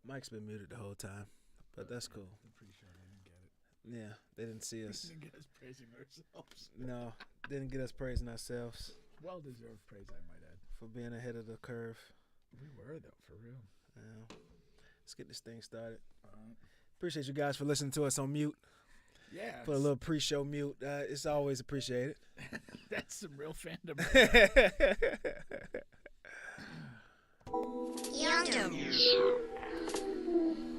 Mike's been muted the whole time, but that's cool. I'm pretty sure they didn't get it. Yeah, they didn't see us. They didn't get us praising ourselves. No, didn't get us praising ourselves Well-deserved praise, I might add. for being ahead of the curve. We were, though, for real. Yeah. Let's get this thing started. All right. Appreciate you guys for listening to us on mute. Yeah. Put a little pre-show mute. It's always appreciated. That's some real fandom.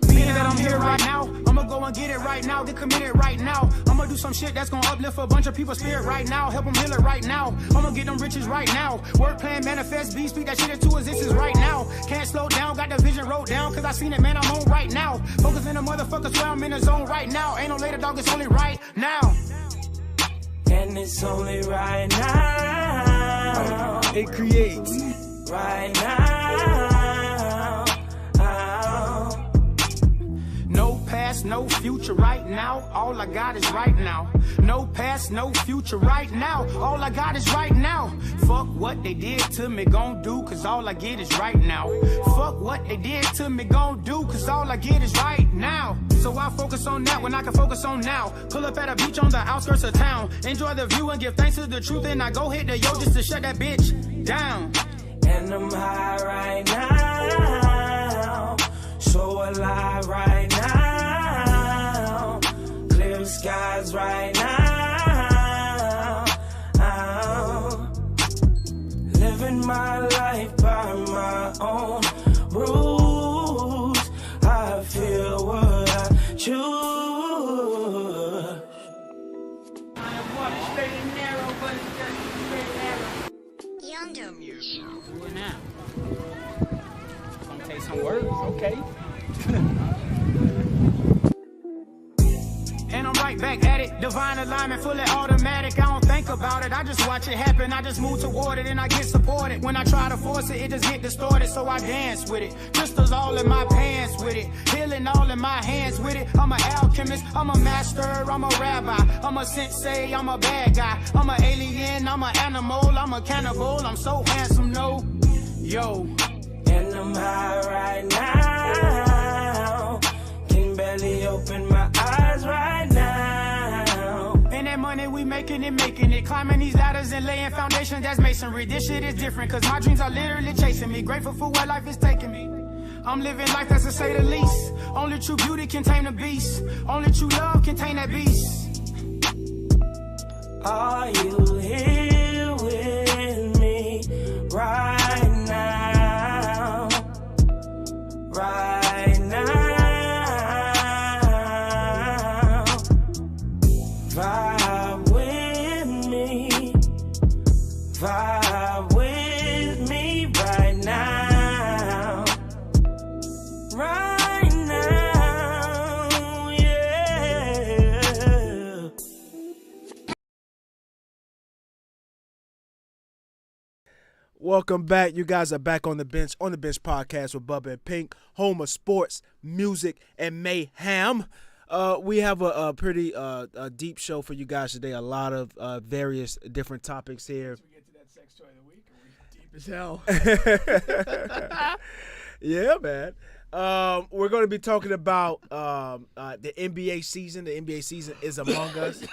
Being that I'm here right now, I'ma go and get it right now, get committed right now. I'ma do some shit that's gonna uplift a bunch of people's spirit right now, help them heal it right now. I'ma get them riches right now. Work plan, manifest, be speak that shit into existence right now. Can't slow down, got the vision wrote down, cause I seen it, man, I'm on right now. Focus in the motherfuckers where I'm in the zone right now. Ain't no later, dog, it's only right now. And it's only right now. It creates. Right now. No past, no future right now. All I got is right now. No past, no future right now. All I got is right now. Fuck what they did to me, gon' do, cause all I get is right now. Fuck what they did to me, gon' do, cause all I get is right now. So I focus on that when I can focus on now. Pull up at a beach on the outskirts of town. Enjoy the view and give thanks to the truth. And I go hit the yo just to shut that bitch down. And I'm high right now. So alive right now. Clear skies right now. Living my life by my own rules. I feel what I choose. Straight and narrow, but it's just straight and narrow. Do it now. It's gonna take some work, okay? And I'm right back at it. Divine alignment, fully automatic. I don't think about it. I just watch it happen. I just move toward it and I get supported. When I try to force it, it just get distorted. So I dance with it. Crystals all in my pants with it. Healing all in my hands with it. I'm an alchemist. I'm a master. I'm a rabbi. I'm a sensei. I'm a bad guy. I'm an alien. I'm an animal. I'm a cannibal. I'm so handsome, no. Yo. And I'm high right now. Can barely open my eyes right now. And that money we making it. Climbing these ladders and laying foundation, that's masonry. This shit is different, cause my dreams are literally chasing me. Grateful for where life is taking me. I'm living life, that's to say the least. Only true beauty can tame the beast. Only true love can tame that beast. Are you here with me right now? Right now. Vibe with me. Vibe with me right now. Right now, yeah. Welcome back. You guys are back on the bench podcast with bubbapink, home of sports, music, and mayhem. We have a pretty deep show for you guys today. A lot of various different topics here. As we get to that sex toy of the week, are we deep as hell? Yeah, man. We're going to be talking about the NBA season. The NBA season is among us.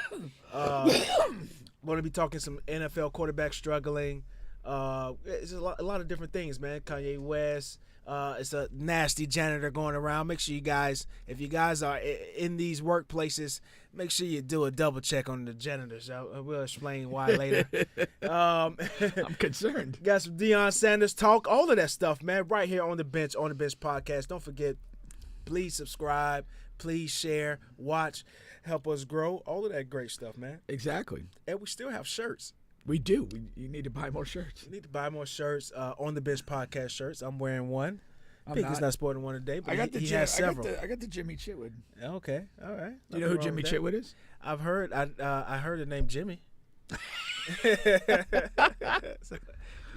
We're going to be talking some NFL quarterbacks struggling. It's a lot of different things, man. Kanye West. It's a nasty janitor going around. Make sure you guys, if you guys are in these workplaces, make sure you do a double check on the janitors. We'll explain why later. I'm concerned. Got some Deion Sanders talk, all of that stuff, man, right here on the bench podcast. Don't forget, please subscribe, please share, watch, help us grow, all of that great stuff, man. Exactly. And we still have shirts. We do. You need to buy more shirts. You need to buy more shirts, on the bench podcast shirts. I'm wearing one. I'm Pink is not sporting one today, but he has several. I got the Jimmy Chitwood. Okay, all right. Do you know who Jimmy Chitwood is? I've heard. I heard the name Jimmy. So,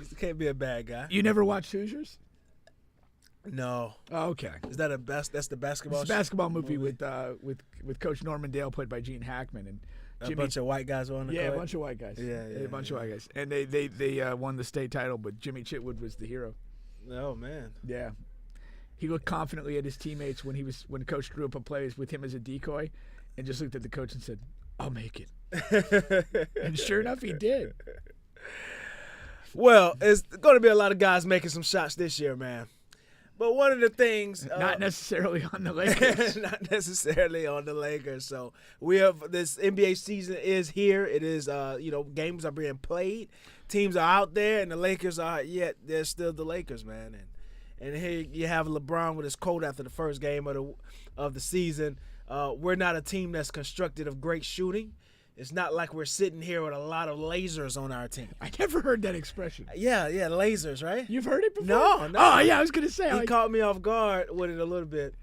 he can't be a bad guy. You never watched Hoosiers? No. Oh, okay. Is that that's the basketball? It's a basketball movie with Coach Norman Dale, played by Gene Hackman, and a bunch of white guys on the court? a bunch of white guys. Yeah, a bunch of white guys, and they won the state title, but Jimmy Chitwood was the hero. Oh man. Yeah. He looked confidently at his teammates when Coach drew up a play with him as a decoy, and just looked at the coach and said, "I'll make it." And sure enough, he did. Well, it's going to be a lot of guys making some shots this year, man. But one of the things, not necessarily on the Lakers. not necessarily on the Lakers. So we have this NBA season is here. It is, games are being played, teams are out there, and the Lakers are yet they're still the Lakers, man. And here you have LeBron with his quote after the first game of the season. We're not a team that's constructed of great shooting. It's not like we're sitting here with a lot of lasers on our team. I never heard that expression. Yeah, lasers, right? You've heard it before? No. Oh, yeah, I was going to say. He caught me off guard with it a little bit.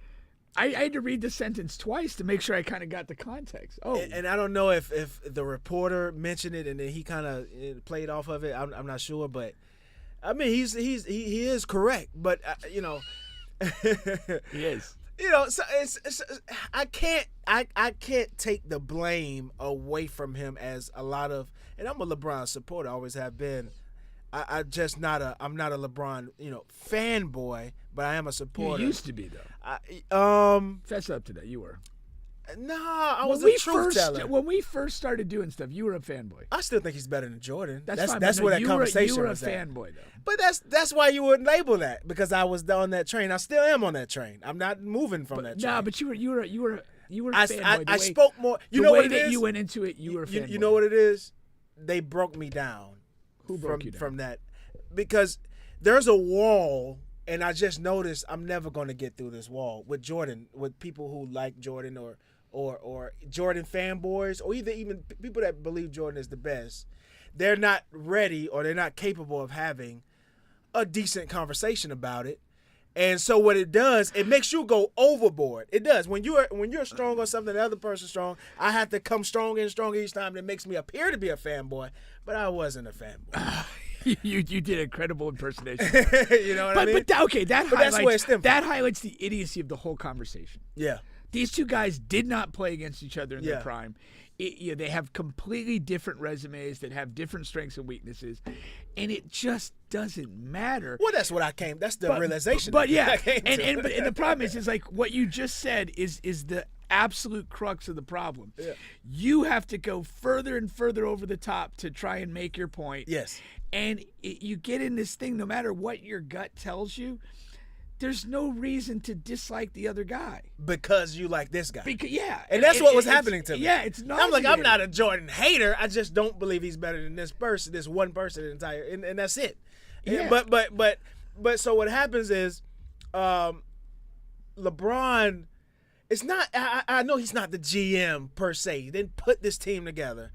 I had to read the sentence twice to make sure I kind of got the context. Oh, and I don't know if the reporter mentioned it and then he kind of played off of it. I'm not sure, but I mean he is correct. But he is. So it's I can't take the blame away from him as a lot of, and I'm a LeBron supporter, always have been. I'm not a LeBron fanboy, but I am a supporter. You used to be though. Fess up to that. You were. No, I was a truth teller. When we first started doing stuff, you were a fanboy. I still think he's better than Jordan. That's fine, where that conversation you were was a at. fanboy though. But that's why you wouldn't label that, because I was on that train. I still am on that train. I'm not moving from that train. No, but you were a fanboy. I spoke more. You know what it is? You went into it. You were a fanboy. You know what it is? They broke me down. Who broke you down? From that? Because there's a wall, and I just noticed I'm never going to get through this wall with Jordan, with people who like Jordan or Jordan fanboys, or even people that believe Jordan is the best. They're not ready, or they're not capable of having a decent conversation about it. And so what it does, it makes you go overboard. It does. When you're strong on something, the other person's strong, I have to come stronger and stronger each time. That makes me appear to be a fanboy, but I wasn't a fanboy. You did a credible impersonation. You know what I mean? But that's where it stemmed from. That highlights the idiocy of the whole conversation. Yeah. These two guys did not play against each other in their prime. They have completely different resumes that have different strengths and weaknesses, and it just doesn't matter. Well, that's the realization. But yeah, and the problem is like what you just said is the absolute crux of the problem. Yeah. You have to go further and further over the top to try and make your point. Yes. And you get in this thing, no matter what your gut tells you, there's no reason to dislike the other guy. Because you like this guy. And that's what was happening to me. Yeah, it's not. I'm like, I'm not a Jordan hater. I just don't believe he's better than this one person, the entire, and that's it. Yeah. But so what happens is, LeBron, it's not. I know he's not the GM per se. He didn't put this team together,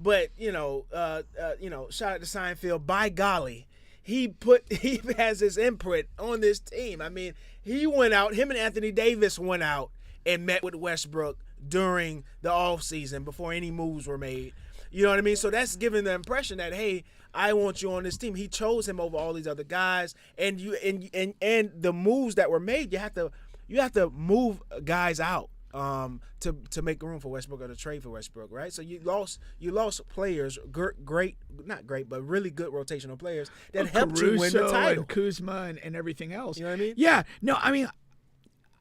but shout out to Seinfeld. By golly. He has his input on this team. I mean, him and Anthony Davis went out and met with Westbrook during the offseason before any moves were made. You know what I mean? So that's giving the impression that, hey, I want you on this team. He chose him over all these other guys. And the moves that were made, you have to move guys out to make room for Westbrook or to trade for Westbrook, right? So you lost players, not great, but really good rotational players that helped you win the title. And Kuzma and everything else. You know what I mean? Yeah. No, I mean,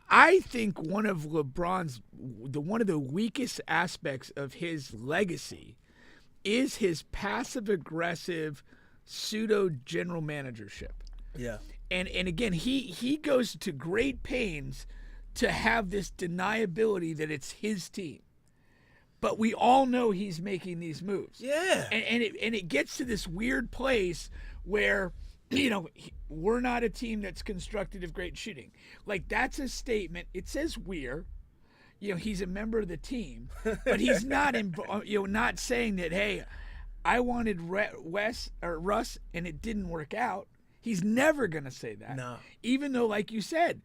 I think one of LeBron's one of the weakest aspects of his legacy is his passive-aggressive pseudo general managership. Yeah. And again, he goes to great pains to have this deniability that it's his team. But we all know he's making these moves. Yeah. And it gets to this weird place where, we're not a team that's constructed of great shooting. Like, that's a statement. It says we're. He's a member of the team. But he's not, not saying that, hey, I wanted Russ and it didn't work out. He's never going to say that. No. Even though, like you said,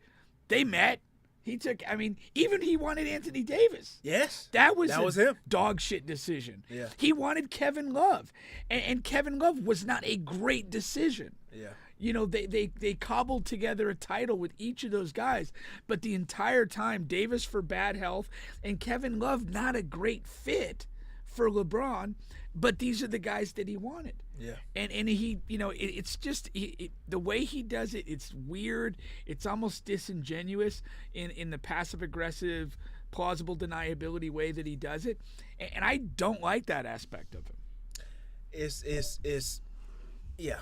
they met. Even he wanted Anthony Davis. Yes. That was him. Dog shit decision. Yeah. He wanted Kevin Love. And Kevin Love was not a great decision. Yeah. They cobbled together a title with each of those guys, but the entire time, Davis for bad health and Kevin Love not a great fit for LeBron, but these are the guys that he wanted. Yeah. And he, it's just the way he does it. It's weird. It's almost disingenuous in the passive aggressive, plausible deniability way that he does it. And I don't like that aspect of him. It's yeah.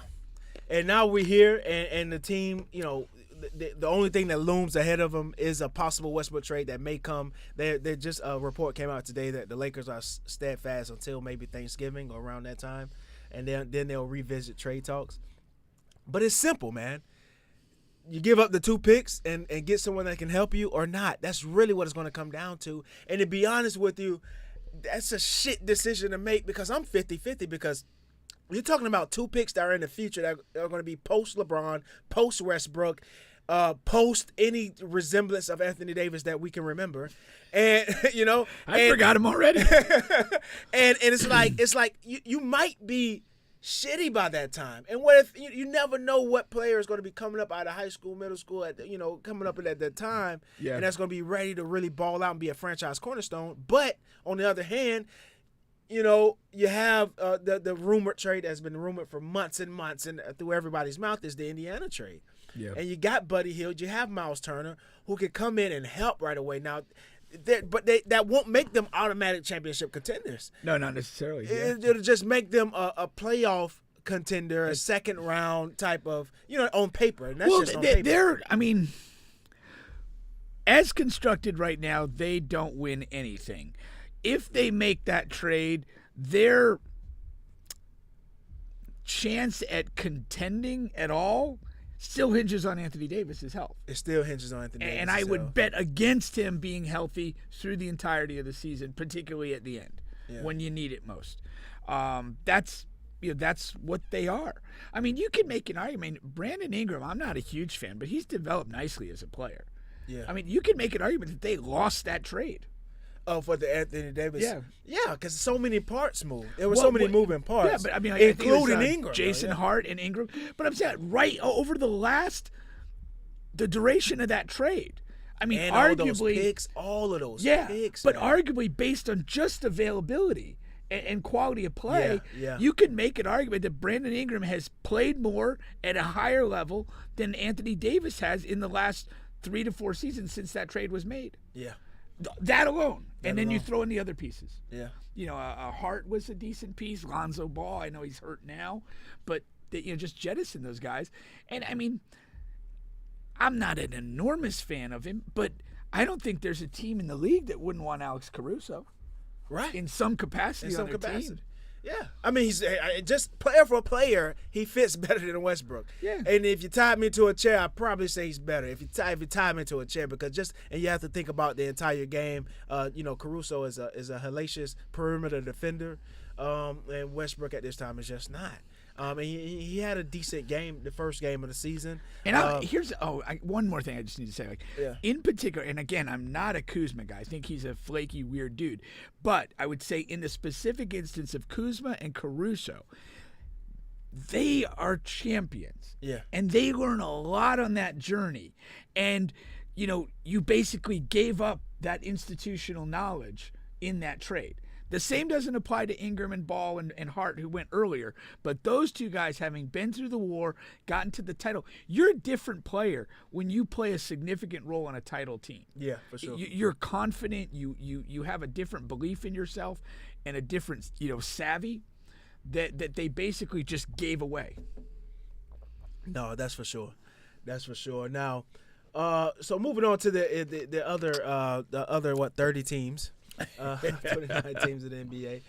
And now we're here, and the team, the only thing that looms ahead of them is a possible Westbrook trade that may come. They just a report came out today that the Lakers are steadfast until maybe Thanksgiving or around that time, and then they'll revisit trade talks. But it's simple, man. You give up the 2 picks and get someone that can help you or not. That's really what it's going to come down to. And to be honest with you, that's a shit decision to make because I'm 50-50 because you're talking about 2 picks that are in the future that are going to be post-LeBron, post-Westbrook, post any resemblance of Anthony Davis that we can remember. And, I forgot him already. and it's like you might be shitty by that time. And what if you never know what player is going to be coming up out of high school, middle school, coming up at that time, and that's going to be ready to really ball out and be a franchise cornerstone. But on the other hand, you have the rumored trade that's been rumored for months and months, and through everybody's mouth is the Indiana trade. Yeah. And you got Buddy Hield, you have Miles Turner, who can come in and help right away. Now, that won't make them automatic championship contenders. No, not necessarily. Yeah. It'll just make them a playoff contender, a second round type of, on paper. And that's just on paper. As constructed right now, they don't win anything. If they make that trade, their chance at contending at all still hinges on Anthony Davis's health. It still hinges on Anthony Davis. And I would bet against him being healthy through the entirety of the season, particularly at the end when you need it most. That's what they are. I mean, you can make an argument. Brandon Ingram, I'm not a huge fan, but he's developed nicely as a player. Yeah. I mean, you can make an argument that they lost that trade. Oh, for the Anthony Davis? Yeah, because so many parts moved. There were moving parts. Yeah, but I mean, including Ingram. Jason Hart and Ingram. But I'm saying right over the duration of that trade. I mean, and arguably all of those picks. But arguably based on just availability and quality of play, you could make an argument that Brandon Ingram has played more at a higher level than Anthony Davis has in the last 3 to 4 seasons since that trade was made. Yeah. That alone. Then you throw in the other pieces. Yeah. Hart was a decent piece. Lonzo Ball, I know he's hurt now. But, just jettison those guys. And, I mean, I'm not an enormous fan of him, but I don't think there's a team in the league that wouldn't want Alex Caruso. Right. In some capacity on their team. Yeah. I mean, he's just player for player, he fits better than Westbrook. Yeah. And if you tied me to a chair, I'd probably say he's better. If you tie me to a chair, because and you have to think about the entire game. Caruso is a hellacious perimeter defender, and Westbrook at this time is just not. And he had a decent game, the first game of the season. And one more thing I just need to say. In particular, and again, I'm not a Kuzma guy. I think he's a flaky, weird dude. But I would say in the specific instance of Kuzma and Caruso, they are champions. Yeah. And they learn a lot on that journey. And, you basically gave up that institutional knowledge in that trade. The same doesn't apply to Ingram and Ball and Hart, who went earlier. But those two guys, having been through the war, gotten to the title, you're a different player when you play a significant role on a title team. Yeah, for sure. You're confident. You have a different belief in yourself and a different savvy that they basically just gave away. No, that's for sure. That's for sure. Now, so moving on to the other 30 teams. 29 teams in the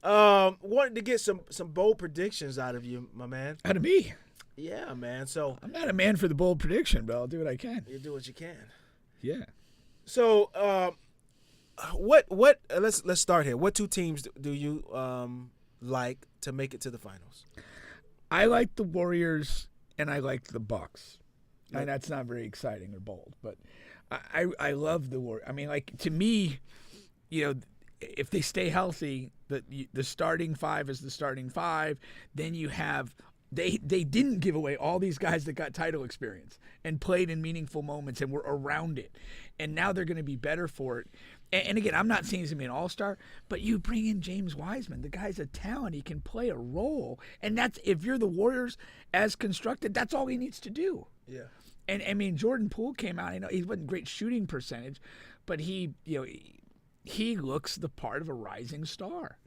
NBA. Wanted to get some bold predictions out of you, my man. Out of me? Yeah, man. So I'm not a man for the bold prediction, but I'll do what I can. You do what you can. Yeah. So, what? Let's start here. What 2 teams do you like to make it to the finals? I like the Warriors and I like the Bucks. And that's not very exciting or bold, but I love the Warriors. I mean, to me, if they stay healthy, the starting 5 is the starting 5. Then you have they didn't give away all these guys that got title experience and played in meaningful moments and were around it, and now they're going to be better for it. And again, I'm not saying he's going to be an all-star, but you bring in James Wiseman. The guy's a talent. He can play a role. And that's, if you're the Warriors as constructed, that's all he needs to do. Yeah. And I mean, Jordan Poole came out. I know he wasn't great shooting percentage, but he looks the part of a rising star.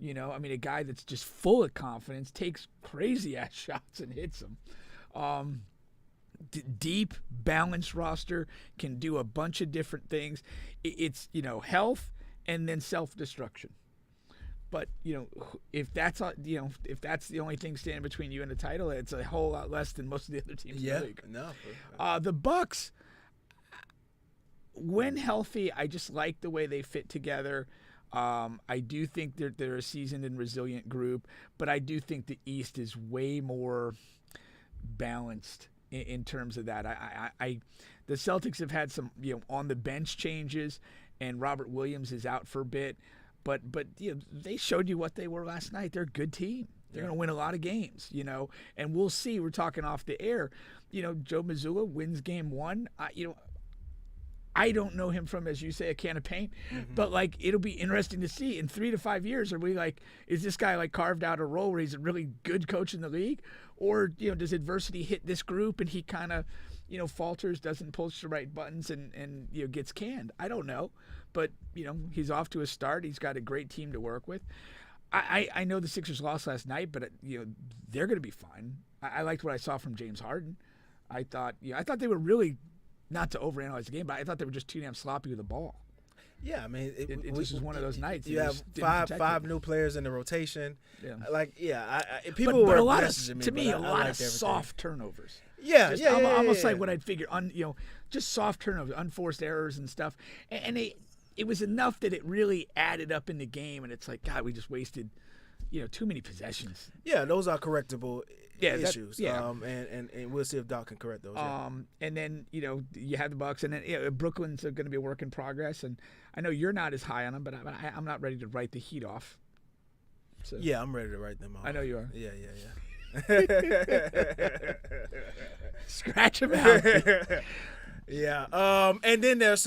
I mean, a guy that's just full of confidence, takes crazy-ass shots and hits them. Deep, balanced roster, can do a bunch of different things. It's, health and then self-destruction. But, if that's the only thing standing between you and the title, it's a whole lot less than most of the other teams in the league. No. The Bucks, when healthy, I just like the way they fit together. I do think they're a seasoned and resilient group, but I do think the East is way more balanced in terms of that. The Celtics have had some on the bench changes, and Robert Williams is out for a bit, but they showed you what they were last night. They're a good team. They're going to win a lot of games, and we'll see. We're talking off the air. Joe Mazzulla wins game one. I don't know him from, as you say, a can of paint, but it'll be interesting to see in 3 to 5 years. Are we is this guy carved out a role where he's a really good coach in the league, or does adversity hit this group and he kind of falters, doesn't push the right buttons, and gets canned? I don't know, but he's off to a start. He's got a great team to work with. I know the Sixers lost last night, but they're going to be fine. I liked what I saw from James Harden. I thought they were really. Not to overanalyze the game, but I thought they were just too damn sloppy with the ball. Yeah, I mean, it just was one of those nights. You have five new players in the rotation. Yeah, People were a lot messaging to me, a lot of everything. soft turnovers. Almost like what I'd figured. Just soft turnovers, unforced errors and stuff, and it was enough that it really added up in the game. And it's like, God, we just wasted, too many possessions. Yeah, those are correctable. Issues. Yeah. And we'll see if Doc can correct those. And then you have the Bucks, and then Brooklyn's going to be a work in progress. And I know you're not as high on them, but I'm not ready to write the Heat off. So. Yeah, I'm ready to write them off. I know you are. Yeah. Scratch them out. Yeah. And then there's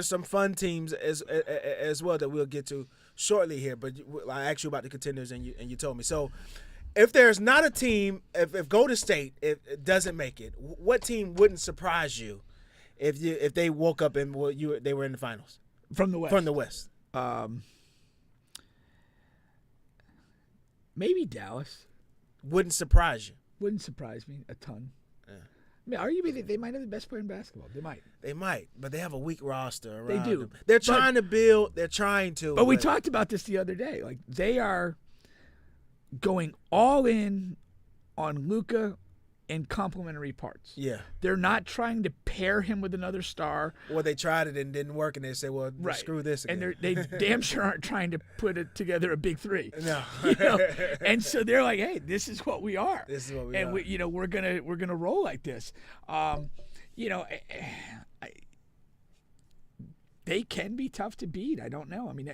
some fun teams as well that we'll get to shortly here. But I asked you about the contenders, and you told me so. If there's not a team, if Golden State it doesn't make it, what team wouldn't surprise you if they woke up and they were in the finals from the West? From the West, maybe Dallas. Wouldn't surprise you. Wouldn't surprise me a ton. Yeah. I mean, arguably they might have the best player in basketball. They might, but they have a weak roster around They do. them. They're trying to build. They're trying to. But we talked about this the other day. They are going all in on Luka and complementary parts. Yeah. They're not trying to pair him with another star. Or they tried it and didn't work, and they say, well, right. Screw this again. And they damn sure aren't trying to put it together a big three. No. And so they're like, hey, this is what we are. This is what we are. And we're gonna roll like this. They can be tough to beat. I don't know. I mean,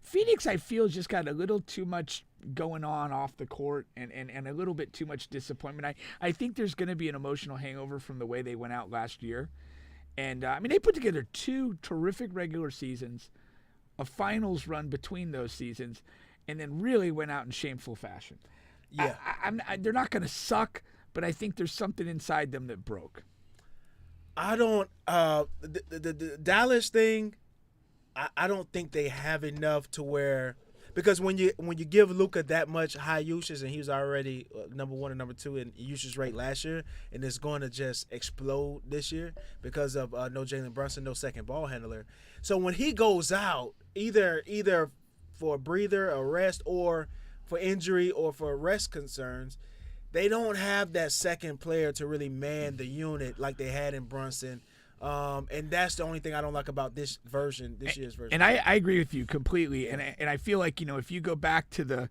Phoenix, I feel, just got a little too much going on off the court and a little bit too much disappointment. I think there's going to be an emotional hangover from the way they went out last year. And, they put together 2 terrific regular seasons, a finals run between those seasons, and then really went out in shameful fashion. Yeah. They're not going to suck, but I think there's something inside them that broke. I don't the Dallas thing. I don't think they have enough to where, because when you give Luka that much high usage, and he was already number 1 and number 2 in usage rate last year, and it's going to just explode this year because of no Jalen Brunson, no second ball handler. So when he goes out, either for a breather, a rest, or for injury, or for rest concerns, they don't have that second player to really man the unit like they had in Brunson. And that's the only thing I don't like about this year's version. And I agree with you completely. And I feel like, if you go back to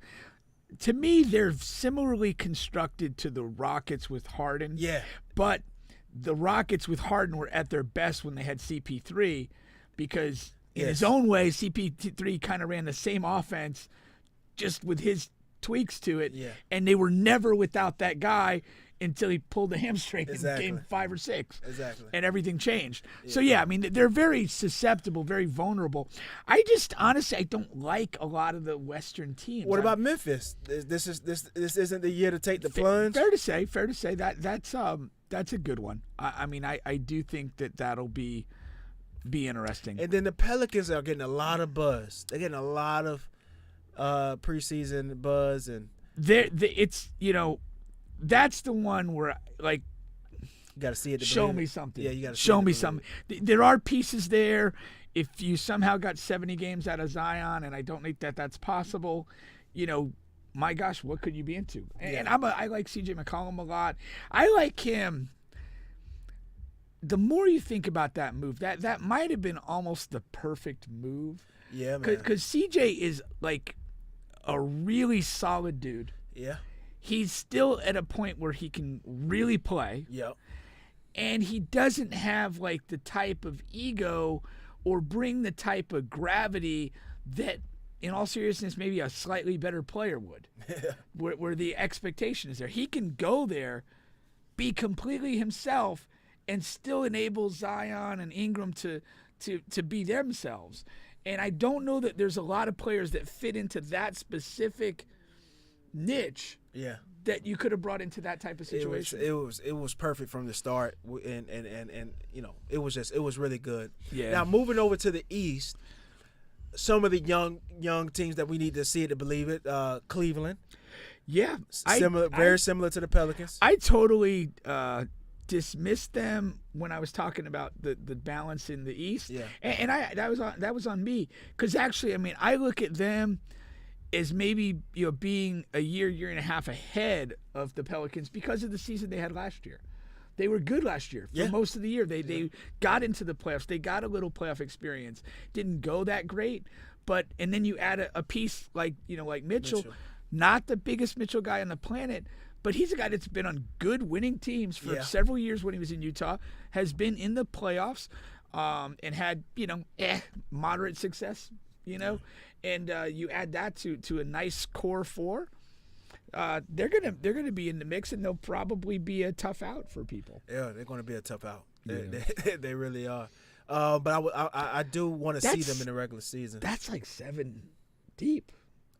me, they're similarly constructed to the Rockets with Harden. Yeah. But the Rockets with Harden were at their best when they had CP3, because in his own way, CP3 kind of ran the same offense, just with his tweaks to it, and they were never without that guy, until he pulled the hamstring Exactly. in game 5 or 6. Exactly. And everything changed. So, yeah, I mean, they're very susceptible, very vulnerable. I just, honestly, I don't like a lot of the Western teams. What about Memphis? This isn't the year to take the plunge. Fair to say that's a good one. I mean, I do think that'll be interesting. And then the Pelicans are getting a lot of buzz. They're getting a lot of preseason buzz, and it's that's the one where like you got to see it. To show believe me it. something. Yeah, you got to show me something. There are pieces there. If you somehow got 70 games out of Zion, and I don't think that's possible, my gosh, what could you be into? And I like CJ McCollum a lot. I like him. The more you think about that move, that might have been almost the perfect move. Yeah, man. Because CJ is like a really solid dude. Yeah. He's still at a point where he can really play. Yep. And he doesn't have like the type of ego or bring the type of gravity that, in all seriousness, maybe a slightly better player would. where the expectation is there. He can go there, be completely himself, and still enable Zion and Ingram to be themselves. And I don't know that there's a lot of players that fit into that specific niche. Yeah. That you could have brought into that type of situation. It was perfect from the start, and it was really good. Yeah. Now moving over to the East, some of the young teams that we need to see it to believe it. Cleveland. Yeah. Very similar to the Pelicans. I totally dismissed them when I was talking about the balance in the East. Yeah. And that was on me, because actually, I mean, I look at them as maybe being a year and a half ahead of the Pelicans because of the season they had last year. They were good last year for most of the year. They got into the playoffs. They got a little playoff experience. Didn't go that great, and then you add a piece like Mitchell, not the biggest Mitchell guy on the planet, but he's a guy that's been on good winning teams for several years when he was in Utah, has been in the playoffs, and had moderate success, and you add that to a nice core four. They're gonna be in the mix, and they'll probably be a tough out for people. Yeah, they're going to be a tough out. They really are. But I do want to see them in the regular season. That's like 7 deep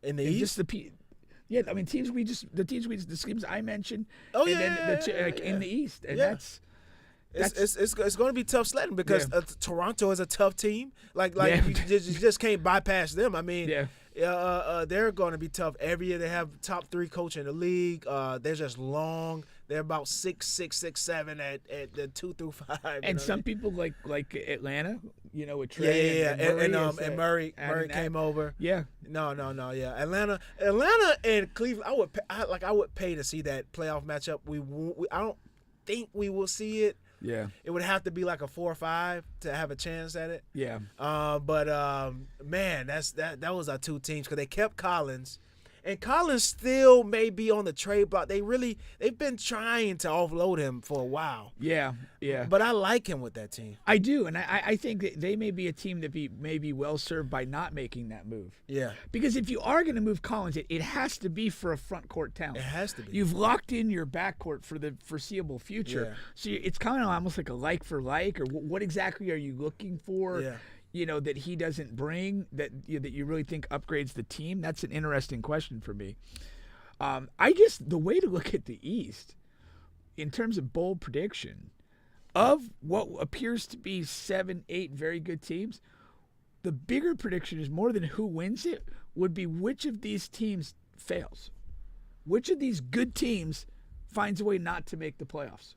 in the East. Just I mean the teams I mentioned. Oh, and yeah, then in the East, and that's it's going to be tough sledding because Toronto is a tough team. You just can't bypass them. I mean, they're going to be tough every year. They have top 3 coach in the league. They're just long. They're about 6'6", 6'7" at the 2 through 5. And some people like Atlanta, with Trey. And Murray came over. Yeah. No. Yeah, Atlanta and Cleveland. I would pay to see that playoff matchup. I don't think we will see it. Yeah. It would have to be like a 4 or 5 to have a chance at it. Yeah. Man, that was our 2 teams because they kept Collins. And Collins still may be on the trade block. They've been trying to offload him for a while. Yeah. But I like him with that team. I do, and I think that they may be a team that may be well served by not making that move. Yeah. Because if you are going to move Collins, it has to be for a front court talent. It has to be. You've locked in your backcourt for the foreseeable future. Yeah. So it's kind of almost like a like for like, or what exactly are you looking for? Yeah. That he doesn't bring, that you really think upgrades the team? That's an interesting question for me. I guess the way to look at the East, in terms of bold prediction, of what appears to be 7, 8 very good teams, the bigger prediction is more than who wins it, would be which of these teams fails. Which of these good teams finds a way not to make the playoffs?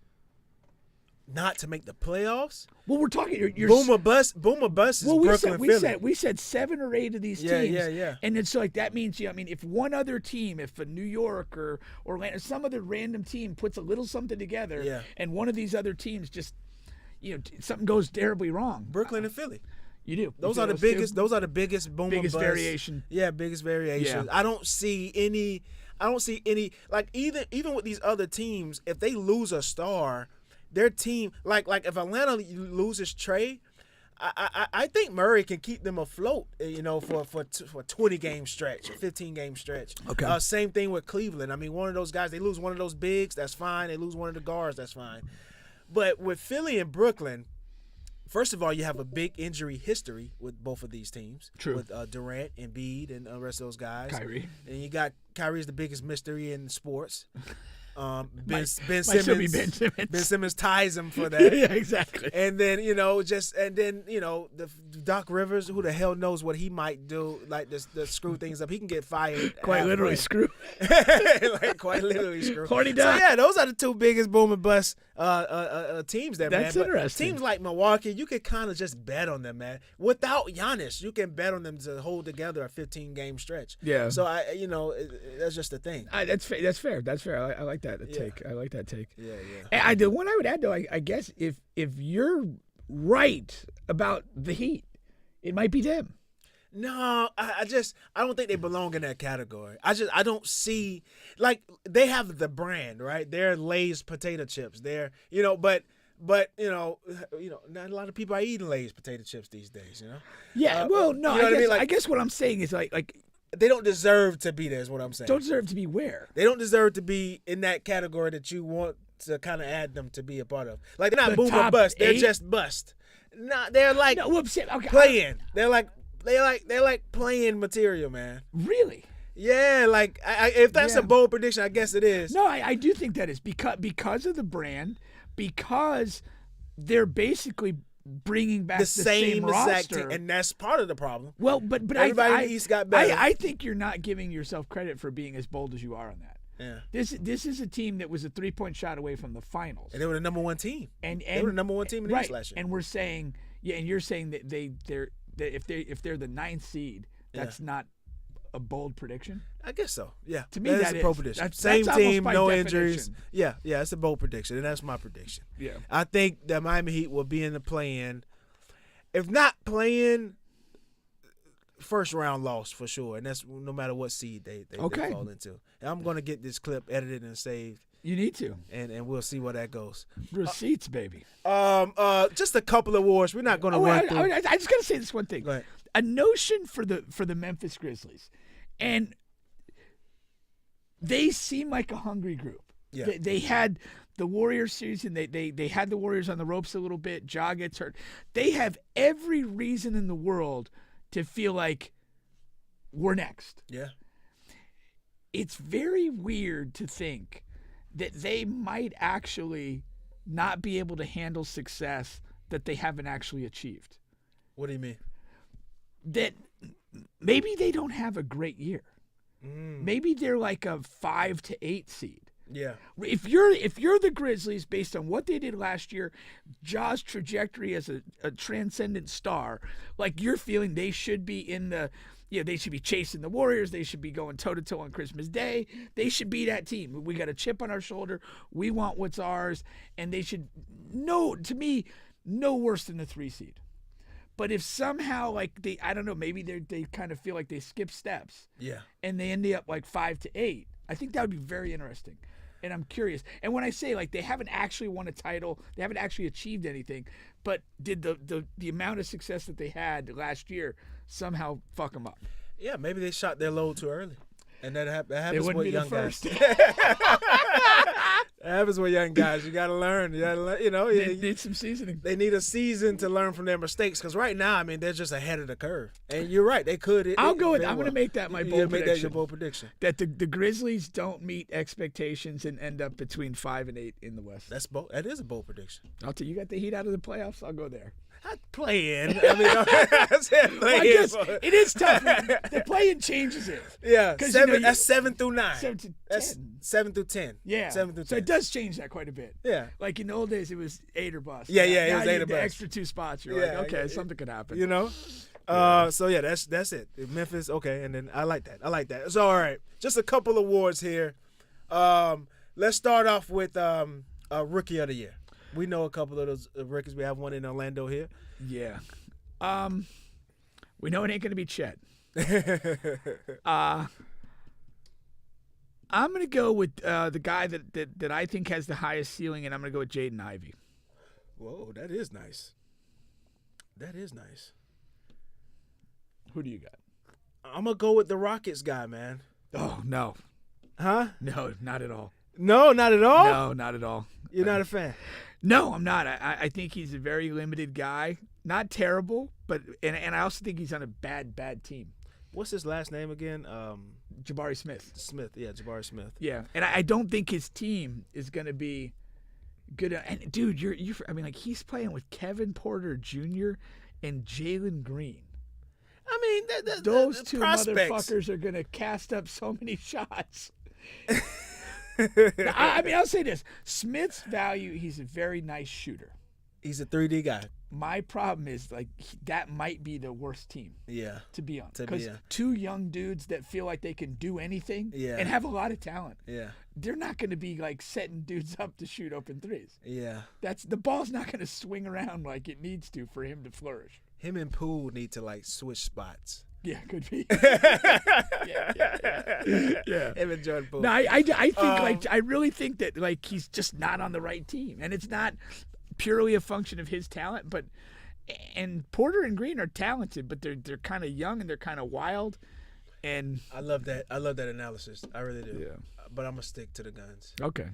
Not to make the playoffs? Well, we're talking. You're Boomer bust is Brooklyn, Philly. We said 7 or 8 of these teams. Yeah. And it's like that means, if one other team, if a New York or Orlando, some other random team puts a little something together, and one of these other teams just, something goes terribly wrong. Brooklyn and Philly. You do. Those are the biggest. Those are the biggest boomer biggest bust. variation. Yeah, biggest variation. Yeah. I don't see any. Like even with these other teams, if they lose a star, their team, like if Atlanta loses Trey, I think Murray can keep them afloat, for a 20-game stretch, a 15-game stretch. Okay. Same thing with Cleveland. I mean, one of those guys, they lose one of those bigs, that's fine. They lose one of the guards, that's fine. But with Philly and Brooklyn, first of all, you have a big injury history with both of these teams. True. With Durant, Embiid, and the rest of those guys. Kyrie. And you got Kyrie's the biggest mystery in sports. Ben Might Simmons. still be Ben Simmons. Ben Simmons ties him for that. Yeah, exactly. And then the Doc Rivers, who the hell knows what he might do, like the screw things up. He can get fired. Quite literally screw. Like quite literally screw. Horny So Doc. yeah, those are the two biggest boom and bust teams there, man. That's But interesting. teams like Milwaukee, you can kind of just bet on them, man. Without Giannis, you can bet on them to hold together a 15-game stretch. Yeah. So that's just the thing. That's fair. That's fair. I like that take. I like that take. Yeah. And the one I would add, though, I guess if you're right about the Heat, it might be them. No, I don't think they belong in that category. I don't see, like, they have the brand, right? They're Lay's potato chips. They're, but not a lot of people are eating Lay's potato chips these days, Yeah. Well, no. you know what I mean? I guess what I'm saying is like they don't deserve to be there is what I'm saying. don't deserve to be where. They don't deserve to be in that category that you want to kind of add them to be a part of. Like, they're not The boom or top bust. They're 8? just bust. Nah, they're like No, whoops. Okay. playing. They're like playing material, man. Really? Yeah, like if that's Yeah. a bold prediction, I guess it is. No, I do think that is because of the brand, because they're basically bringing back the the same exact roster. team, and that's part of the problem. Well, but Everybody in the East got better. I think you're not giving yourself credit for being as bold as you are on that. Yeah, This is a team that was a 3-point shot away from the finals, and they were the number one team. and They were the number one team in the right, East last year. and we're saying and you're saying that if they're the 9th seed, that's not a bold prediction. I guess so. Yeah, To me, that's that a is. bold prediction. That's Same almost team, by no definition. injuries. Yeah, it's a bold prediction, and that's my prediction. Yeah. I think that Miami Heat will be in the play-in. If not playing, first round loss for sure, and that's no matter what seed they Okay. fall into. And I'm gonna get this clip edited and saved, You need to and we'll see where that goes. receipts, baby. Just a couple of awards. We're not gonna run through. I just gotta say this one thing. Go ahead. A notion for the Memphis Grizzlies, and they seem like a hungry group. Yeah. They had the Warriors series, and they had the Warriors on the ropes a little bit. Ja gets hurt. They have every reason in the world to feel like we're next. Yeah. It's very weird to think that they might actually not be able to handle success that they haven't actually achieved. What do you mean? That maybe they don't have a great year. Maybe they're like a 5 to 8 seed. Yeah. If you're the Grizzlies, based on what they did last year, Ja's trajectory as a transcendent star, like you're feeling they should be in the, they should be chasing the Warriors. They should be going toe to toe on Christmas Day. They should be that team. We got a chip on our shoulder. We want what's ours, and they should to me, no worse than the 3 seed. But if somehow I don't know, maybe they kind of feel like they skip steps. Yeah. And they end up like 5 to 8. I think that would be very interesting. And I'm curious. And when I say like they haven't actually won a title, they haven't actually achieved anything, but did the amount of success that they had last year somehow fuck them up? Yeah, maybe they shot their load too early, and that They happens wouldn't with be the young first. guys. That happens with young guys. You gotta learn. They need some seasoning. They need a season to learn from their mistakes. Because right now, I mean, they're just ahead of the curve. And you're right. They could. I'll go with. very I'm going to well. make that my You bold make prediction. that your bold prediction. That the Grizzlies don't meet expectations and end up between 5 and 8 in the West. That's bold. That is a bold prediction. I'll tell you, got the Heat out of the playoffs. I'll go there. Not playing. I mean, I said Well, playing. I guess it is tough. The play-in changes it. Yeah, 'Cause, that's 7 through 9. 7 to 10. That's 7 through 10. Yeah. 7 through 10. So it does change that quite a bit. Yeah. Like in the old days, it was 8 or bust. Yeah, Now it was you 8 get or the bust. extra 2 spots. You're Yeah, like, okay, something could happen. You know? So yeah, that's it. Memphis, okay, and then I like that. So all right, just a couple awards here. Let's start off with Rookie of the Year. We know a couple of those rookies. We have one in Orlando here. Yeah. We know it ain't going to be Chet. I'm going to go with the guy that I think has the highest ceiling, and I'm going to go with Jaden Ivey. Whoa, that is nice. That is nice. Who do you got? I'm gonna go with the Rockets guy, man. Oh no, Huh? no, not at all. No, not at all. No, not at all. You're not a fan. No, I'm not. I think he's a very limited guy. Not terrible, but and I also think he's on a bad team. What's his last name again? Jabari Smith. Smith. Yeah, Jabari Smith. Yeah, and I don't think his team is going to be good. And dude, I mean, like he's playing with Kevin Porter Jr. and Jalen Green. I mean, Those the two prospects. motherfuckers are going to cast up so many shots. I mean, I'll say this: Smith's value. He's a very nice shooter. He's a 3D guy. My problem is like that might be the worst team Yeah. to be on To be because on. two young dudes that feel like they can do anything Yeah. and have a lot of talent. Yeah. They're not going to be like setting dudes up to shoot open threes. Yeah. The ball's not going to swing around like it needs to for him to flourish. Him and Poole need to like switch spots. Yeah, could be. Yeah. Him and Jordan Poole. No, I think I really think that like he's just not on the right team, and it's not purely a function of his talent, but and Porter and Green are talented, but they're kind of young and they're kind of wild, and I love that. I love that analysis. I really do. Yeah. But I'm gonna stick to the guns. okay,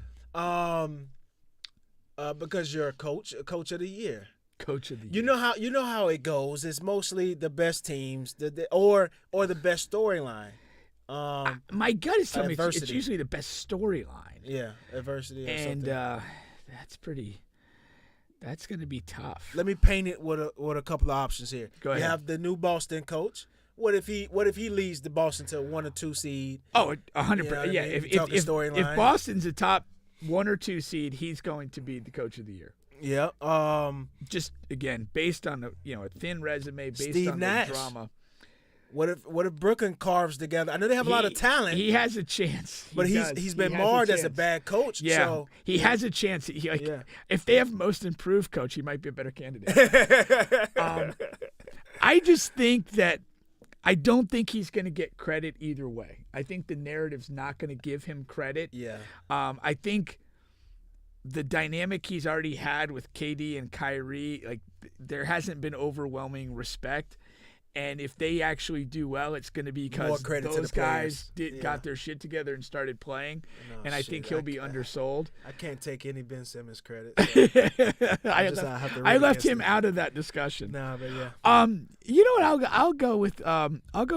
Because you're a coach of the year. coach of the You year. know how it goes. It's mostly the best teams, or the best storyline. My gut is telling me it's adversity. usually the best storyline, Yeah, adversity or and something. that's going to be tough. Let me paint it with a couple of options here. Go ahead. You have the new Boston coach. What if he leads the Boston to 1 or 2 seed? Oh, 100%. You know what I Yeah, mean? if Talking if storyline. Boston's a top 1 or 2 seed, he's going to be the coach of the year. Yeah. Just again, based on a thin resume, based Steve on Nash. the drama. What if Brooklyn carves together? I know they have a lot of talent, He has a chance, but he's been marred as a bad coach. Yeah, So he has a chance. Yeah. If they have most improved coach, he might be a better candidate. I just think that I don't think he's going to get credit either way. I think the narrative's not going to give him credit. yeah. I think the dynamic he's already had with KD and Kyrie, like there hasn't been overwhelming respect. And if they actually do well, it's going to be More because credit to those the guys players. got their shit together and started playing. No, and I shit, think he'll be undersold. I can't take any Ben Simmons credit. I have to root left against him him. out of that discussion. Nah, but yeah. You know what? I'll go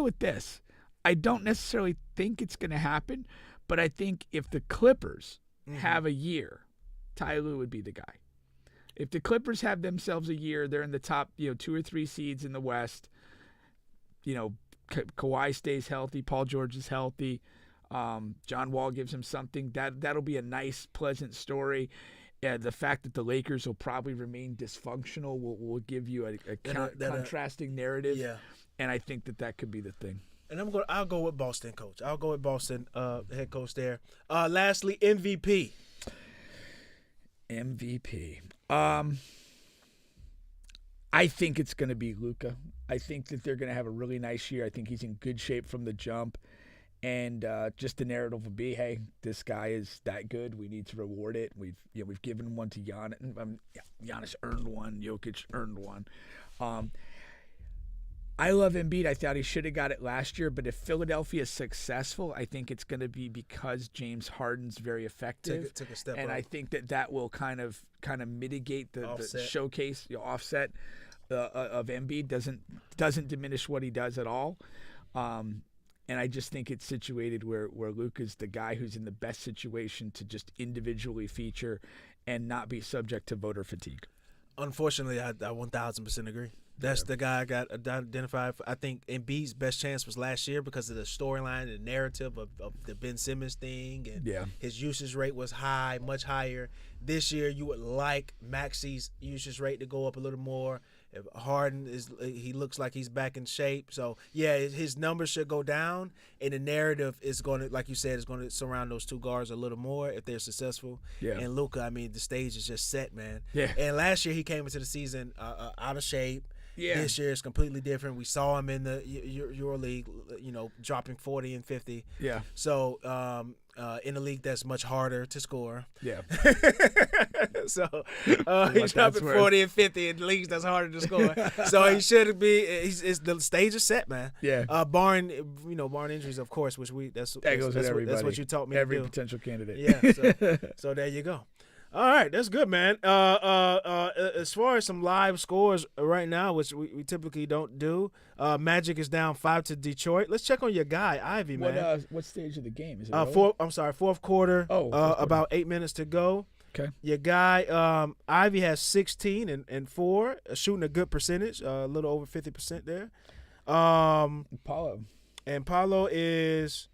with this. I don't necessarily think it's going to happen, but I think if the Clippers have a year, Ty Lue would be the guy. If the Clippers have themselves a year, they're in the top 2 or 3 seeds in the West. Kawhi stays healthy, Paul George is healthy, John Wall gives him something. That'll be a nice, pleasant story. The fact that the Lakers will probably remain dysfunctional will give you a contrasting narrative. Yeah. And I think that could be the thing. And I'll go with Boston coach. I'll go with Boston head coach there. Lastly, MVP. MVP. I think it's going to be Luka. I think that they're going to have a really nice year. I think he's in good shape from the jump. And just the narrative will be, hey, this guy is that good. We need to reward it. We've given one to Giannis. Giannis earned one. Jokic earned one. I love Embiid. I thought he should have got it last year. But if Philadelphia is successful, I think it's going to be because James Harden's very effective. Took a step and up. I think that will kind of mitigate the Offset. showcase, offset of Embiid. Doesn't diminish what he does at all. And I just think it's situated where Luka's the guy who's in the best situation to just individually feature and not be subject to voter fatigue. Unfortunately, I 1,000% agree. That's the guy I got identified for. I think Embiid's best chance was last year because of the storyline and the narrative of the Ben Simmons thing. And his usage rate was high, much higher. This year, you would like Maxi's usage rate to go up a little more. If Harden he looks like he's back in shape. So, yeah, his numbers should go down. And the narrative is going to, like you said, is going to surround those two guards a little more if they're successful. Yeah. And Luka, I mean, the stage is just set, man. Yeah. And last year, he came into the season out of shape. Yeah. This year is completely different. We saw him in the EuroLeague, dropping 40 and 50. Yeah. So in a league that's much harder to score. Yeah. So he's dropping 40 and 50 in leagues that's harder to score. So he should be. The stage is set, man. Yeah. Barring injuries, of course, which that's what you taught me. Every to do. potential candidate. Yeah. So there you go. All right, that's good, man. As far as some live scores right now, which we typically don't do, Magic is down 5 to Detroit. Let's check on your guy, Ivy, man. What stage of the game is it? Fourth quarter. Fourth quarter. About 8 minutes to go. Okay. Your guy, Ivy has 16 and 4, shooting a good percentage, a little over 50% there. Paulo is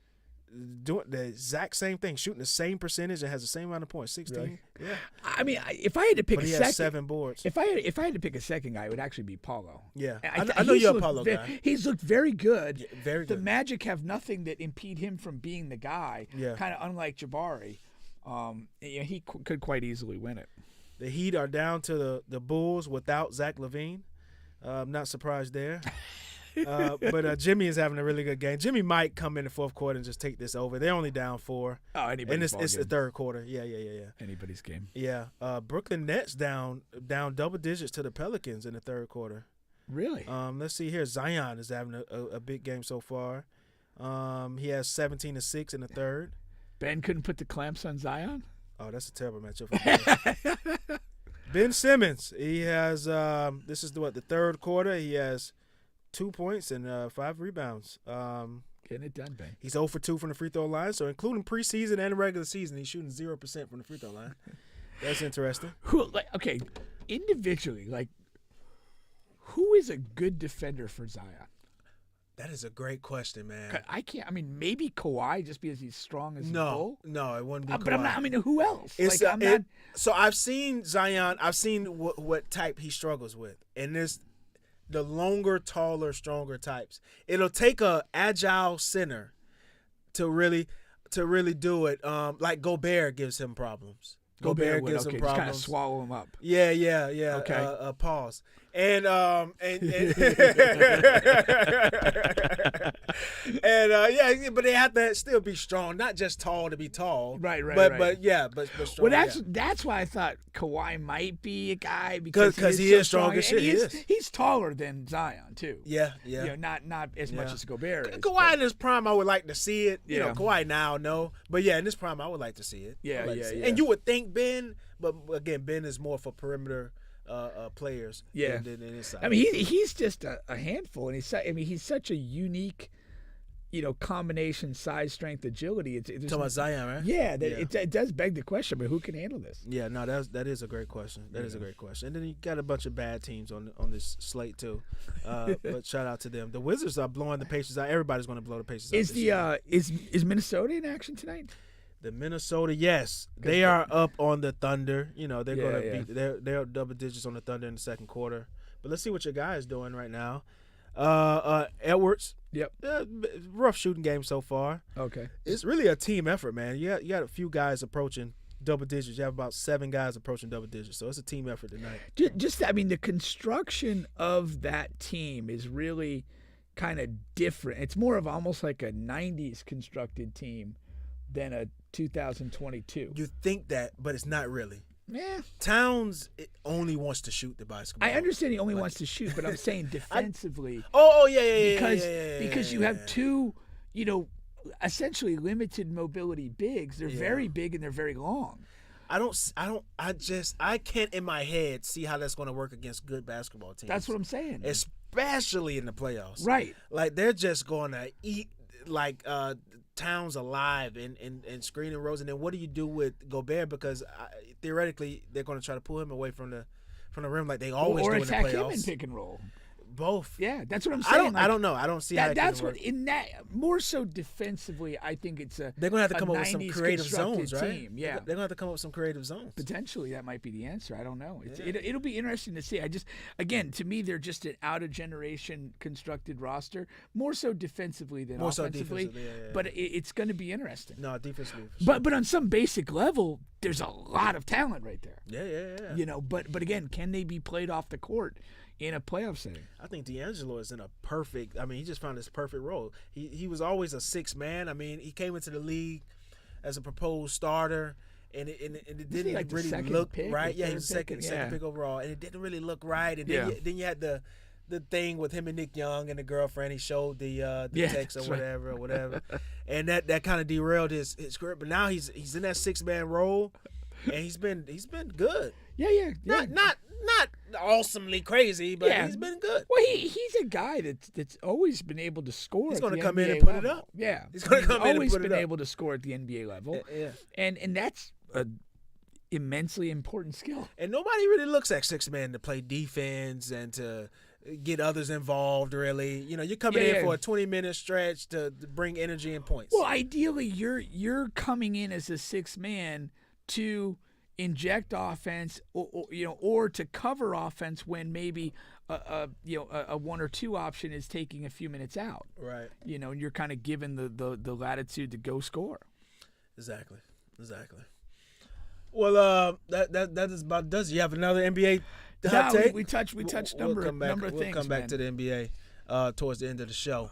doing the exact same thing, shooting the same percentage and has the same amount of points, 16. Really? Yeah. I mean, if I had to pick But a he second, has 7 boards. If I had to pick a second guy, it would actually be Paulo. Yeah, I know you're a Paulo guy. He's looked very good. Yeah, very good. The Magic have nothing that impede him from being the guy. Yeah. Kind of unlike Jabari. He could quite easily win it. The Heat are down to the Bulls without Zach LaVine. I'm not surprised there. But Jimmy is having a really good game. Jimmy might come in the fourth quarter and just take this over. They're only down 4. Oh, anybody's and it's the third quarter. Yeah. Anybody's game. Yeah. Brooklyn Nets down double digits to the Pelicans in the third quarter. Really? Let's see here. Zion is having a big game so far. He has 17 and 6 in the third. Ben couldn't put the clamps on Zion? Oh, that's a terrible matchup. Ben Simmons. He has this is the third quarter. He has 2 points and 5 rebounds. Getting it done, Ben. He's 0 for 2 from the free throw line. So including preseason and regular season, he's shooting 0% from the free throw line. That's interesting. Individually, who is a good defender for Zion? That is a great question, man. I can't. I mean, maybe Kawhi just because he's strong as a bull. No, it wouldn't be Kawhi. But I'm not. I mean, who else? So I've seen Zion. I've seen what type he struggles with, and there's the longer, taller, stronger types. It'll take a agile center to really do it. Like Gobert gives him problems. Gobert gives him problems. Just kind of swallow him up. Yeah. Okay. Pause. And but they have to still be strong, not just tall to be tall. Right. But strong. Well, that's why I thought Kawhi might be a guy because he is strong as shit. He's taller than Zion too. Yeah. Not as much as Gobert is. Kawhi in his prime, I would like to see it. Yeah. Kawhi now, no, but in this prime, I would like to see it. Yeah. And you would think Ben, but again, Ben is more for perimeter players. Yeah. Than inside. I mean, he's just a handful, and he's such a unique, combination, size, strength, agility. Talking about Zion, right? Yeah, it does beg the question, but who can handle this? Yeah, no, that is a great question. That is a great question. And then you got a bunch of bad teams on this slate too. But shout out to them. The Wizards are blowing the Pacers out. Everybody's going to blow the Pacers out. Is Minnesota in action tonight? The Minnesota, yes, they are up on the Thunder. They're going to beat. They're double digits on the Thunder in the second quarter. But let's see what your guy is doing right now. Edwards. Yep. Rough shooting game so far. Okay. It's really a team effort, man. You got a few guys approaching double digits. You have about 7 guys approaching double digits. So it's a team effort tonight. The construction of that team is really kind of different. It's more of almost like a 90s constructed team than a 2022. You think that, but it's not really. Yeah. Towns only wants to shoot the basketball. I understand he only wants to shoot, but I'm saying defensively. Because you have two, essentially limited mobility bigs. They're very big and they're very long. I can't in my head see how that's going to work against good basketball teams. That's what I'm saying. Especially in the playoffs. Right. Like they're just going to eat Towns alive and screening rows, and then what do you do with Gobert? Because theoretically they're going to try to pull him away from the rim like they always do in the playoffs. Or attack him in pick and roll. Both. Yeah, that's what I'm saying. I don't know. I don't see how that's what in that more so defensively. I think it's they're going to have to come up with some creative zones, right? Team. Yeah, they're going to have to come up with some creative zones. Potentially, that might be the answer. I don't know. It'll be interesting to see. Again, to me, they're just an out of generation constructed roster, more so defensively than offensively. But it's going to be interesting. No, defensively. But on some basic level, there's a lot of talent right there. Yeah. But again, can they be played off the court? in a playoff setting. I think D'Angelo is in a perfect. I mean, he just found his perfect role. He was always a sixth man. I mean, he came into the league as a proposed starter, and it didn't like the really second look pick right. or Yeah, he third was pick? second pick overall, and it didn't really look right. And then, Yeah. then you had the thing with him and Nick Young and the girlfriend. He showed the text or that's right. whatever, and that kind of derailed his career. But now he's in that six man role, and he's been good. Yeah. Not awesomely crazy, but he's been good. Well, he's a guy that's always been able to score. He's going to come in and put it up. Yeah, He's going to come in and always put it been up. able to score at the NBA level. Yeah. And that's a immensely important skill. And nobody really looks at six man to play defense and to get others involved. Really, you're coming in for a 20-minute stretch to bring energy and points. Well, ideally, you're coming in as a sixth man to inject offense, or to cover offense when maybe a one or two option is taking a few minutes out. Right. And you're kind of given the latitude to go score. Exactly. Well, that is about does. You have another NBA hot take? We touched number We'll things. come back man. to the NBA towards the end of the show.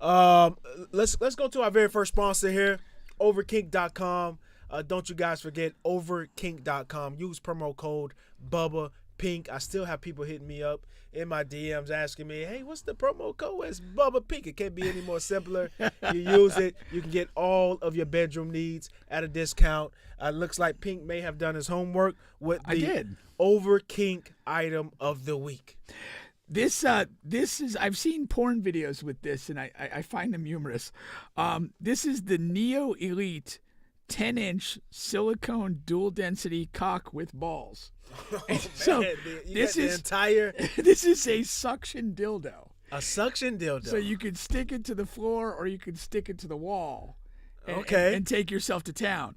Let's go to our very first sponsor here, overkink.com. Don't you guys forget overkink.com. Use promo code bubbapink. I still have people hitting me up in my DMs asking me, hey, what's the promo code? It's bubbapink. It can't be any more simpler. You use it, you can get all of your bedroom needs at a discount. Looks like Pink may have done his homework with the Overkink item of the week. This is, I've seen porn videos with this, and I find them humorous. This is the Neo Elite 10-inch silicone dual density cock with balls. So this is this is a suction dildo. A suction dildo. So you could stick it to the floor or you could stick it to the wall. And take yourself to town.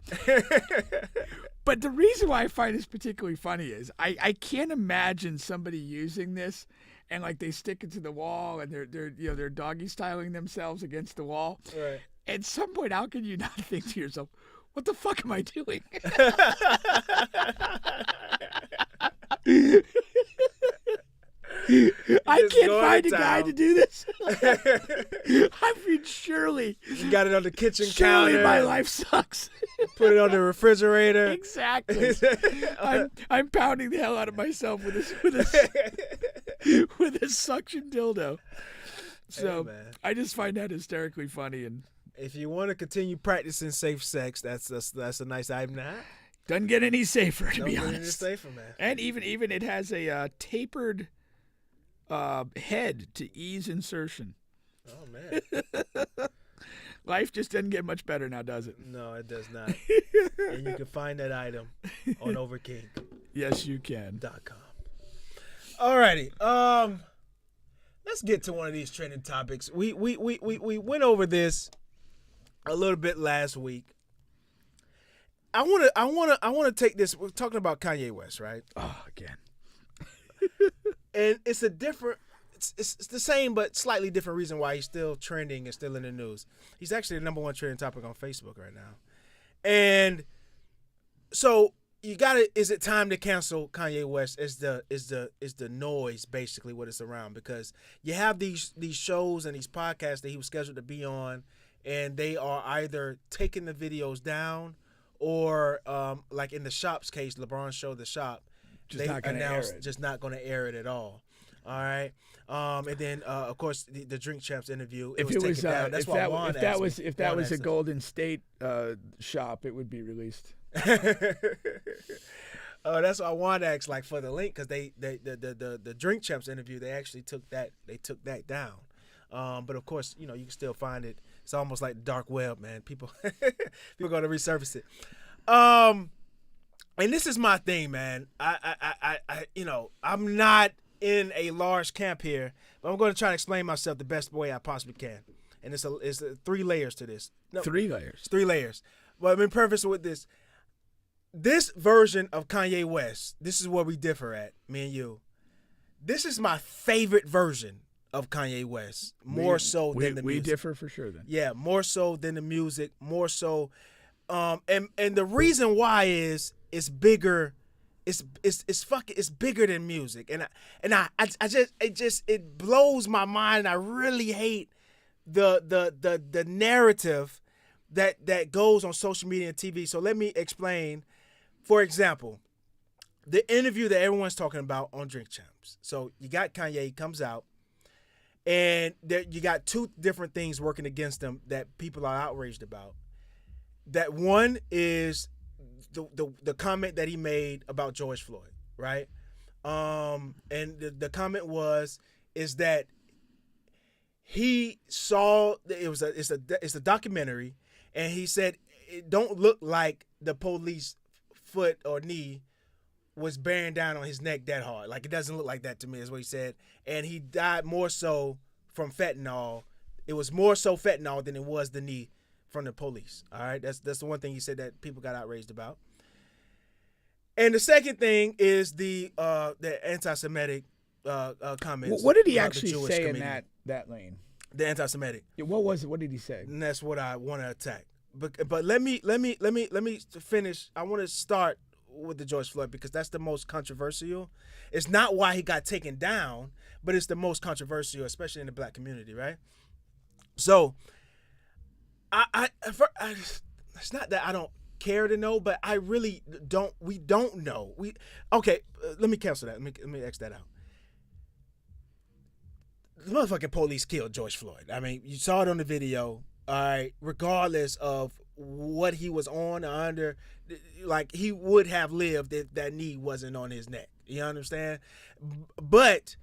But the reason why I find this particularly funny is I can't imagine somebody using this and like they stick it to the wall and they're doggy styling themselves against the wall. Right. At some point, how can you not think to yourself, what the fuck am I doing? I can't find a guy to do this. I mean, surely. You got it on the kitchen surely counter. My life sucks. Put it on the refrigerator. Exactly. I'm pounding the hell out of myself with a suction dildo. So I just find that hysterically funny. And if you want to continue practicing safe sex, that's a nice item to have. Doesn't get any safer, to be honest. Any safer, man. And even it has a tapered head to ease insertion. Oh man. Life just doesn't get much better now, does it? No, it does not. And you can find that item on Overkink. Yes, you can. .com. Alrighty. Let's get to one of these trending topics. We went over this a little bit last week. I wanna take this. We're talking about Kanye West, right? Oh, again. And it's a different. It's the same but slightly different reason why he's still trending and still in the news. He's actually the number one trending topic on Facebook right now. And so you gotta. Is it time to cancel Kanye West? Is the noise basically what it's around? Because you have these shows and these podcasts that he was scheduled to be on, and they are either taking the videos down or like in the Shop's case, LeBron's show, The Shop, they announced just not going to air it at all. All right. And then of course the Drink Champs interview. If that was a Golden State shop, it would be released. That's why I wanted to ask, like, for the link, because the Drink Champs interview, they actually took that down. But of course, you can still find it. It's almost like the dark web, man. People going to resurface it. And this is my thing, man. I'm not in a large camp here, but I'm going to try to explain myself the best way I possibly can. And it's 3 layers to this. No, 3 layers. 3 layers. Well, I'm in preface with this. This version of Kanye West, this is where we differ at, me and you. This is my favorite version of Kanye West, more so than the music. We differ for sure then. Yeah, more so than the music, more so. And the reason why is it's bigger it's bigger than music, and it blows my mind. I really hate the narrative that goes on social media and TV. So let me explain. For example, the interview that everyone's talking about on Drink Champs. So you got Kanye, he comes out, and you got two different things working against him that people are outraged about. That one is the comment that he made about George Floyd, right? And the comment is that he saw it's a documentary, and he said it don't look like the police foot or knee was bearing down on his neck that hard. Like, it doesn't look like that to me, is what he said. And he died more so from fentanyl. It was more so fentanyl than it was the knee from the police. All right, that's the one thing he said that people got outraged about. And the second thing is the anti-Semitic comments. What did he about actually the Jewish say comedian. in that lane? The anti-Semitic. Yeah, what was it? What did he say? And that's what I want to attack. But let me finish. I want to start with the George Floyd because that's the most controversial. It's not why he got taken down, but it's the most controversial, especially in the black community, right? So, it's not that I don't care to know, but I really don't. We don't know. Let me cancel that. Let me X that out. The motherfucking police killed George Floyd. I mean, you saw it on the video. All right, regardless of what he was on or under, like, he would have lived if that knee wasn't on his neck. You understand? But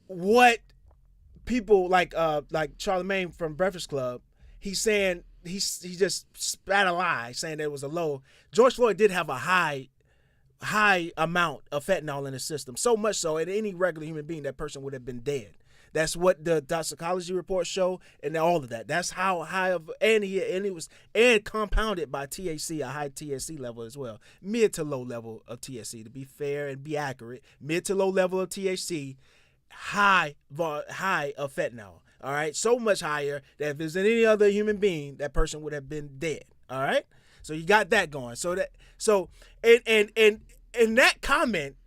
what people like Charlamagne from Breakfast Club, he's saying he just spat a lie, saying there was a low. George Floyd did have a high amount of fentanyl in his system, so much so in any regular human being that person would have been dead. That's what the toxicology reports show, and all of that. That's how high of and compounded by THC, a high THC level as well, mid to low level of THC. To be fair and be accurate, mid to low level of THC, high of fentanyl. All right, so much higher that if it's any other human being, that person would have been dead. All right, so you got that going. And that comment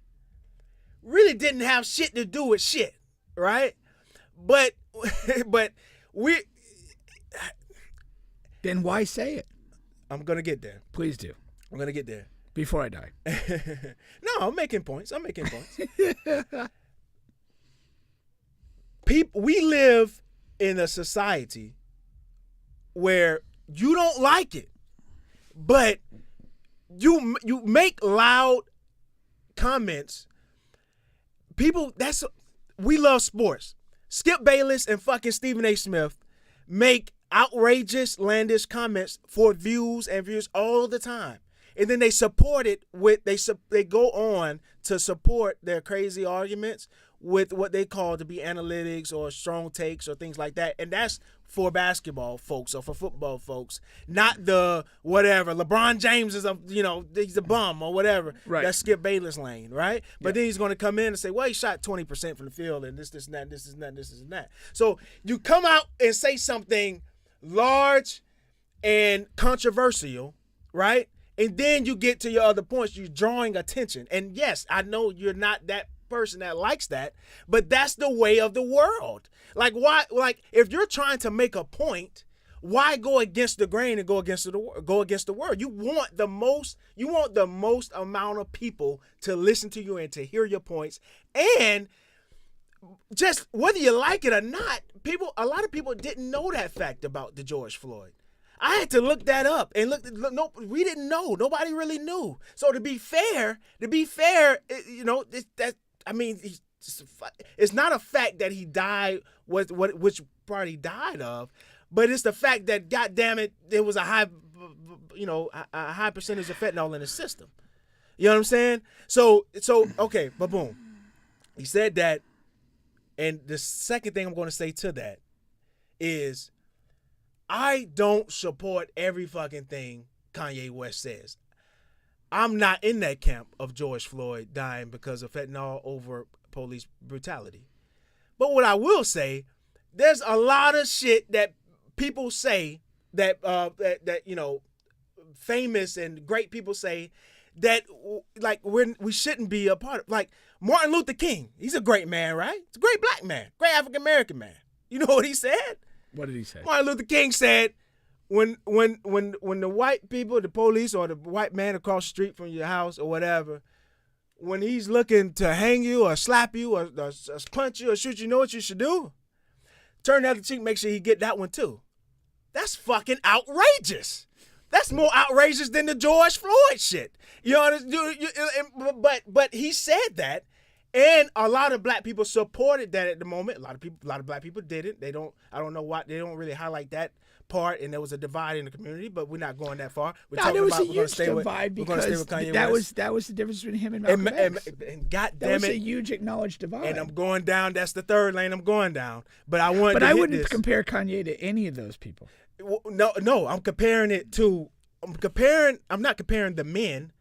really didn't have shit to do with shit, right? But we. Then why say it? I'm gonna get there. Please do. I'm gonna get there. Before I die. No, I'm making points. We live in a society where you don't like it, but you make loud comments. We love sports. Skip Bayless and fucking Stephen A. Smith make outrageous, landish comments for views all the time. And then they support it they go on to support their crazy arguments with what they call to be analytics or strong takes or things like that. And that's for basketball folks or for football folks, not the whatever. LeBron James is he's a bum or whatever. Right. That's Skip Bayless lane, right? But then he's going to come in and say, well, he shot 20% from the field and this and that, this and that. So you come out and say something large and controversial, right? And then you get to your other points. You're drawing attention. And yes, I know you're not that person that likes that, but that's the way of the world. Like, why? Like, if you're trying to make a point, why go against the grain and go against the word? You want the most amount of people to listen to you and to hear your points. And just whether you like it or not, a lot of people didn't know that fact about the George Floyd. I had to look that up and look. No, we didn't know. Nobody really knew. So to be fair, it's not a fact that he died which part he died of, but it's the fact that, goddamn it, there was a high percentage of fentanyl in his system. You know what I'm saying? So okay, but boom, he said that, and the second thing I'm going to say to that is, I don't support every fucking thing Kanye West says. I'm not in that camp of George Floyd dying because of fentanyl over police brutality. But what I will say, there's a lot of shit that people say that famous and great people say that like we shouldn't be a part of. Like Martin Luther King, he's a great man, right? He's a great black man, great African American man. You know what he said? What did he say? Martin Luther King said, when the white people, the police or the white man across the street from your house or whatever, when he's looking to hang you or slap you or punch you or shoot you, know what you should do? Turn the other cheek, make sure he get that one too. That's fucking outrageous. That's more outrageous than the George Floyd shit. You know, but he said that, and a lot of black people supported that at the moment. A lot of black people didn't. I don't know why they don't really highlight that part, and there was a divide in the community, but we're not going that far. There was a huge divide because that was the difference between him and Malcolm X. And God damn that was it, a huge acknowledged divide. And I'm going down. That's the third lane I'm going down. But I wouldn't compare Kanye to any of those people. No, I'm comparing it to. I'm not comparing the men.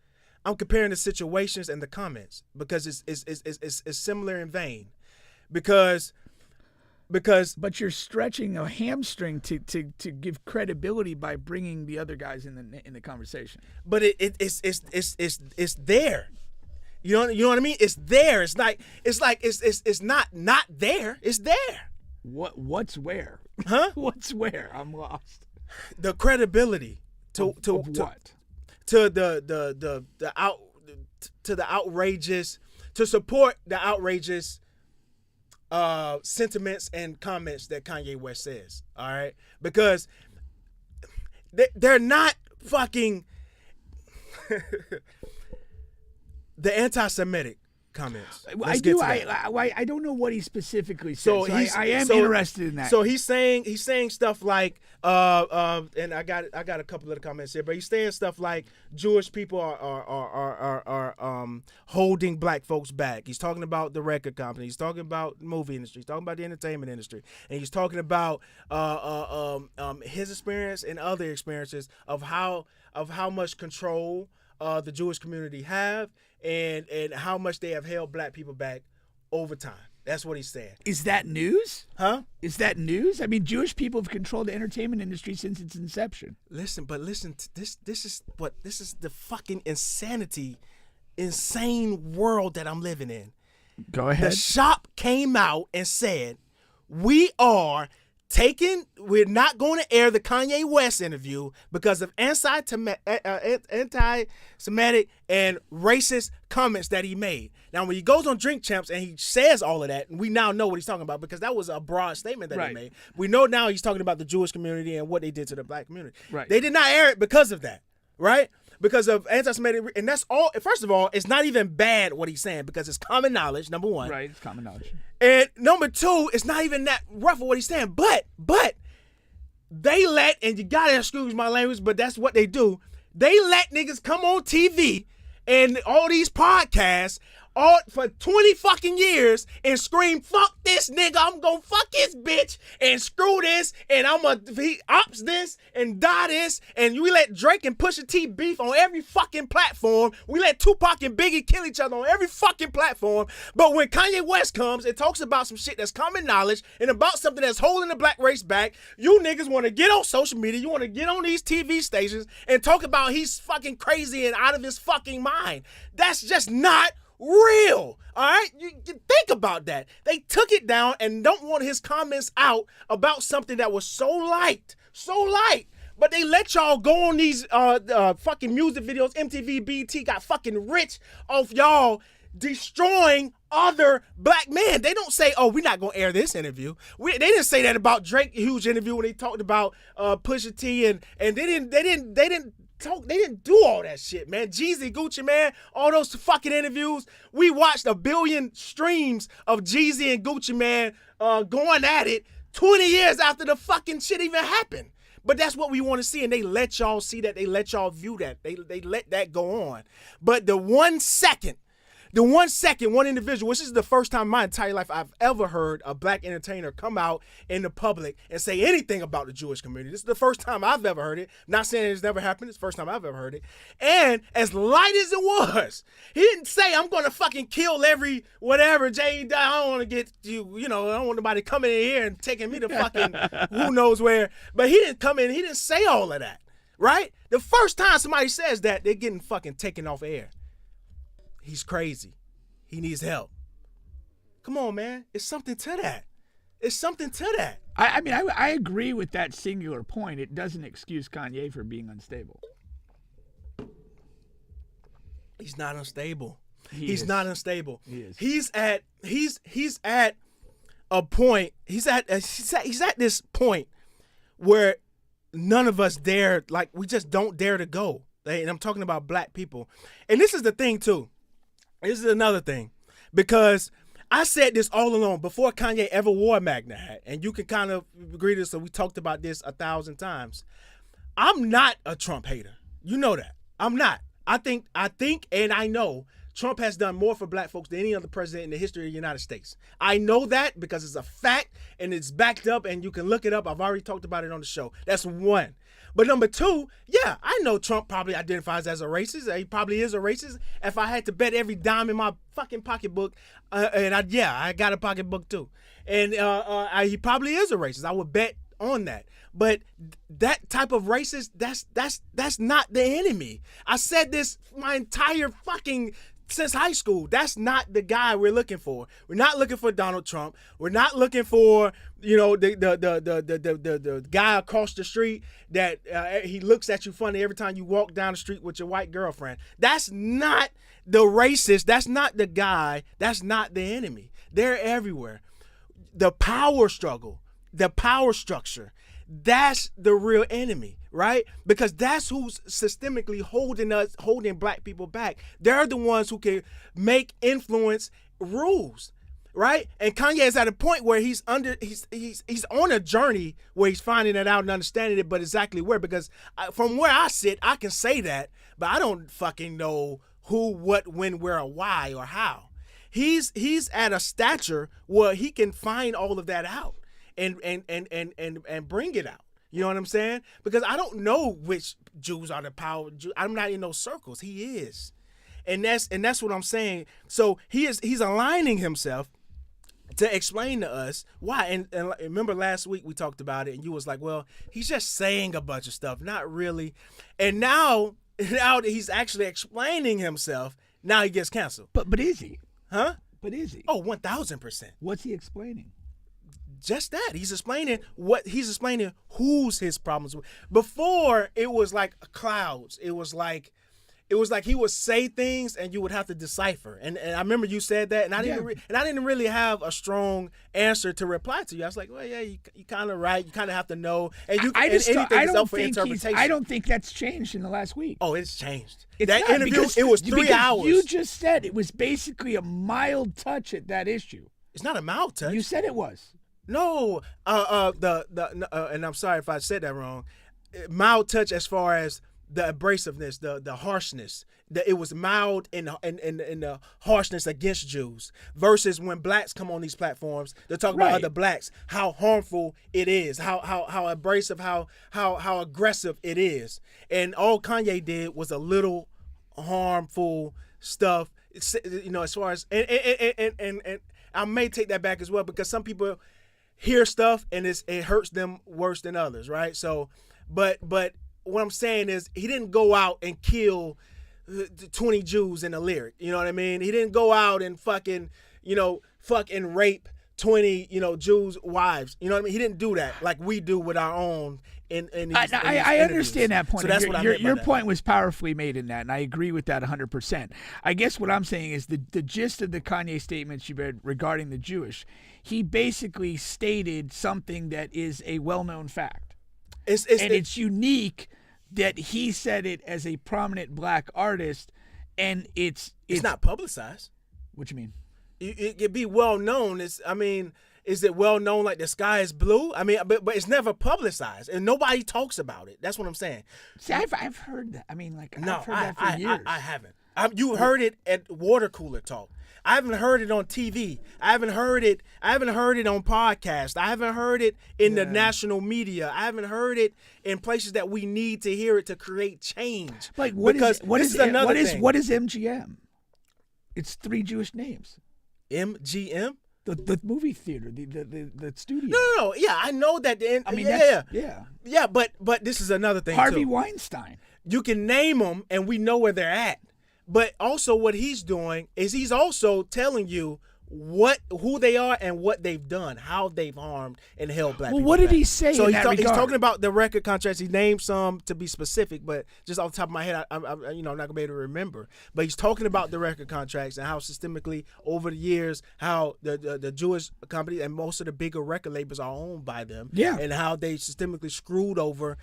I'm comparing the situations and the comments because it's similar in vein. Because but you're stretching a hamstring to give credibility by bringing the other guys in the conversation. But it's there. You know what I mean? It's there. It's not there. It's there. What's where? Huh? What's where? I'm lost. The credibility to what? To the outrageous, to support the outrageous sentiments and comments that Kanye West says. All right, because they're not fucking the anti-Semitic comments. I don't know what he specifically said. So I am interested in that. So he's saying stuff like and I got a couple of the comments here, but he's saying stuff like Jewish people are holding black folks back. He's talking about the record company. He's talking about the movie industry. He's talking about the entertainment industry, and he's talking about his experience and other experiences of how much control the Jewish community have and how much they have held black people back over time. That's what he's saying. Is that news? Huh? Is that news? I mean, Jewish people have controlled the entertainment industry since its inception. Listen to this. This is the fucking insane world that I'm living in. Go ahead. The shop came out and said, we're not going to air the Kanye West interview because of anti-Semitic and racist comments that he made. Now, when he goes on Drink Champs and he says all of that, we now know what he's talking about because that was a broad statement that he made. We know now he's talking about the Jewish community and what they did to the black community. Right. They did not air it because of that, right? Because of anti-Semitic, and that's all. First of all, it's not even bad what he's saying because it's common knowledge, number one. Right, it's common knowledge. And number two, it's not even that rough of what he's saying. But they and you gotta excuse my language, but that's what they do. They let niggas come on TV and all these podcasts all for 20 fucking years and scream, fuck this nigga, I'm gonna fuck his bitch and screw this and he ops this and die this, and we let Drake and Pusha T beef on every fucking platform. We let Tupac and Biggie kill each other on every fucking platform. But when Kanye West comes and talks about some shit that's common knowledge and about something that's holding the black race back, you niggas want to get on social media, you want to get on these TV stations and talk about he's fucking crazy and out of his fucking mind. That's just not real. All right, you think about that. They took it down and don't want his comments out about something that was so light, but they let y'all go on these fucking music videos. MTV, BET got fucking rich off y'all destroying other black men. They don't say, "Oh, we're not gonna air this interview." They didn't say that about Drake huge interview when they talked about Pusha T and they didn't do all that shit, man. Jeezy, Gucci, man, all those fucking interviews. We watched 1 billion streams of Jeezy and Gucci, man, going at it 20 years after the fucking shit even happened. But that's what we want to see, and they let y'all see that. They let y'all view that. They let that go on. But the 1 second, one individual, which is the first time in my entire life I've ever heard a black entertainer come out in the public and say anything about the Jewish community. This is the first time I've ever heard it. Not saying it's never happened. It's the first time I've ever heard it. And as light as it was, he didn't say, I'm going to fucking kill every whatever, Jay, I don't want to get you, I don't want nobody coming in here and taking me to fucking who knows where. But he didn't come in. He didn't say all of that. right? The first time somebody says that, they're getting fucking taken off air. He's crazy. He needs help. Come on, man. It's something to that. It's something to that. I mean, I agree with that singular point. It doesn't excuse Kanye for being unstable. He's not unstable. He's not unstable. He is. He's at a point. He's at this point where none of us dare, like, we just don't dare to go. And I'm talking about black people. And this is the thing too. This is another thing, because I said this all along before Kanye ever wore a Magna hat, and you can kind of agree to this. So we talked about this 1,000 times. I'm not a Trump hater. You know that. I'm not. I think, and I know Trump has done more for black folks than any other president in the history of the United States. I know that because it's a fact and it's backed up, and you can look it up. I've already talked about it on the show. That's one. But number two, yeah, I know Trump probably identifies as a racist. He probably is a racist. If I had to bet every dime in my fucking pocketbook, I got a pocketbook too. And he probably is a racist. I would bet on that. But that type of racist, that's not the enemy. I said this my entire fucking since high school. That's not the guy we're looking for. We're not looking for Donald Trump. We're not looking for, the guy across the street that he looks at you funny every time you walk down the street with your white girlfriend. That's not the racist. That's not the guy. That's not the enemy. They're everywhere. The power struggle, the power structure, that's the real enemy, right? Because that's who's systemically holding black people back. They're the ones who can influence rules, right? And Kanye is at a point where he's on a journey where he's finding it out and understanding it, but exactly where, because from where I sit, I can say that, but I don't fucking know who, what, when, where, or why, or how. He's at a stature where he can find all of that out. And bring it out. You know what I'm saying? Because I don't know which Jews are the power. I'm not in those circles. He is, and that's what I'm saying. So he's aligning himself to explain to us why. And remember last week we talked about it, and you was like, well, he's just saying a bunch of stuff, not really. And now that he's actually explaining himself, now he gets canceled. But is he? Huh? But is he? Oh, 1,000%. What's he explaining? Just that. He's explaining who's his problems with. Before, it was like clouds. It was like he would say things and you would have to decipher. And I remember you said that, and I didn't really have a strong answer to reply to you. I was like, well, yeah, you kind of right. You kind of have to know. And anything is up for interpretation. I don't think that's changed in the last week. Oh, it's changed. That interview, it was 3 hours. You just said it was basically a mild touch at that issue. It's not a mild touch. You said it was. No, and I'm sorry if I said that wrong. Mild touch as far as the abrasiveness, the harshness. It was mild in the harshness against Jews versus when blacks come on these platforms, they're talking about other blacks, how harmful it is, how abrasive, how aggressive it is. And all Kanye did was a little harmful stuff, as far as and I may take that back as well, because some people hear stuff and it hurts them worse than others, right? So, but what I'm saying is he didn't go out and kill 20 Jews in a lyric. You know what I mean? He didn't go out and fucking rape 20, Jews' wives. You know what I mean? He didn't do that like we do with our own. I understand that point. So that's what I meant by your that. point was powerfully made in that, and I agree with that 100%. I guess what I'm saying is the gist of the Kanye statements you read regarding the Jewish, he basically stated something that is a well-known fact. It's unique that he said it as a prominent black artist, and it's not publicized. What you mean? It be well known. Is it well known like the sky is blue? I mean, but it's never publicized and nobody talks about it. That's what I'm saying. See, I've heard that. I mean, like, no, I've heard that for years. I haven't. You heard it at water cooler talk. I haven't heard it on TV. I haven't heard it on podcasts. I haven't heard it in the national media. I haven't heard it in places that we need to hear it to create change. Like, what is MGM? It's 3 Jewish names. MGM? The movie theater, the studio. No. Yeah, I know that. I mean, yeah. But this is another thing. Harvey too. Weinstein. You can name them, and we know where they're at. But also, what he's doing is he's also telling you who they are and what they've done, how they've harmed and held black people. What did back. he say So in he's that regard? He's talking about the record contracts. He named some to be specific, but just off the top of my head, I'm not gonna be able to remember. But he's talking about the record contracts and how systemically over the years, how the Jewish company and most of the bigger record labels are owned by them. Yeah. And how they systemically screwed over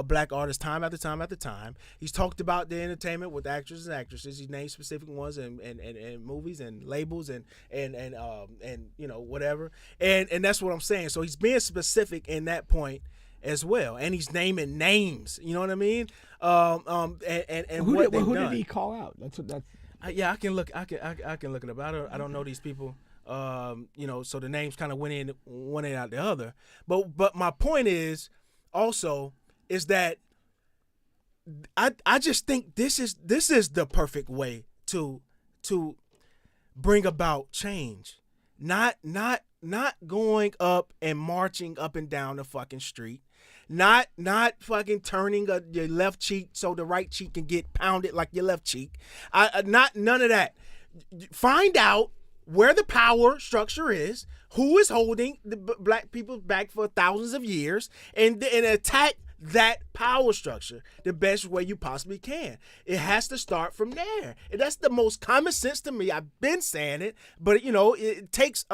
black artists time after time after time. He's talked about the entertainment with actors and actresses. He named specific ones and movies and labels and whatever, and that's what I'm saying. So he's being specific in that point as well, and he's naming names. You know what I mean? And Who did he call out? Yeah, I can look. I can look it up. I don't know these people. So the names kind of went in one and out the other. But my point is also is that I just think this is the perfect way to bring about change. Not going up and marching up and down the fucking street. Not fucking turning your left cheek so the right cheek can get pounded like your left cheek. None of that. Find out where the power structure is, who is holding the black people back for thousands of years, and attack that power structure the best way you possibly can. It has to start from there. And that's the most common sense to me. I've been saying it, but it takes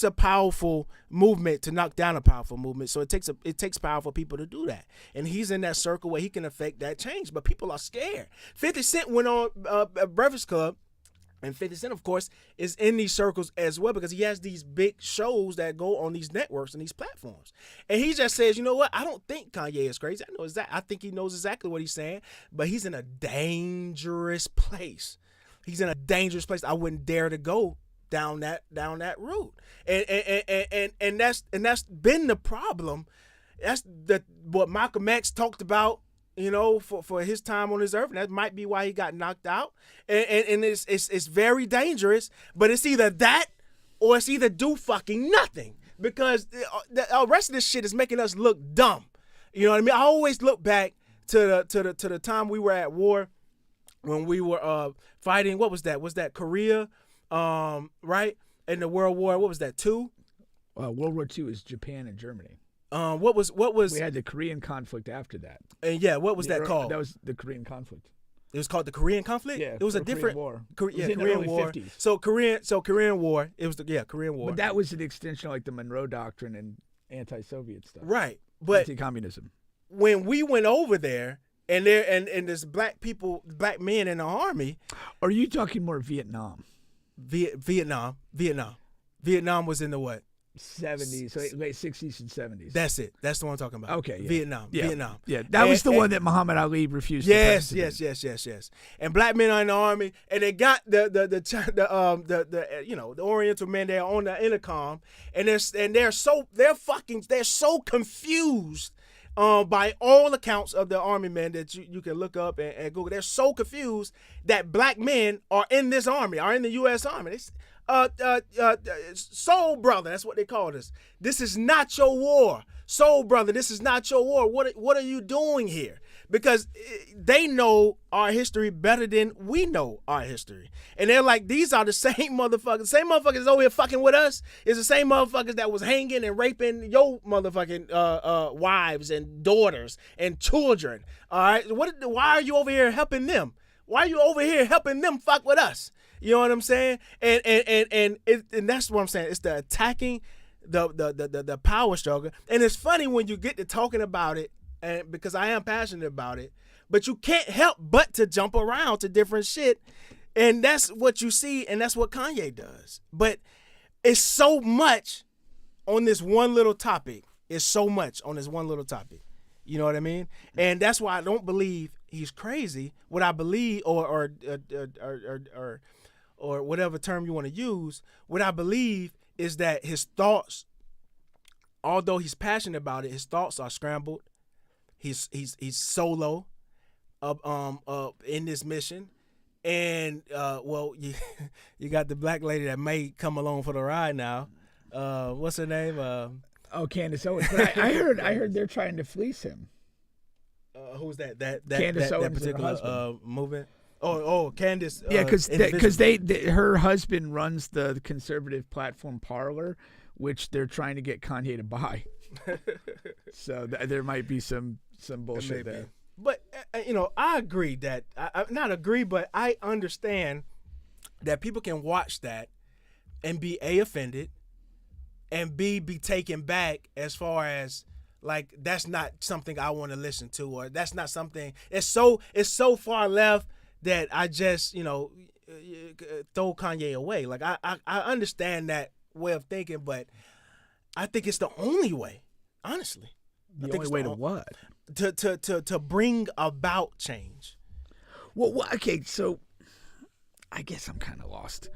a powerful movement to knock down a powerful movement. So it takes powerful people to do that. And he's in that circle where he can affect that change. But people are scared. 50 Cent went on Breakfast Club. And 50 Cent, of course, is in these circles as well because he has these big shows that go on these networks and these platforms. And he just says, you know what? I don't think Kanye is crazy. I think he knows exactly what he's saying, but he's in a dangerous place. He's in a dangerous place. I wouldn't dare to go down that route. And that's been the problem. That's what Malcolm X talked about. For his time on this earth, and that might be why he got knocked out. And it's very dangerous. But it's either that, or it's either do fucking nothing, because the rest of this shit is making us look dumb. You know what I mean? I always look back to the time we were at war, when we were fighting. What was that? Was that Korea? Right? In the World War, what was that? II? World War II is Japan and Germany. What was? We had the Korean conflict after that. And yeah, what was that called? That was the Korean conflict. It was called the Korean conflict. Yeah, it was a different war. Korean War. 50s. So Korean War. It was Korean War. But that was an extension of like the Monroe Doctrine and anti-Soviet stuff. Right, but anti-communism. When we went over there, and there's black men in the army. Are you talking more Vietnam? Vietnam was in the what? 70s, so late 60s and 70s. That's it. That's the one I'm talking about. Okay, yeah. Vietnam. Yeah, that was the one that Muhammad Ali refused. Yes, to yes. And black men are in the army, and they got the Oriental men there on the intercom, and they're so confused. By all accounts of the army men that you can look up and Google, they're so confused that black men are in this army, are in the U.S. Army. Soul brother, that's what they call us. This is not your war. Soul brother, this is not your war. What are you doing here? Because they know our history better than we know our history. And they're like, these are the same motherfuckers. Same motherfuckers over here fucking with us is the same motherfuckers that was hanging and raping your motherfucking wives and daughters and children. All right? Why are you over here helping them? Why are you over here helping them fuck with us? You know what I'm saying? And that's what I'm saying. It's the attacking the power struggle. And it's funny when you get to talking about it, and because I am passionate about it, but you can't help but to jump around to different shit. And that's what you see, and that's what Kanye does. But it's so much on this one little topic. It's so much on this one little topic. You know what I mean? And that's why I don't believe he's crazy. What I believe, or whatever term you want to use, what I believe is that his thoughts, although he's passionate about it, his thoughts are scrambled. He's solo in this mission, And well, you got the black lady that may come along for the ride now. What's her name? Oh, Candace Owens. But I heard they're trying to fleece him. Who's that? Candace that Owens and her particular husband. movement. Oh, Candace. Yeah, because individual. her husband runs the conservative platform Parler, which they're trying to get Kanye to buy. So there might be some bullshit there. But I agree that I not agree, but I understand that people can watch that and be offended, and be taken back as far as like that's not something I want to listen to, or that's not something. It's so far left that I just throw Kanye away. Like I understand that way of thinking, but I think it's the only way. Honestly, The only way to what? To bring about change. Well, okay, so I guess I'm kind of lost.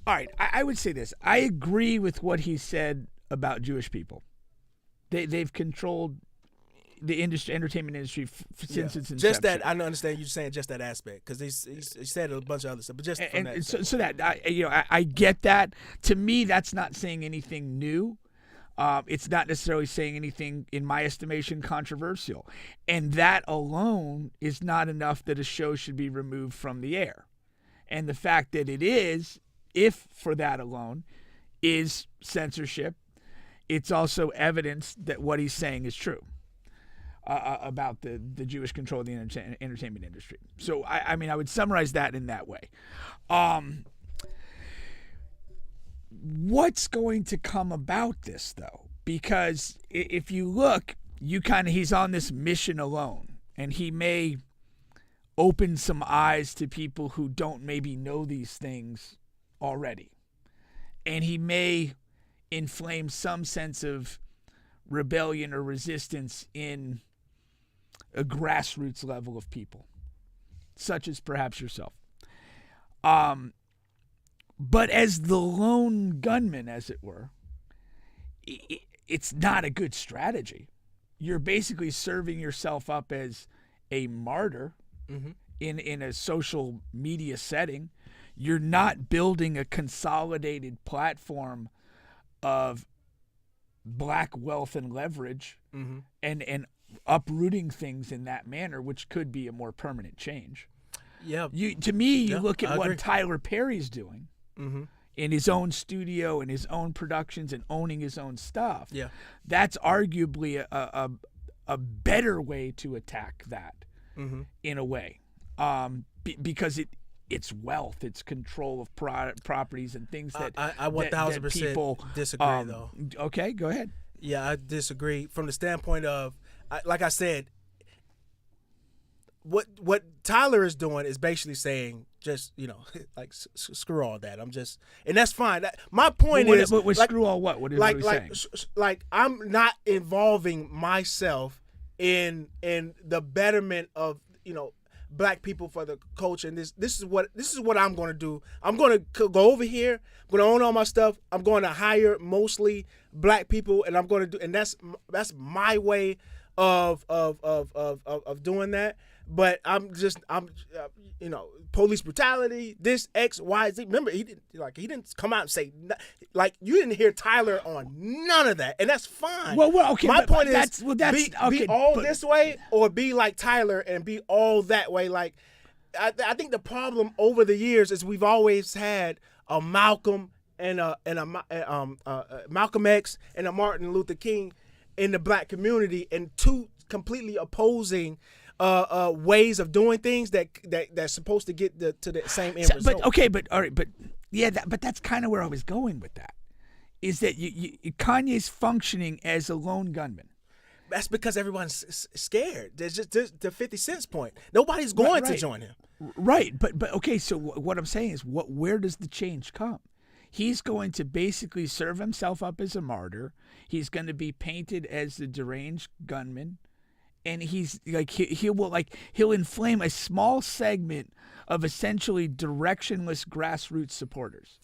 All right, I would say this. I agree with what he said about Jewish people. They've controlled the entertainment industry since its inception. Just that, I understand you saying just that aspect, because he said a bunch of other stuff, but just from that. So that I get that. To me, that's not saying anything new. It's not necessarily saying anything, in my estimation, controversial. And that alone is not enough that a show should be removed from the air. And the fact that it is, if for that alone, is censorship, it's also evidence that what he's saying is true about the Jewish control of the entertainment industry. So, I mean, I would summarize that in that way. What's going to come about this, though? Because if you look, he's on this mission alone, and he may open some eyes to people who don't maybe know these things already. And he may inflame some sense of rebellion or resistance in a grassroots level of people, such as perhaps yourself. But as the lone gunman, as it were, it's not a good strategy. You're basically serving yourself up as a martyr in a social media setting. You're not building a consolidated platform of black wealth and leverage and uprooting things in that manner, which could be a more permanent change. Yeah. You look at what Tyler Perry's doing in his own studio and his own productions and owning his own stuff. Yeah. That's arguably a better way to attack that in a way, because it's wealth, it's control of properties and things that I 1000% people disagree though. Okay, go ahead. Yeah, I disagree from the standpoint of, like I said, what Tyler is doing is basically saying, just like screw all that. I'm just, and that's fine. My point is, like, screw all what? What is he saying? Like I'm not involving myself in the betterment of black people for the culture. And this is what I'm going to do. I'm going to go over here. I'm going to own all my stuff. I'm going to hire mostly black people, and I'm going to do, and that's my way of doing that. But I'm police brutality, this X, Y, Z. Remember, he didn't come out and say, like, you didn't hear Tyler on none of that, and that's fine. Well, okay. My point is, be all this way, or be like Tyler and be all that way. Like, I think the problem over the years is we've always had a Malcolm and a Malcolm X and a Martin Luther King in the black community, and two completely opposing ways of doing things that's supposed to get to the same end result. But that's kind of where I was going with that. Is that Kanye's functioning as a lone gunman? That's because everyone's scared. There's just the 50 Cent's point. Nobody's going to join him. Right, but okay. So what I'm saying is, where does the change come? He's going to basically serve himself up as a martyr. He's going to be painted as the deranged gunman. And he's like he'll inflame a small segment of essentially directionless grassroots supporters,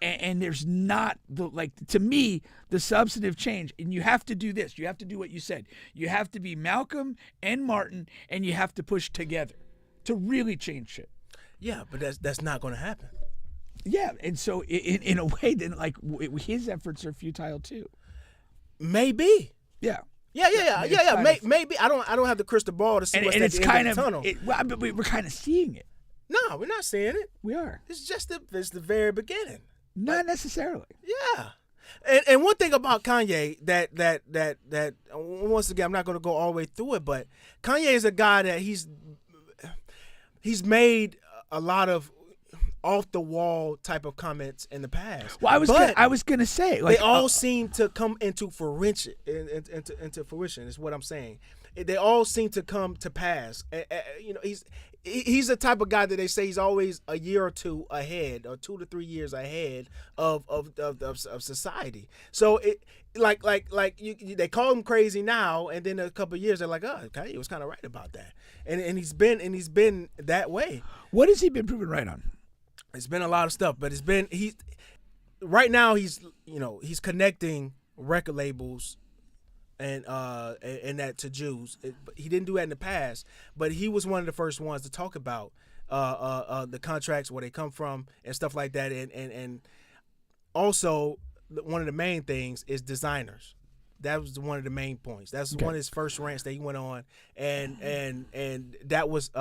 and there's not to me the substantive change. And you have to do this. You have to do what you said. You have to be Malcolm and Martin, and you have to push together to really change shit. Yeah, but that's not going to happen. Yeah, and so in a way, then like his efforts are futile too. Maybe. Yeah. Yeah. Maybe I don't have the crystal ball to see what's And at it's the end kind of the tunnel. but we're kind of seeing it. No, we're not seeing it. We are. It's just it's the very beginning. Not necessarily. Yeah. And one thing about Kanye that once again I'm not going to go all the way through it, but Kanye is a guy that he's made a lot of off the wall type of comments in the past. Well, I was gonna say like, they all seem to come into fruition. Into fruition is what I'm saying. They all seem to come to pass. You know, he's the type of guy that they say he's always a year or two ahead, or 2 to 3 years ahead of society. So it they call him crazy now, and then a couple of years they're like, oh, Kanye was kind of right about that, and he's been that way. What has he been proven right on? It's been a lot of stuff, but right now he's connecting record labels and that to Jews. He didn't do that in the past, but he was one of the first ones to talk about the contracts, where they come from and stuff like that, and also one of the main things is designers. That was one of the main points. That's one of his first rants that he went on, and that was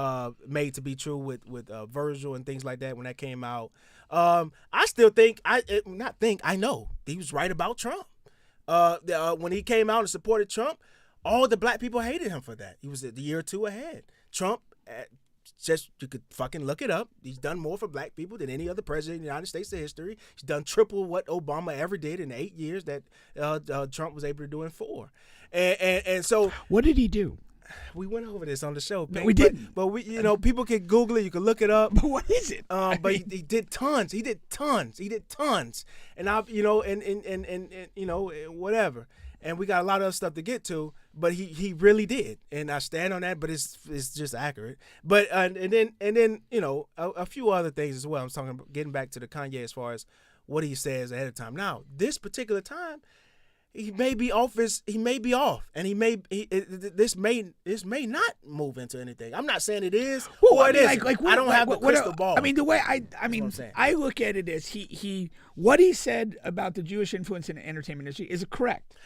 made to be true with Virgil and things like that when that came out. I still think I know he was right about Trump. When he came out and supported Trump, all the black people hated him for that. He was a year or two ahead. Trump, just you could fucking look it up. He's done more for black people than any other president in the United States in history. He's done triple what Obama ever did in the 8 years that Trump was able to do in 4. And so what did he do? We went over this on the show. No, we didn't. But we, people can Google it. You can look it up. But what is it? But he did tons. He did tons. And whatever. And we got a lot of other stuff to get to. But he really did, and I stand on that. But it's just accurate. But and then a few other things as well. I'm talking about getting back to the Kanye as far as what he says ahead of time. Now this particular time, he may be off. And this may not move into anything. I'm not saying it is. Well, or it is. I don't have the crystal ball. I mean, the way I look at it is what he said about the Jewish influence in the entertainment industry is correct.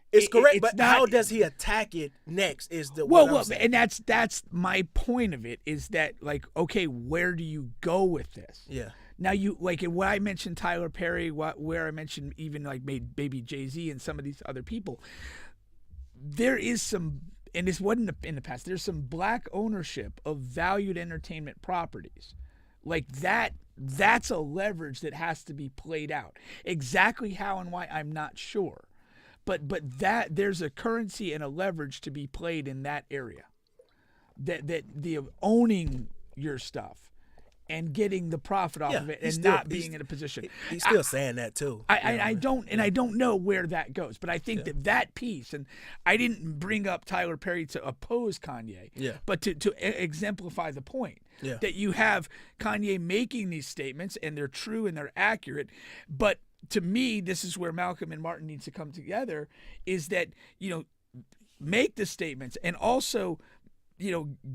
It's correct, but not, how does he attack it next? Is the and that's my point of it, is that okay, where do you go with this? Yeah. Now when I mentioned Tyler Perry, where I mentioned even maybe Jay-Z and some of these other people, there is some, and this wasn't in the past. There's some black ownership of valued entertainment properties, like that. That's a leverage that has to be played out. Exactly how and why, I'm not sure. But that there's a currency and a leverage to be played in that area. That the owning your stuff and getting the profit off of it and not being in a position. He's still saying that too. I don't know where that goes, but I think that piece, and I didn't bring up Tyler Perry to oppose Kanye, but to exemplify the point. Yeah. That you have Kanye making these statements, and they're true and they're accurate, but to me, this is where Malcolm and Martin needs to come together, is that, make the statements and also,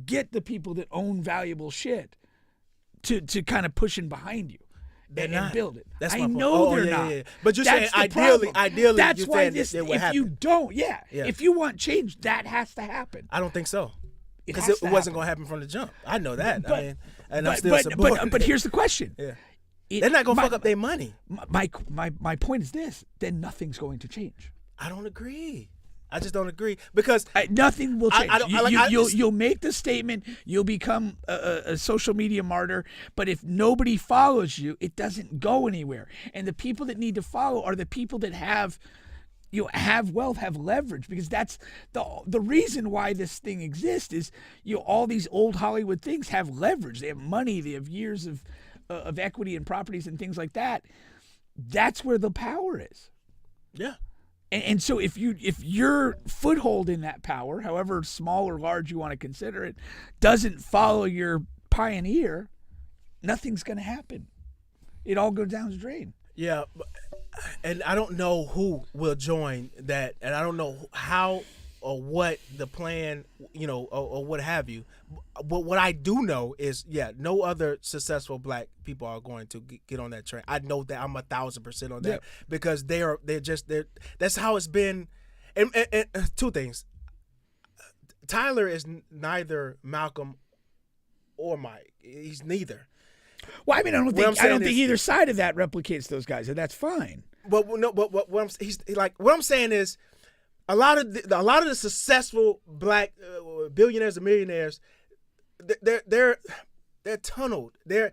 get the people that own valuable shit to kind of push in behind you and build it. That's I know they're not. Yeah. But you're That's saying the ideally, that's you're why saying this, that would if happen. you don't, if you want change, that has to happen. I don't think so. Because has it to wasn't happen. going to happen from the jump. I know that. But- I'm still supporting but here's the question. Yeah. They're not going to fuck up their money. My point is this: then nothing's going to change. I don't agree. I just don't agree because nothing will change. I You'll make the statement. You'll become a social media martyr. But if nobody follows you, it doesn't go anywhere. And the people that need to follow are the people that have wealth, have leverage, because that's the reason why this thing exists. Is all these old Hollywood things have leverage. They have money. They have years of equity and properties and things like that. That's where the power is. Yeah. And so if your foothold in that power, however small or large you want to consider it, doesn't follow your pioneer, nothing's going to happen. It all goes down the drain. Yeah, and I don't know who will join that, and I don't know how what the plan, or what have you. But what I do know is, no other successful black people are going to get on that train. I know that. I'm 1,000% on that because they're that's how it's been. And two things. Tyler is neither Malcolm or Mike. He's neither. Well, I mean, I don't think either side of that replicates those guys, and that's fine. But what I'm saying is, a lot of the successful black billionaires and millionaires, they're tunneled. They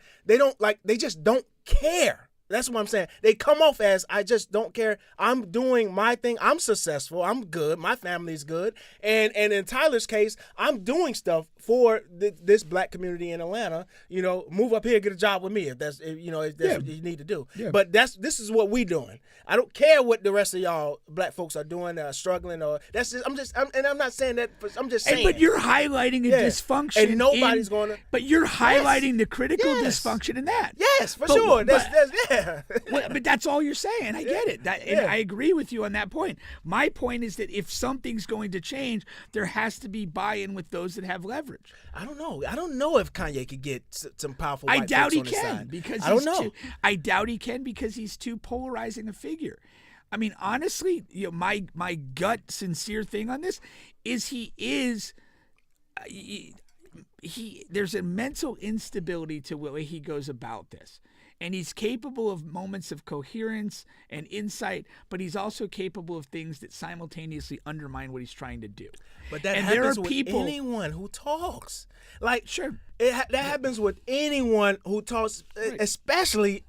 just don't care. That's what I'm saying. They come off as, I just don't care. I'm doing my thing. I'm successful. I'm good. My family's good. And in Tyler's case, I'm doing stuff for this black community in Atlanta. Move up here, get a job with me if that's what you need to do. Yeah. But this is what we doing. I don't care what the rest of y'all black folks are doing, struggling, or that's just. I'm not saying that. I'm just saying. But you're highlighting a dysfunction, and nobody's going to. But you're highlighting the critical dysfunction in that. Yes, for sure. But that's all you're saying. I get it. And I agree with you on that point. My point is that if something's going to change, there has to be buy-in with those that have leverage. I don't know. I don't know if Kanye could get some powerful white I doubt folks he on his can side. because I don't know. I doubt he can because he's too polarizing a figure. I mean, honestly, my gut sincere thing on this is there's a mental instability to the way he goes about this. And he's capable of moments of coherence and insight, but he's also capable of things that simultaneously undermine what he's trying to do. But that happens with anyone who talks. Sure. That happens with anyone who talks, Right. especially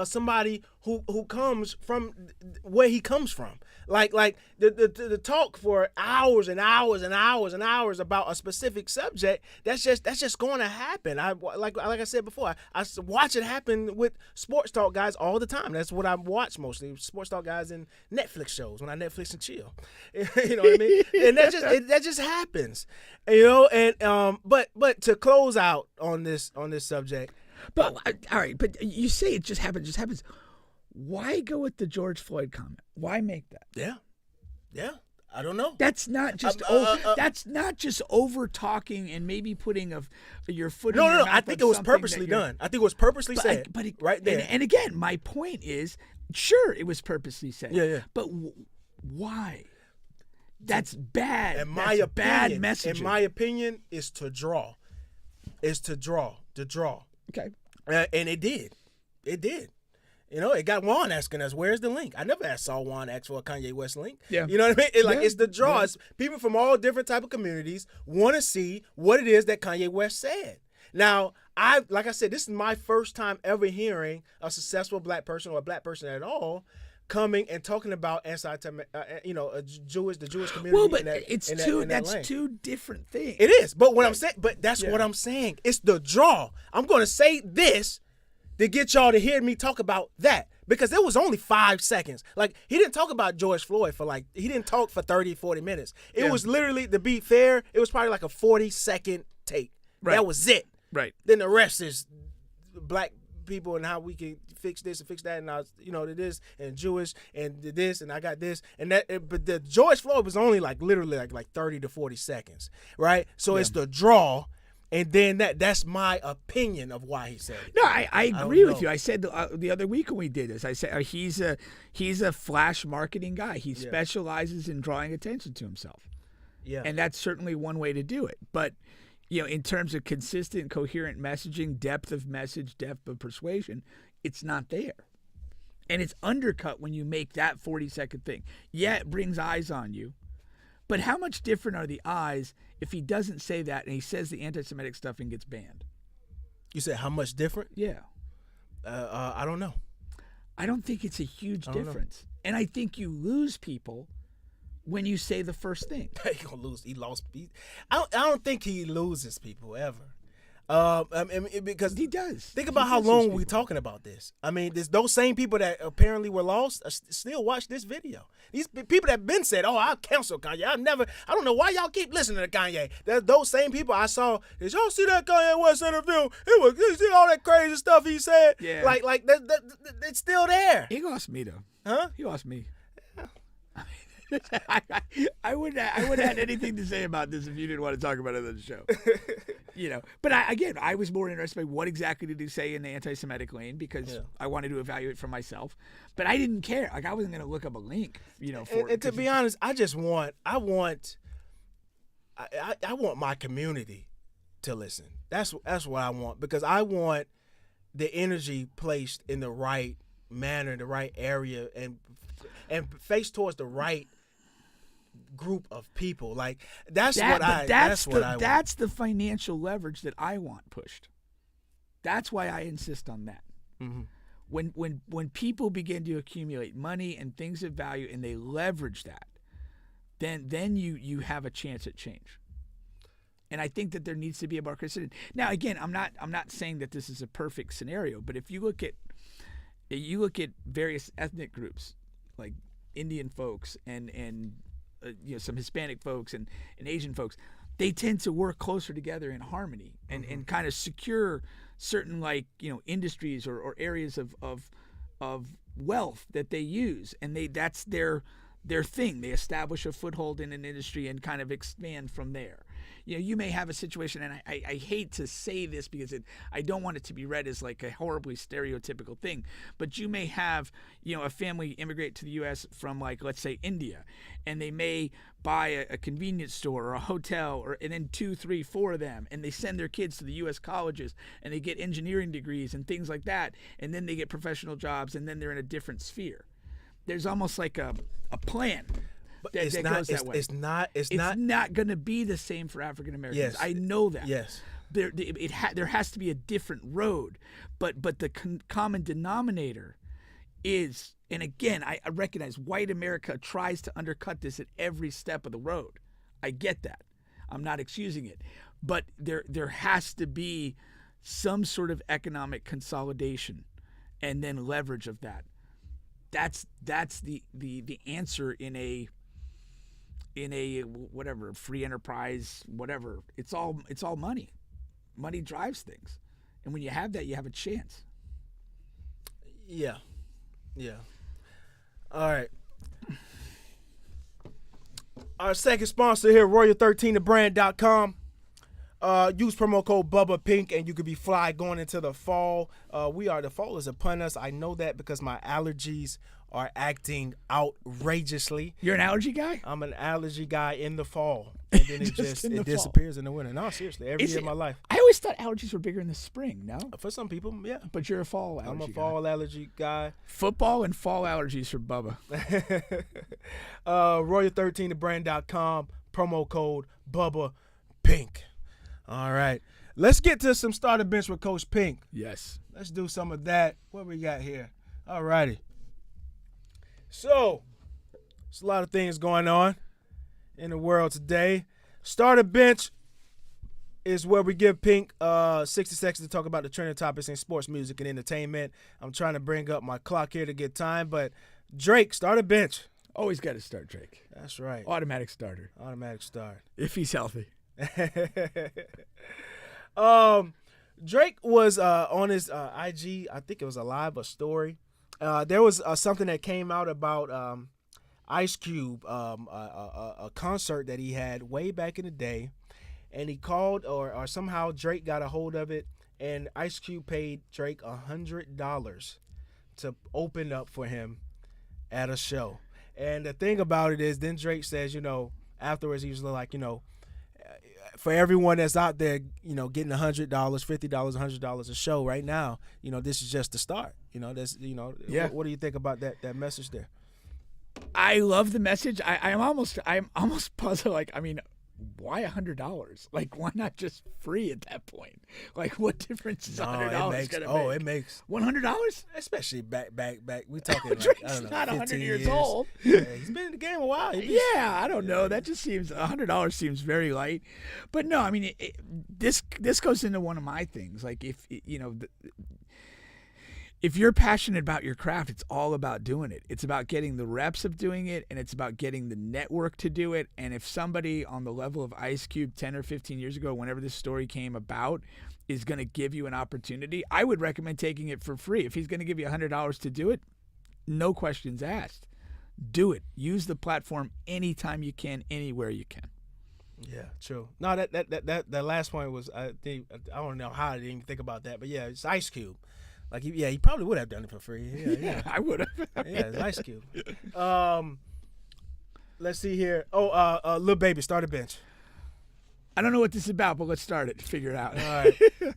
somebody who comes from where he comes from. Like the talk for hours and hours and hours and hours about a specific subject. That's just going to happen. Like I said before, I watch it happen with sports talk guys all the time. That's what I watch mostly. Sports talk guys in Netflix shows when I Netflix and chill. You know what I mean? And that just happens. And but to close out on this subject. But all right, but you say it just happens. Why go with the George Floyd comment? Why make that? Yeah. I don't know. That's not just that's not just over talking and maybe putting your foot. No. in your mouth I think it was purposely done. I think it was purposely said. Right there. And again, my point is, sure, it was purposely said. Yeah. But why? That's bad. Bad messaging. In my opinion, is to draw. To draw. Okay. And it did. It got Juan asking us, where's the link? I never saw Juan ask for a Kanye West link. Yeah. You know what I mean? It's the draw. Yeah. It's people from all different type of communities want to see what it is that Kanye West said. Now, like I said, this is my first time ever hearing a successful black person or a black person at all coming and talking about the Jewish community. Well, but that's two different things. It is. But what I'm saying, it's the draw. I'm going to say this to get y'all to hear me talk about that. Because it was only 5 seconds. Like, he didn't talk about George Floyd he didn't talk for 30, 40 minutes. It was literally, to be fair, it was probably like a 40-second take. Right. That was it. Right. Then the rest is black people and how we can fix this and fix that, and this and Jewish and this and I got this and that. But the George Floyd was only literally 30 to 40 seconds, right? So it's the draw. And then that's my opinion of why he said it. No, I agree with you. I said the other week when we did this, I said he's a flash marketing guy. He specializes in drawing attention to himself. Yeah. And that's certainly one way to do it. But, in terms of consistent, coherent messaging, depth of message, depth of persuasion, it's not there. And it's undercut when you make that 40-second thing. Yeah, it brings eyes on you. But how much different are the eyes if he doesn't say that and he says the anti-Semitic stuff and gets banned? You said how much different? Yeah. I don't know. I don't think it's a huge difference. And I think you lose people when you say the first thing. He gonna lose. He lost. I don't think he loses people ever. Because he does. Think about how long we're talking about this. I mean, those same people that apparently were lost still watch this video. These people that have been said, "Oh, I'll cancel Kanye. I don't know why y'all keep listening to Kanye." Those same people I saw. Did y'all see that Kanye West interview? You see all that crazy stuff he said. Yeah. Like it's still there. He lost me though. Huh? He lost me. I wouldn't have anything to say about this if you didn't want to talk about it on the show. But I was more interested by what exactly did he say in the anti-Semitic lane because I wanted to evaluate for myself. But I didn't care. Like I wasn't going to look up a link, for and to be honest, I want my community to listen. That's what I want because I want the energy placed in the right manner, the right area, and faced towards the right group of people. Like that's what I want. That's the financial leverage that I want pushed. That's why I insist on that. Mm-hmm. When people begin to accumulate money and things of value and they leverage that, then you have a chance at change. And I think that there needs to be a more considered. Now, again, I'm not saying that this is a perfect scenario, but if you look at various ethnic groups like Indian folks and some Hispanic folks and Asian folks, they tend to work closer together in harmony and kind of secure certain industries or areas of wealth that they use, and that's their thing. They establish a foothold in an industry and kind of expand from there. You may have a situation, and I hate to say this because I don't want it to be read as like a horribly stereotypical thing, but you may have, a family immigrate to the U.S. from let's say India, and they may buy a convenience store or a hotel, and then 2, 3, 4 of them, and they send their kids to the U.S. colleges, and they get engineering degrees and things like that, and then they get professional jobs, and then they're in a different sphere. There's almost like a plan. But it's not going to be the same for African Americans. Yes. I know that. Yes. There has to be a different road, but the common denominator is, and again, I recognize white America tries to undercut this at every step of the road. I get that. I'm not excusing it, but there has to be some sort of economic consolidation, and then leverage of that. That's the answer in a whatever free enterprise, whatever. It's all money. Money drives things, and when you have that, you have a chance. Yeah. All right. Our second sponsor here, Royal13thebrand.com. Use promo code bubbapink and you could be fly going into the fall. The fall is upon us. I know that because my allergies are acting outrageously. You're an allergy guy? I'm an allergy guy in the fall. And then it disappears in the winter. No, seriously, every year of my life. I always thought allergies were bigger in the spring, no? For some people, yeah. But you're a fall allergy guy. I'm a fall allergy guy. Football and fall allergies for Bubba. Royal13thebrand.com, promo code bubbapink. All right. Let's get to some starter bench with Coach Pink. Yes. Let's do some of that. What we got here? All righty. So, there's a lot of things going on in the world today. Starter bench is where we give Pink 60 seconds to talk about the trending topics in sports, music, and entertainment. I'm trying to bring up my clock here to get time, but Drake, starter bench. Always got to start Drake. That's right. Automatic starter. Automatic start. If he's healthy. Drake was on his IG, I think it was a story. There was something that came out about Ice Cube, a concert that he had way back in the day, and he called or somehow Drake got a hold of it, and Ice Cube paid Drake $100 to open up for him at a show. And the thing about it is, then Drake says, afterwards he was like, for everyone that's out there, getting $100, $50, $100 a show right now, this is just the start. Yeah. What do you think about that message there? I love the message. I'm almost puzzled. Why $100? Why not just free at that point? What difference is $100 gonna make? It makes $100, especially back. We talking Drake's not 100 years old. Yeah, he's been in the game a while. Yeah, I don't know. That just seems $100 seems very light. But no, this goes into one of my things. If you're passionate about your craft, it's all about doing it. It's about getting the reps of doing it, and it's about getting the network to do it. And if somebody on the level of Ice Cube 10 or 15 years ago, whenever this story came about, is going to give you an opportunity, I would recommend taking it for free. If he's going to give you $100 to do it, no questions asked. do it. Use the platform anytime you can, anywhere you can. Yeah, true. No, that last point was I don't know how I didn't even think about that, but yeah, it's Ice Cube. Like he probably would have done it for free. Yeah. I would have. Yeah, it's Ice Cube. Let's see here. Oh, Lil Baby, start a bench. I don't know what this is about, but let's start it. Figure it out. All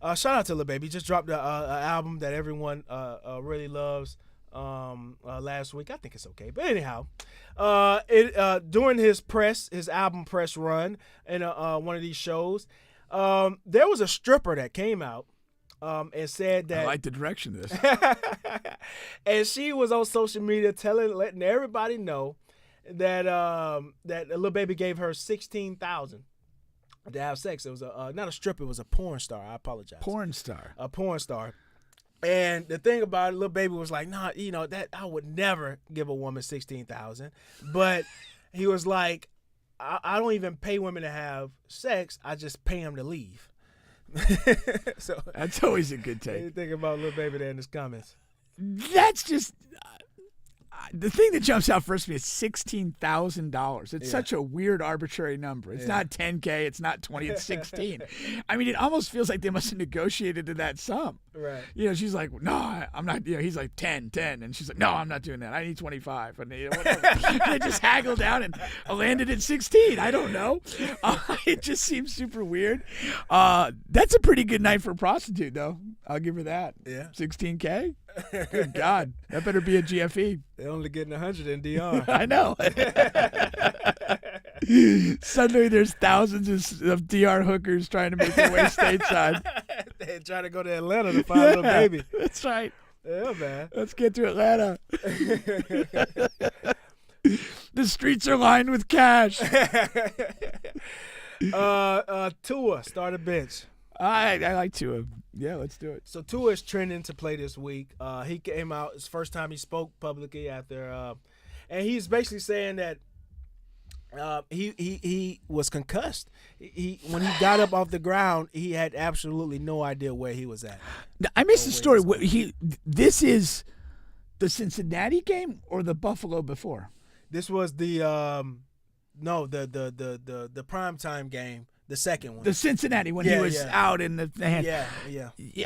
right. Shout out to Lil Baby. Just dropped a album that everyone really loves last week. I think it's okay. But anyhow, during his album press run in one of these shows, there was a stripper that came out and said that I like the direction of this. and she was on social media letting everybody know that that Lil Baby gave her $16,000 to have sex. It was not a stripper, it was a porn star. I apologize. Porn star. A porn star. And the thing about it, Lil Baby was like, nah, that I would never give a woman $16,000. But he was like, I don't even pay women to have sex. I just pay them to leave. So that's always a good what do you take. think about Lil Baby there in his comments? That's just the thing that jumps out first to me is $16,000. It's such a weird, arbitrary number. It's not 10K. It's not 20. It's 16. I mean, it almost feels like they must have negotiated to that sum. Right. She's like, no, I'm not. He's like 10, and she's like, no, I'm not doing that. I need 25, and they just haggled down and landed at 16. I don't know. It just seems super weird. That's a pretty good night for a prostitute, though. I'll give her that. Yeah. 16K. Good God, that better be a GFE. They're only getting 100 in DR. I know. Suddenly, there's thousands of DR hookers trying to make their way stateside. They're trying to go to Atlanta to find Lil Baby. That's right. Yeah, man. Let's get to Atlanta. The streets are lined with cash. Tua, start a bench. I like Tua. Yeah, let's do it. So Tua is trending to play this week. He came out. It's the first time he spoke publicly after, and he's basically saying that he was concussed. When he got up off the ground, he had absolutely no idea where he was at. I missed the story. This is the Cincinnati game or the Buffalo before? This was the the primetime game. The second one. The Cincinnati when he was out in the hand. Yeah.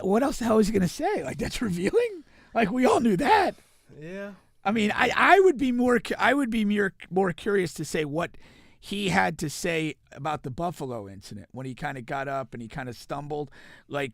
What else the hell is he going to say? Like, that's revealing? Like, we all knew that. Yeah. I mean, I would be more curious to say what he had to say about the Buffalo incident when he kind of got up and he kind of stumbled. Like,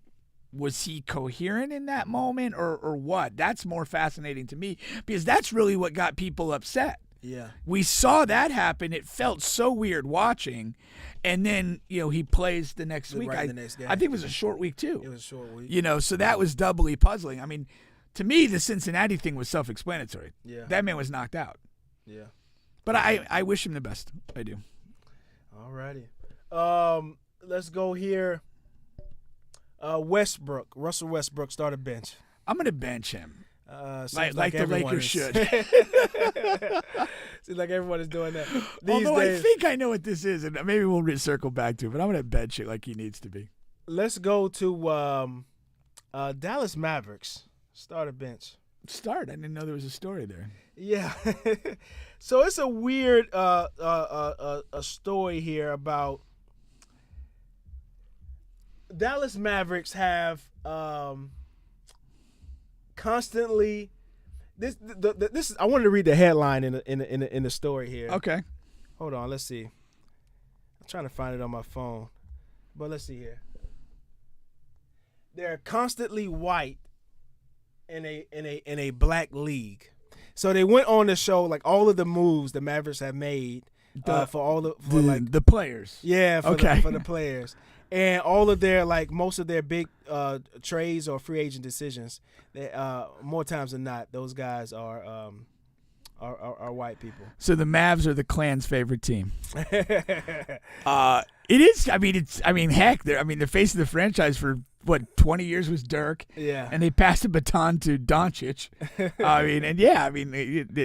was he coherent in that moment or what? That's more fascinating to me because that's really what got people upset. Yeah. We saw that happen. It felt so weird watching. And then, he plays the next week. Right, the next game. I think it was a short week, too. It was a short week. So that was doubly puzzling. I mean, to me, the Cincinnati thing was self-explanatory. Yeah. That man was knocked out. Yeah. But I wish him the best. I do. All righty. Let's go here. Westbrook. Russell Westbrook, start a bench. I'm going to bench him. Like the Lakers should. Seems like everyone is doing that. Although I think I know what this is, and maybe we'll circle back to it, but I'm going to bench it like he needs to be. Let's go to Dallas Mavericks. Start a bench. Start? I didn't know there was a story there. Yeah. So it's a weird a story here about Dallas Mavericks have constantly this is, I wanted to read the headline in the story here. Okay. Hold on, let's see. I'm trying to find it on my phone. But let's see here. They're constantly white in a black league. So they went on the show like all of the moves the Mavericks have made for the players. Yeah, for okay. the players. And all of their most of their big trades or free agent decisions, they, more times than not, those guys are white people. So the Mavs are the Klan's favorite team. It is. I mean, heck, the face of the franchise for 20 years was Dirk. Yeah. And they passed the baton to Doncic.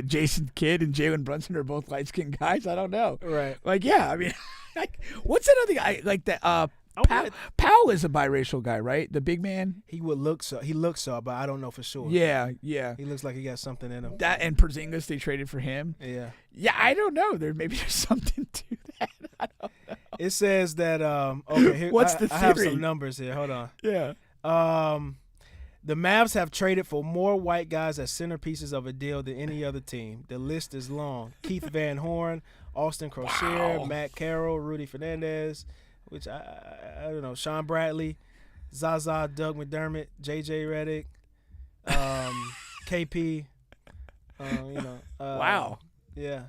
Jason Kidd and Jalen Brunson are both light skinned guys. I don't know. Right. What's that other guy like that? Powell is a biracial guy, right? The big man. He would look so. He looks so, but I don't know for sure. Yeah. He looks like he got something in him. That and Porzingis, they traded for him. Yeah. Yeah, I don't know. Maybe there's something to that. I don't know. It says that. Okay. Here, What's the I have theory? some numbers here. Hold on. Yeah. The Mavs have traded for more white guys as centerpieces of a deal than any other team. The list is long. Keith Van Horn, Austin Crocier, Wow. Matt Carroll, Rudy Fernandez, which I don't know, Sean Bradley, Zaza, Doug McDermott, J.J. Redick, KP. Wow. Yeah.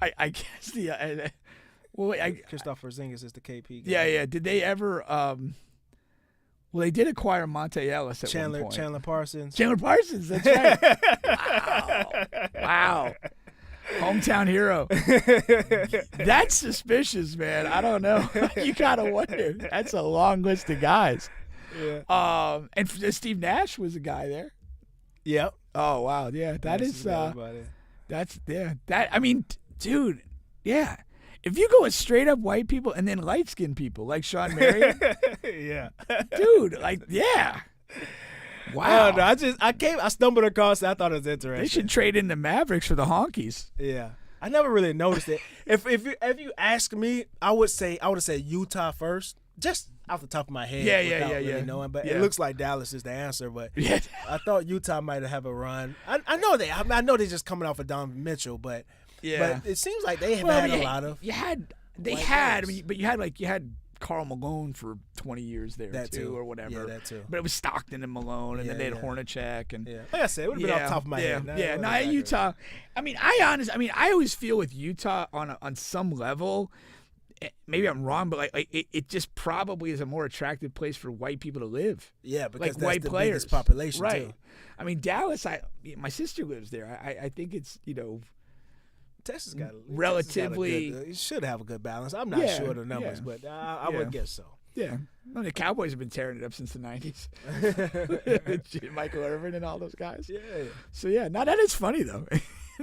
I guess the Christopher Porzingis is the KP guy. yeah. Did they ever? Well, they did acquire Monte Ellis at one point. Chandler Parsons. Chandler Parsons. That's right. Wow. Hometown hero. That's suspicious, man. I don't know. You gotta wonder. That's a long list of guys. Yeah. And Steve Nash was a guy there. Yep. Oh wow, yeah. That is. That's That I mean, dude. Yeah. If you go with straight up white people and then light skinned people like Sean Marion, Yeah. dude, like yeah. Wow. No, I stumbled across it. I thought it was interesting. They should trade in the Mavericks for the honkies. Yeah. I never really noticed it. If you ask me, I would say Utah first, just off the top of my head. Yeah. Really knowing, but Yeah. it looks like Dallas is the answer. But Yeah. I thought Utah might have a run. I know they. I know they're just coming off of Donovan Mitchell, but it seems like they have had a lot of. But you had Karl Malone for 20 years there That too. or whatever. Yeah, that too. But it was Stockton and Malone, and then they had Hornacek and. Yeah. Like I said, it would have been off the top of my head. Yeah. Utah. I always feel with Utah on some level. Maybe I'm wrong, but it just probably is a more attractive place for white people to live. Yeah, because that's white the players. biggest population right. too. I mean, Dallas. My sister lives there. I think it's Texas got relatively. It should have a good balance. I'm not sure of the numbers, yeah. but I would guess so. Yeah. Well, the Cowboys have been tearing it up since the 90s. Michael Irvin and all those guys. Yeah. So, yeah. Now, that is funny, though.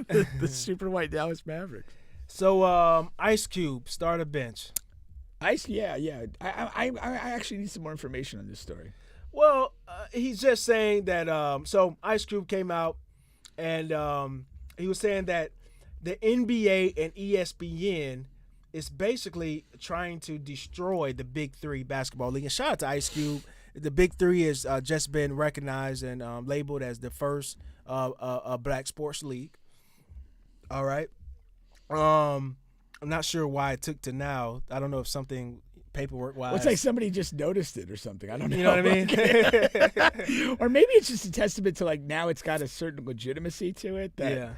the super white Dallas Mavericks. So, Ice Cube, start a bench. Yeah. I actually need some more information on this story. Well, he's just saying that so Ice Cube came out and he was saying that the NBA and ESPN is basically trying to destroy the Big Three basketball league. And shout out to Ice Cube. The Big Three has just been recognized and labeled as the first black sports league. All right. I'm not sure why it took to now. I don't know if something paperwork-wise. Well, it's like somebody just noticed it or something. I don't know. You know what I mean? Or maybe it's just a testament to now it's got a certain legitimacy to it that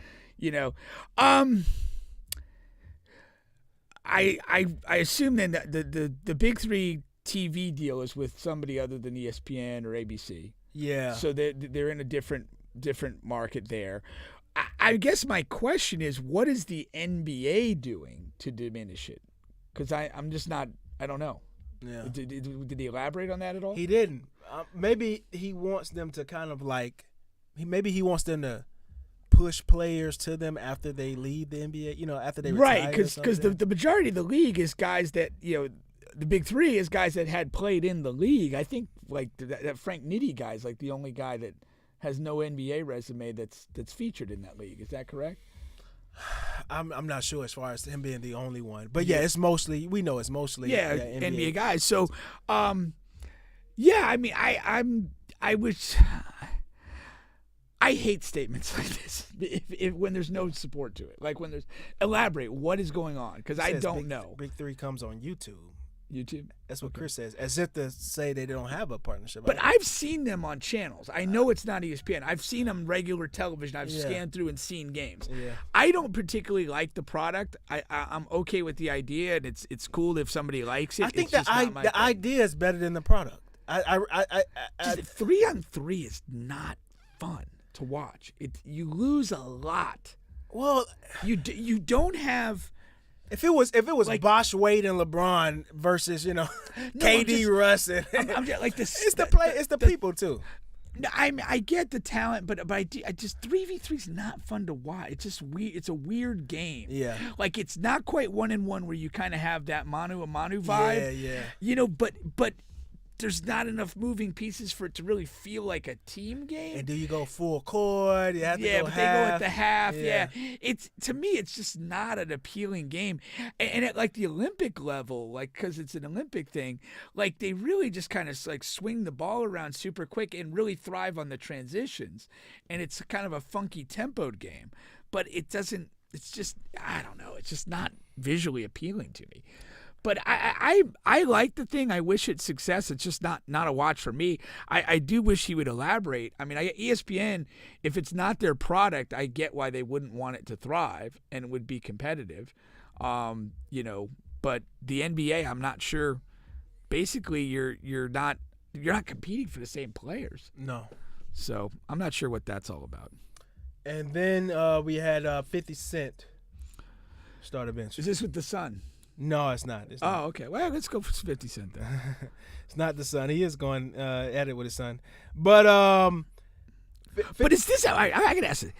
I assume then that the Big Three TV deal is with somebody other than ESPN or ABC. Yeah. So they're in a different market there. I guess my question is, what is the NBA doing to diminish it? Because I'm just not. I don't know. Yeah. Did he elaborate on that at all? He didn't. Maybe he wants them to kind of maybe he wants them to push players to them after they leave the NBA. After they retire. Right, because the majority of the league is guys that the Big Three is guys that had played in the league. I think that Frank Nitti guy is the only guy that has no NBA resume that's featured in that league. Is that correct? I'm not sure as far as him being the only one, but it's mostly NBA guys. So, I mean, I hate statements like this if when there's no support to it. Like when there's elaborate what is going on because I don't know. Big Three comes on YouTube. That's what Okay. Chris says, as if to say they don't have a partnership. But I've seen them on channels. I know it's not ESPN. I've seen them regular television. I've scanned through and seen games. Yeah. I don't particularly like the product. I'm okay with the idea, and it's cool if somebody likes it. I think it's just not my the thing. idea is better than the product. Just 3-on-3 is not fun to watch. You lose a lot. Well, You don't have. if it was Bosh, Wade, and LeBron versus KD, Russ, and I'm just, this. it's the people too. No, I get the talent, but I just 3v3 is not fun to watch. It's just weird. It's a weird game. Yeah. Like it's not quite 1-1 where you kind of have that manu a manu vibe. Yeah. You know, but there's not enough moving pieces for it to really feel like a team game. And do you go full court? You have to go but half. they go at the half. Yeah. It's to me, it's just not an appealing game. And at like the Olympic level, like because it's an Olympic thing, like they really just kind of like swing the ball around super quick and really thrive on the transitions. And it's kind of a funky tempoed game, but it doesn't. It's just I don't know. It's just not visually appealing to me. But I like the thing. I wish it success. It's just not a watch for me. I do wish he would elaborate. I mean, ESPN, if it's not their product, I get why they wouldn't want it to thrive and would be competitive. You know, but the NBA, I'm not sure. Basically, you're not competing for the same players. No. So I'm not sure what that's all about. And then we had 50 Cent start a bench. Is this with the Sun? No, it's not. It's not. Oh, okay. Well, let's go for 50 Cent then. It's not the son. He is going at it with his son. But but is this? I gotta ask it.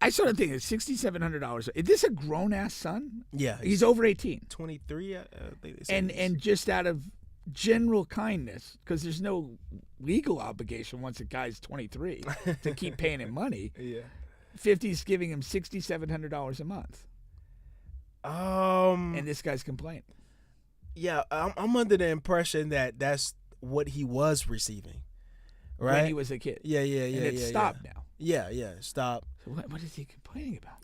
I sort of think it's $6,700. Is this a grown ass son? yeah, He's over 18, 23. I think they said and just out of general kindness, because there's no legal obligation once a guy's 23 to keep paying him money. yeah. 50's giving him $6,700 a month, and this guy's complaining. Yeah, I'm under the impression that that's what he was receiving, right? When he was a kid. Yeah. And it's stopped now. Yeah, stop. So what is he complaining about?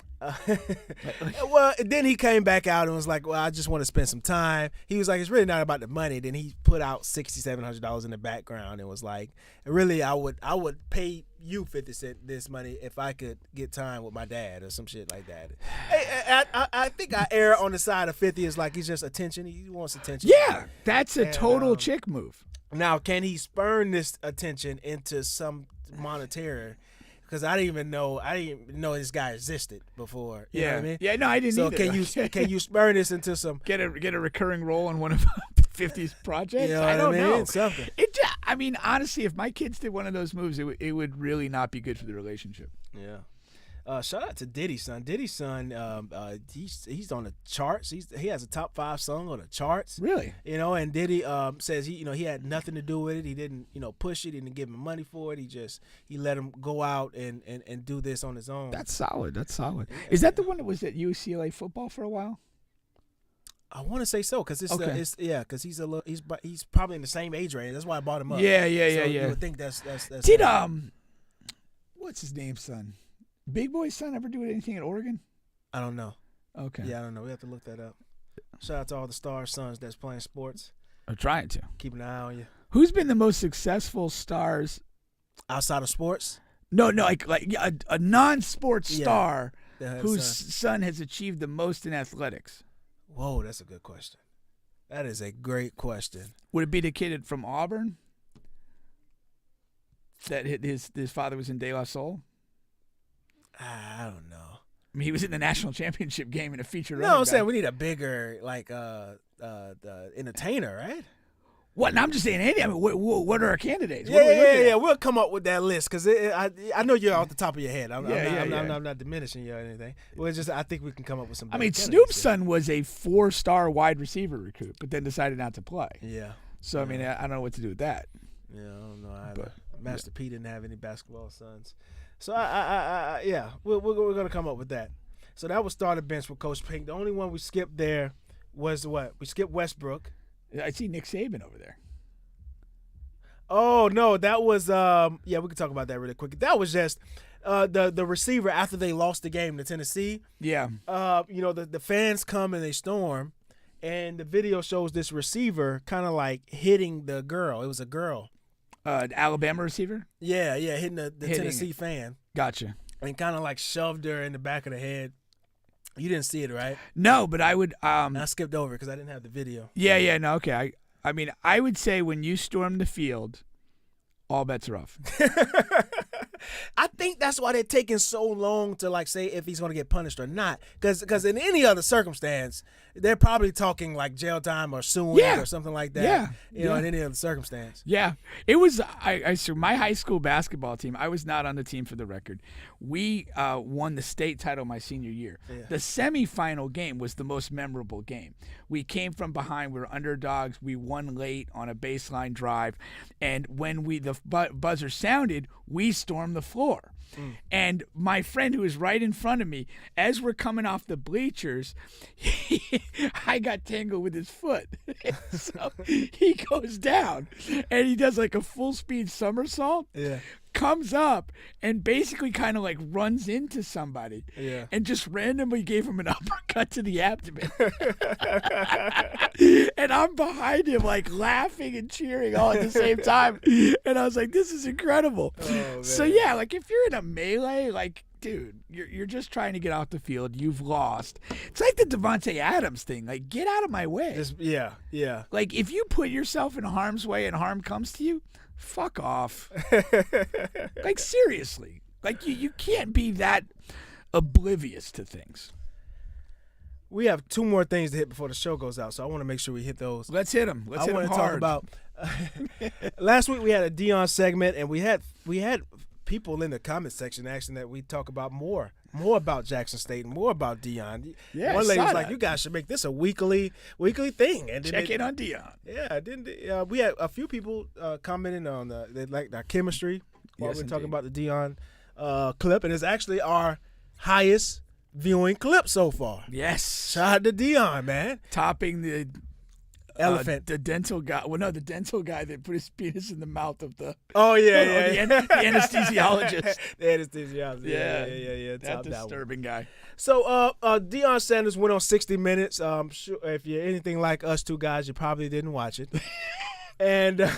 Well, then he came back out and was like, well, I just want to spend some time. He was like, it's really not about the money. Then he put out $6,700 in the background and was like, really, I would pay you 50 Cent this money if I could get time with my dad or some shit like that. Hey, I think I err on the side of 50 is like he's just attention. He wants attention. Yeah, that's a total chick move. Now, can he spurn this attention into some monetary? Because I didn't even know this guy existed before. You know what I mean? Yeah, no, I didn't So either. can you spurn this into some? Get a recurring role in one of 50's projects? You know I don't what I mean? know. Something. I mean, honestly, if my kids did one of those moves, it would really not be good for the relationship. Yeah. Shout out to Diddy's son. Diddy's son, he's on the charts. He has a top 5 song on the charts. Really? You know, and Diddy says he had nothing to do with it. He didn't push it. He didn't give him money for it. He let him go out and do this on his own. That's solid. Yeah. Is that the one that was at UCLA football for a while? I want to say so because because he's probably in the same age range. That's why I bought him up. Yeah. You would think that's Did what's his name, son? Big Boy's son ever do anything at Oregon? I don't know. Okay. Yeah, I don't know. We have to look that up. Shout out to all the star sons that's playing sports. I'm trying to. Keep an eye on you. Who's been the most successful stars outside of sports? No, like a non-sports star whose son. son has achieved the most in athletics. Whoa, that's a good question. That is a great question. Would it be the kid from Auburn? That his father was in De La Soul? I don't know. I mean, he was in the national championship game in a feature. No, I'm saying we need a bigger entertainer, right? What? And I'm just saying, Andy. I mean, what are our candidates? Yeah. We'll come up with that list because I know you're off the top of your head. I'm not diminishing you or anything. Well, it's just I think we can come up with some. I mean, Snoop's son was a 4-star wide receiver recruit, but then decided not to play. Yeah. So I mean, I don't know what to do with that. Yeah, I don't know either. Master P didn't have any basketball sons. So we're gonna come up with that. So that was start a bench with Coach Pink. The only one we skipped there was what? We skipped Westbrook. I see Nick Saban over there. Oh no, that was we can talk about that really quick. That was just the receiver after they lost the game to Tennessee. Yeah. The fans come and they storm, and the video shows this receiver kind of like hitting the girl. It was a girl. Alabama receiver? Yeah, hitting the Tennessee fan. Gotcha. And kind of like shoved her in the back of the head. You didn't see it, right? No, but I would. I skipped over because I didn't have the video. Yeah, no, okay. I mean, I would say when you storm the field, all bets are off. I think that's why they're taking so long to like say if he's going to get punished or not. Because in any other circumstance, they're probably talking like jail time or suing or something like that. Yeah. In any other circumstance. Yeah, it was. My high school basketball team. I was not on the team for the record. We won the state title my senior year. Yeah. The semifinal game was the most memorable game. We came from behind. We were underdogs. We won late on a baseline drive, and when the buzzer sounded, we stormed the floor. And my friend who was right in front of me, as we're coming off the bleachers, I got tangled with his foot. So he goes down and he does like a full speed somersault. Yeah. Comes up and basically kind of like runs into somebody. Yeah. And just randomly gave him an uppercut to the abdomen. And I'm behind him like laughing and cheering all at the same time. And I was like, this is incredible. Oh, so yeah, like if you're in a melee, like dude, you're just trying to get off the field. You've lost. It's like the Devontae Adams thing. Like, get out of my way. Yeah. Like, if you put yourself in harm's way and harm comes to you, fuck off. Like, seriously. Like, you can't be that oblivious to things. We have two more things to hit before the show goes out, so I want to make sure we hit those. Let's hit them. I want to talk about. Last week we had a Deion segment, and we had people in the comment section asking that we talk about more about Jackson State and more about Deion. Yeah, one I lady saw was like, that. "You guys should make this a weekly thing." And Check in on Deion. Yeah, we had a few people commenting on they liked our chemistry while Yes, we were talking indeed. about the Deion clip, and it's actually our highest viewing clip so far. Yes. Shout out to Deion, man. Topping the Elephant. the dental guy. Well, no, the dental guy that put his penis in the mouth of the Oh yeah. the anesthesiologist. The anesthesiologist. Yeah. Yeah. That Top that one. disturbing guy. So, Deion Sanders went on 60 Minutes. Sure, if you're anything like us two guys, you probably didn't watch it. And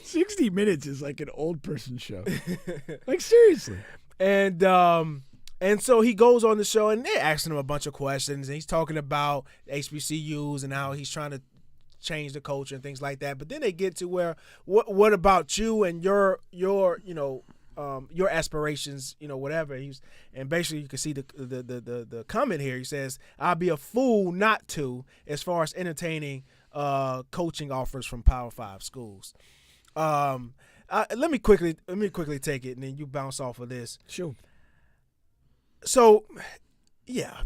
60 Minutes is like an old person show. Like, seriously. and so he goes on the show, and they're asking him a bunch of questions, and he's talking about HBCUs and how he's trying to change the culture and things like that. But then they get to where, what about you and your aspirations, whatever. And basically you can see the comment here. He says, "I'll be a fool not to, as far as entertaining coaching offers from Power 5 schools." Let me quickly take it, and then you bounce off of this. Sure. So, yeah,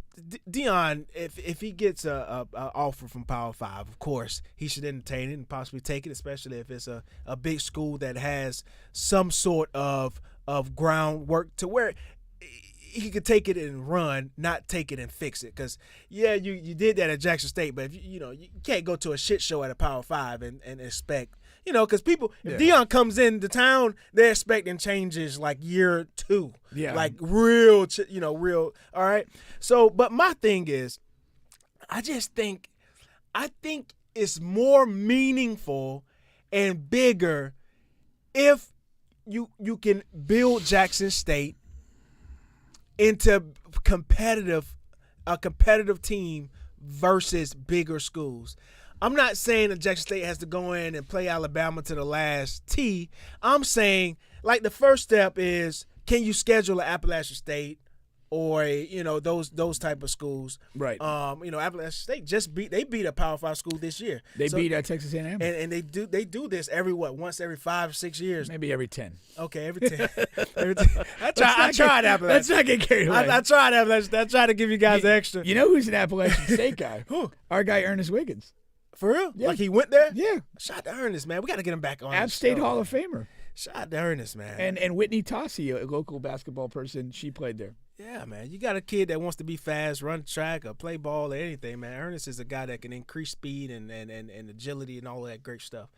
Deion, if he gets a offer from Power 5, of course, he should entertain it and possibly take it, especially if it's a big school that has some sort of groundwork to where he could take it and run, not take it and fix it. Because, yeah, you did that at Jackson State, but if you can't go to a shit show at a Power 5 and expect, because people, if Deion comes into town, they're expecting changes like year 2. Yeah. Like real, all right? So, but my thing is, I think it's more meaningful and bigger if you can build Jackson State into a competitive team versus bigger schools. I'm not saying that Jackson State has to go in and play Alabama to the last T. I'm saying, like, the first step is, can you schedule an Appalachian State or those type of schools? Right. Appalachian State beat a Power 5 school this year. They beat Texas A&M. And they do this once every 5 or 6 years. Maybe every 10. Okay, every 10. I tried Appalachian. Let's not get carried away. I tried Appalachian. I tried to give you guys extra. You know who's an Appalachian State guy? Who? Our guy Ernest Wiggins. For real? Yeah. Like he went there? Yeah. Shout out to Ernest, man. We got to get him back on. App the State show. Hall of Famer. Shout out to Ernest, man. And Whitney Tossie, a local basketball person, she played there. Yeah, man. You got a kid that wants to be fast, run track, or play ball, or anything, man. Ernest is a guy that can increase speed and agility and all that great stuff.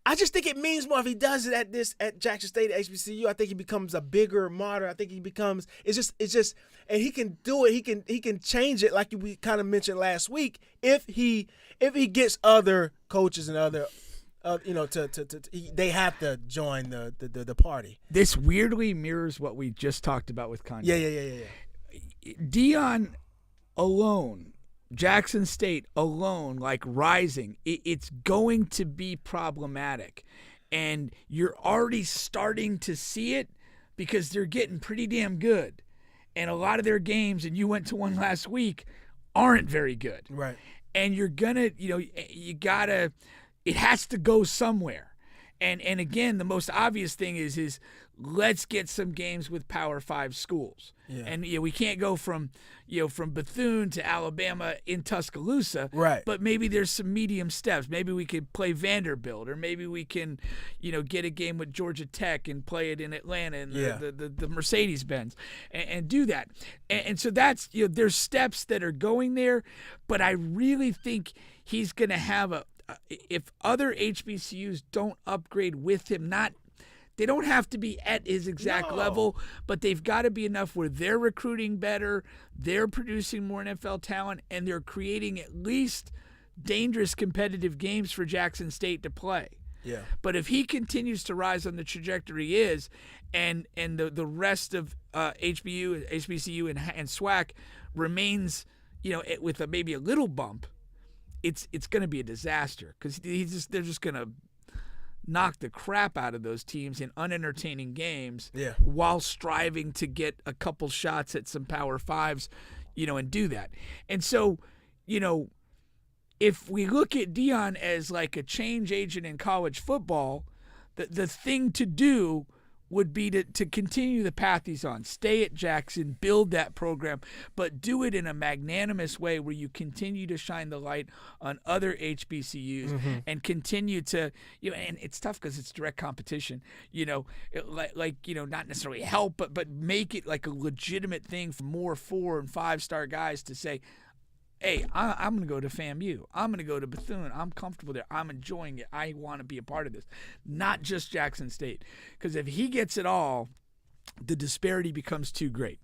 I just think it means more if he does it at Jackson State, at HBCU. I think he becomes a bigger martyr. I think he becomes it's just, and he can do it. He can change it, like we kind of mentioned last week. If he gets other coaches and other, they have to join the party. This weirdly mirrors what we just talked about with Kanye. Yeah. Deion alone, Jackson State alone, like rising, it's going to be problematic. And you're already starting to see it because they're getting pretty damn good. And a lot of their games, and you went to one last week, aren't very good. Right. And you're going to, it has to go somewhere. And again, the most obvious thing is let's get some games with Power 5 schools. Yeah. And we can't go from Bethune to Alabama in Tuscaloosa. Right. But maybe there's some medium steps. Maybe we could play Vanderbilt, or maybe we can, get a game with Georgia Tech and play it in Atlanta and the Mercedes-Benz and do that. And so that's, there's steps that are going there, but I really think he's going to have if other HBCUs don't upgrade with him, they don't have to be at his exact level, but they've got to be enough where they're recruiting better, they're producing more NFL talent, and they're creating at least dangerous competitive games for Jackson State to play. Yeah. But if he continues to rise on the trajectory he is, and the rest of HBCU and SWAC remains, with maybe a little bump, it's going to be a disaster because they're just going to knock the crap out of those teams in unentertaining games while striving to get a couple shots at some Power 5s, and do that. And so, if we look at Deion as like a change agent in college football, the thing to do would be to continue the path he's on, stay at Jackson, build that program, but do it in a magnanimous way where you continue to shine the light on other HBCUs and continue to, and it's tough because it's direct competition, not necessarily help, but make it like a legitimate thing for more 4- and 5-star guys to say, hey, I'm going to go to FAMU. I'm going to go to Bethune. I'm comfortable there. I'm enjoying it. I want to be a part of this. Not just Jackson State. Because if he gets it all, the disparity becomes too great.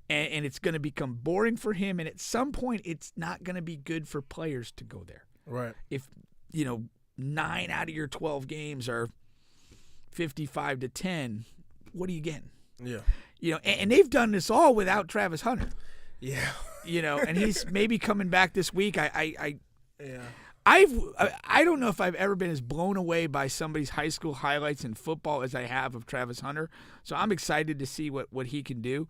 And it's going to become boring for him. And at some point, it's not going to be good for players to go there. Right. If, 9 out of your 12 games are 55-10, what are you getting? Yeah. And they've done this all without Travis Hunter. Yeah. And he's maybe coming back this week. I don't know if I've ever been as blown away by somebody's high school highlights in football as I have of Travis Hunter. So I'm excited to see what he can do.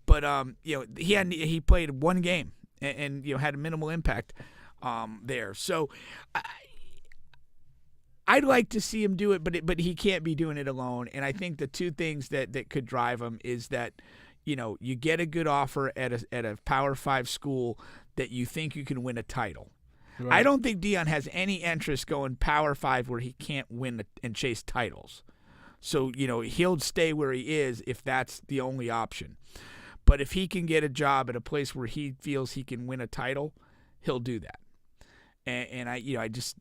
But he played one game and had a minimal impact there. So I'd like to see him do it, but he can't be doing it alone. And I think the two things that could drive him is that you get a good offer at a Power 5 school that you think you can win a title. Right. I don't think Deion has any interest going Power 5 where he can't win and chase titles. So, he'll stay where he is if that's the only option. But if he can get a job at a place where he feels he can win a title, he'll do that. And I just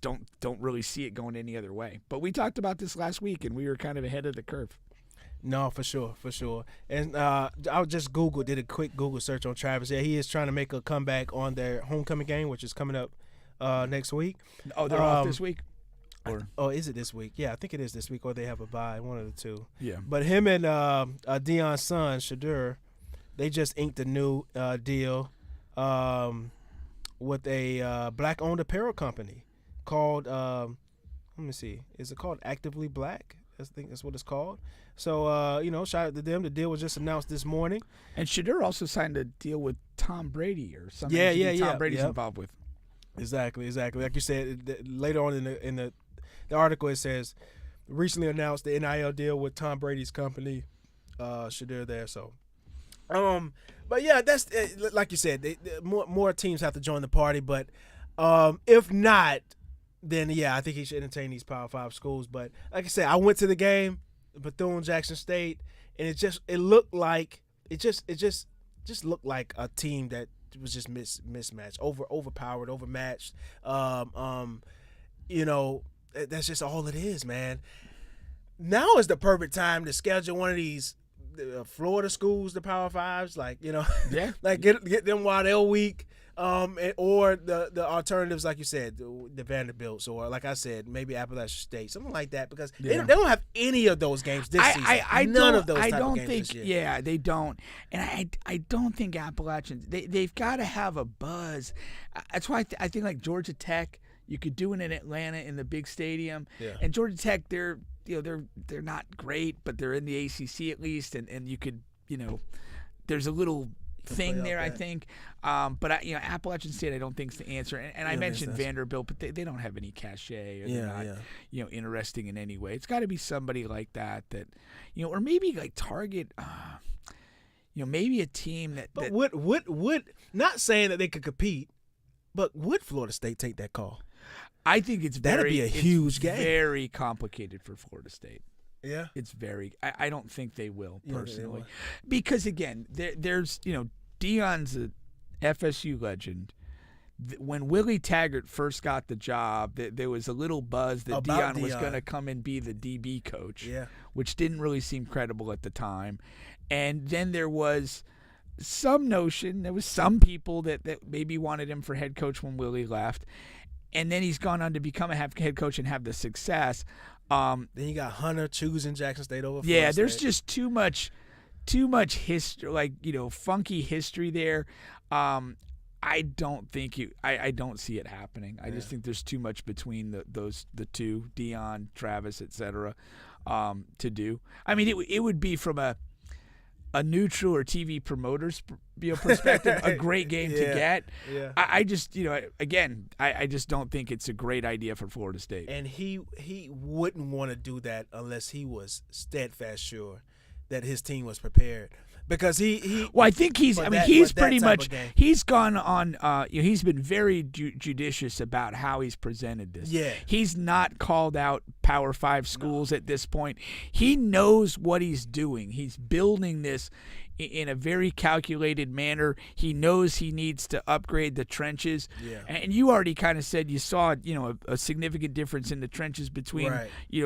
don't really see it going any other way. But we talked about this last week, and we were kind of ahead of the curve. No, for sure. And I just did a quick Google search on Travis. Yeah, he is trying to make a comeback on their homecoming game, which is coming up next week. Oh, they're off this week? Oh, is it this week? Yeah, I think it is this week, or they have a bye, one of the two. Yeah. But him and Deion's son, Shadur, they just inked a new deal with a black-owned apparel company called, let me see, is it called Actively Black? I think that's what it's called. So, shout out to them. The deal was just announced this morning. And Shadur also signed a deal with Tom Brady or something. Yeah. Tom Brady's involved with. Exactly. Like you said, later on in the article, it says, recently announced the NIL deal with Tom Brady's company, Shadur there. So, but yeah, that's like you said, more teams have to join the party. But if not, then yeah, I think he should entertain these Power 5 schools. But like I said, I went to the game, Bethune, Jackson State, and it looked like a team that was just mismatched, overpowered, overmatched. That's just all it is, man. Now is the perfect time to schedule one of these Florida schools, the Power 5s, like get them while they're weak. Or the alternatives, like you said, the Vanderbilts, or like I said, maybe Appalachian State, something like that, because they don't have any of those games this season. None of those type of games this year. Yeah, they don't. And I don't think Appalachians, they've got to have a buzz. That's why I think like Georgia Tech, You could do it in Atlanta in the big stadium. Yeah. And Georgia Tech, they're not great, but they're in the ACC at least, and you could, there's a little thing there, I think. But Appalachian State, I don't think is the answer. And I mentioned Vanderbilt, but they don't have any cachet, or they're not, interesting in any way. It's got to be somebody like that, or maybe like Target. Maybe a team that. But would not saying that they could compete, but would Florida State take that call? I think that'd be a huge game. Very complicated for Florida State. Yeah, it's very. I don't think they will personally, will. Because again, there's Deion's a FSU legend. When Willie Taggart first got the job, there was a little buzz that Deion was going to come and be the DB coach, which didn't really seem credible at the time. And then there was some notion, there was some people that maybe wanted him for head coach when Willie left. And then he's gone on to become a head coach and have the success. Then you got Hunter choosing Jackson State over Florida State. There's just too much history, funky history there. I don't think I don't see it happening. I just think there's too much between the two, Deion, Travis, etc. To do. I mean, it would be from a neutral or TV promoter's perspective a great game to get. Yeah. I just I just don't think it's a great idea for Florida State. And he wouldn't want to do that unless he was steadfast sure that his team was prepared. Because I think he's pretty much he's gone on. He's been very judicious about how he's presented this. Yeah, he's not called out Power 5 schools at this point. He knows what he's doing. He's building this in a very calculated manner. He knows he needs to upgrade the trenches. Yeah. And you already kind of said you saw, a significant difference in the trenches between,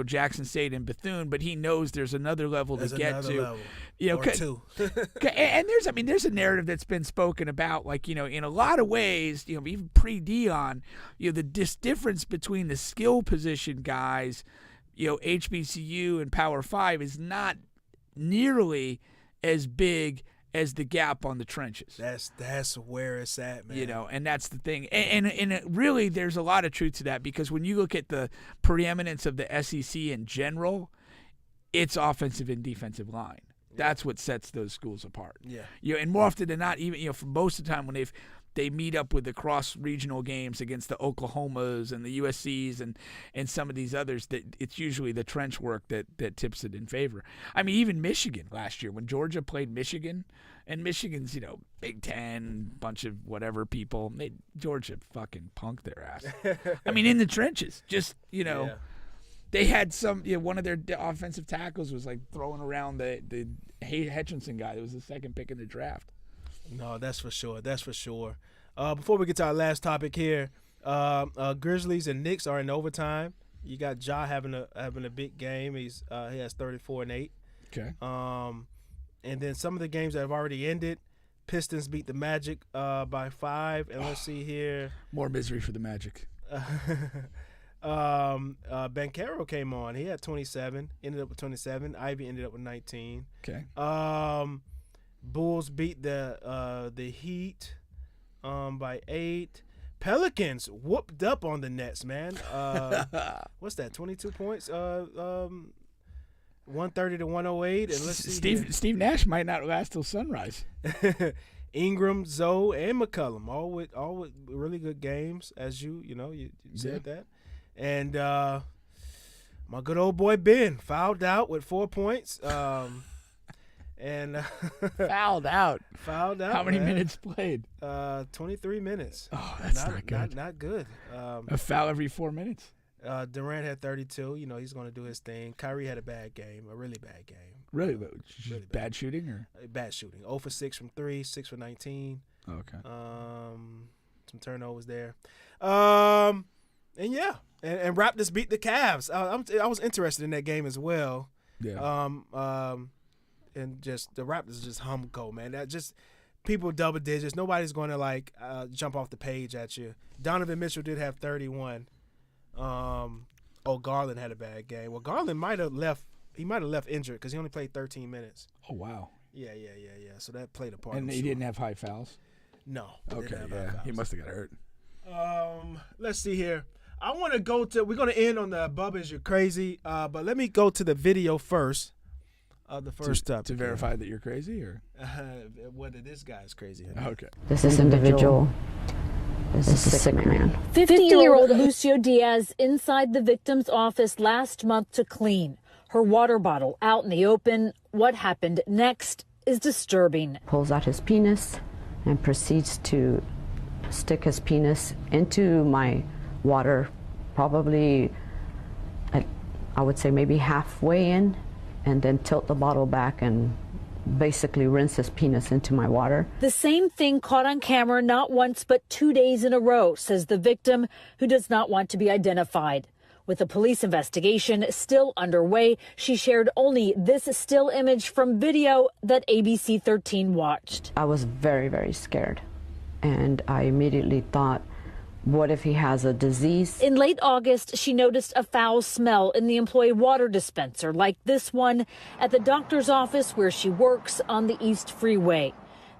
Jackson State and Bethune, but he knows there's another level to get to. Level. Or two. And there's a narrative that's been spoken about, in a lot of ways, even pre-Deion, the difference between the skill position guys, HBCU and Power 5 is not nearly as big as the gap on the trenches. That's where it's at, man. And that's the thing. And it really, there's a lot of truth to that, because when you look at the preeminence of the SEC in general, it's offensive and defensive line. That's what sets those schools apart. Yeah. And more often than not, even for most of the time when they meet up with the cross-regional games against the Oklahomas and the USCs and some of these others, that it's usually the trench work that tips it in favor. I mean, even Michigan last year when Georgia played Michigan, and Michigan's Big Ten, bunch of whatever people, Georgia fucking punked their ass. I mean, in the trenches, just Yeah. They had some. One of their offensive tackles was throwing around the Hutchinson guy. That was the second pick in the draft. No, that's for sure. That's for sure. Before we get to our last topic here, Grizzlies and Knicks are in overtime. You got Ja having a big game. He has 34 and 8. Okay. And then some of the games that have already ended. Pistons beat the Magic by 5. And let's see here. More misery for the Magic. Banchero came on. He had 27. Ended up with 27. Ivy ended up with 19. Okay. Bulls beat the Heat by 8. Pelicans whooped up on the Nets, man. What's that? 22 points. 130 to 108. And let's see. Steve Nash might not last till sunrise. Ingram, Zoe, and McCollum all with really good games, as you said that. And my good old boy Ben fouled out with 4 points. And fouled out. How many minutes played? 23 minutes. Oh, that's not good. Not good. A foul every 4 minutes. Durant had 32. He's going to do his thing. Kyrie had a bad game, a really bad game. Really bad shooting or bad shooting. 0 for 6 from 3, 6 for 19. Oh, okay. Some turnovers there. And yeah, and Raptors beat the Cavs. I was interested in that game as well. Yeah. And just the Raptors just humble, man. That just people double digits. Nobody's going to jump off the page at you. Donovan Mitchell did have 31. Garland had a bad game. Well, Garland might have left. He might have left injured because he only played 13 minutes. Oh wow. Yeah. So that played a part. And he didn't have high fouls. No. Okay. Yeah. He must have got hurt. Let's see here. I want to go to. We're going to end on the Bubba's You're Crazy, but let me go to the video first. The first step to verify that you're crazy, or whether this guy is crazy. Okay. This individual is a sick man. 50-year-old Lucio Diaz inside the victim's office last month to clean. Her water bottle out in the open. What happened next is disturbing. Pulls out his penis and proceeds to stick his penis into my water, probably, I would say maybe halfway in, and then tilt the bottle back and basically rinse his penis into my water. The same thing caught on camera not once but 2 days in a row, says the victim, who does not want to be identified. With a police investigation still underway, she shared only this still image from video that ABC 13 watched. I was very, very scared, and I immediately thought, what if he has a disease? In late August, she noticed a foul smell in the employee water dispenser like this one at the doctor's office where she works on the East Freeway.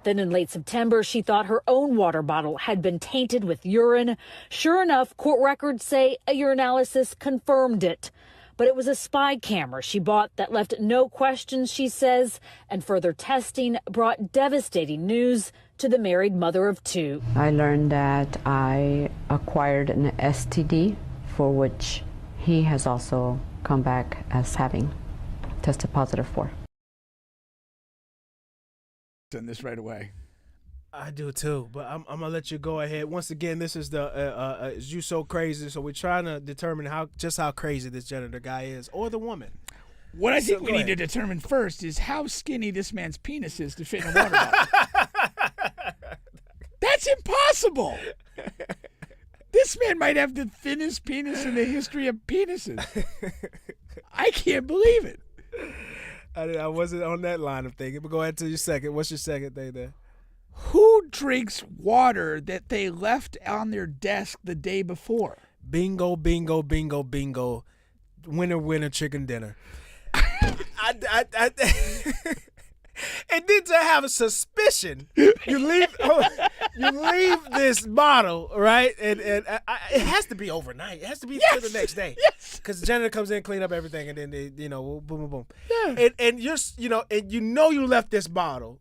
Then in late September, she thought her own water bottle had been tainted with urine. Sure enough, court records say a urinalysis confirmed it. But it was a spy camera she bought that left no questions, she says, and further testing brought devastating news to the married mother of two. I learned that I acquired an STD, for which he has also come back as having tested positive for. Send this right away. I do too, but I'm gonna let you go ahead. Once again, this is the is You So Crazy, so we're trying to determine how crazy this janitor guy is, or the woman. What I think we need to determine first is how skinny this man's penis is to fit in a water bottle. That's impossible. This man might have the thinnest penis in the history of penises. I can't believe it. I wasn't on that line of thinking, but go ahead to your second. What's your second thing there? Who drinks water that they left on their desk the day before? Bingo, bingo, bingo, bingo. Winner, winner, chicken dinner. And then to have a suspicion, you leave this bottle, right? And it has to be overnight. It has to be to the next day. Yes. Because the janitor comes in, clean up everything, and then they, boom, boom, boom. Yeah. And you're, and you left this bottle.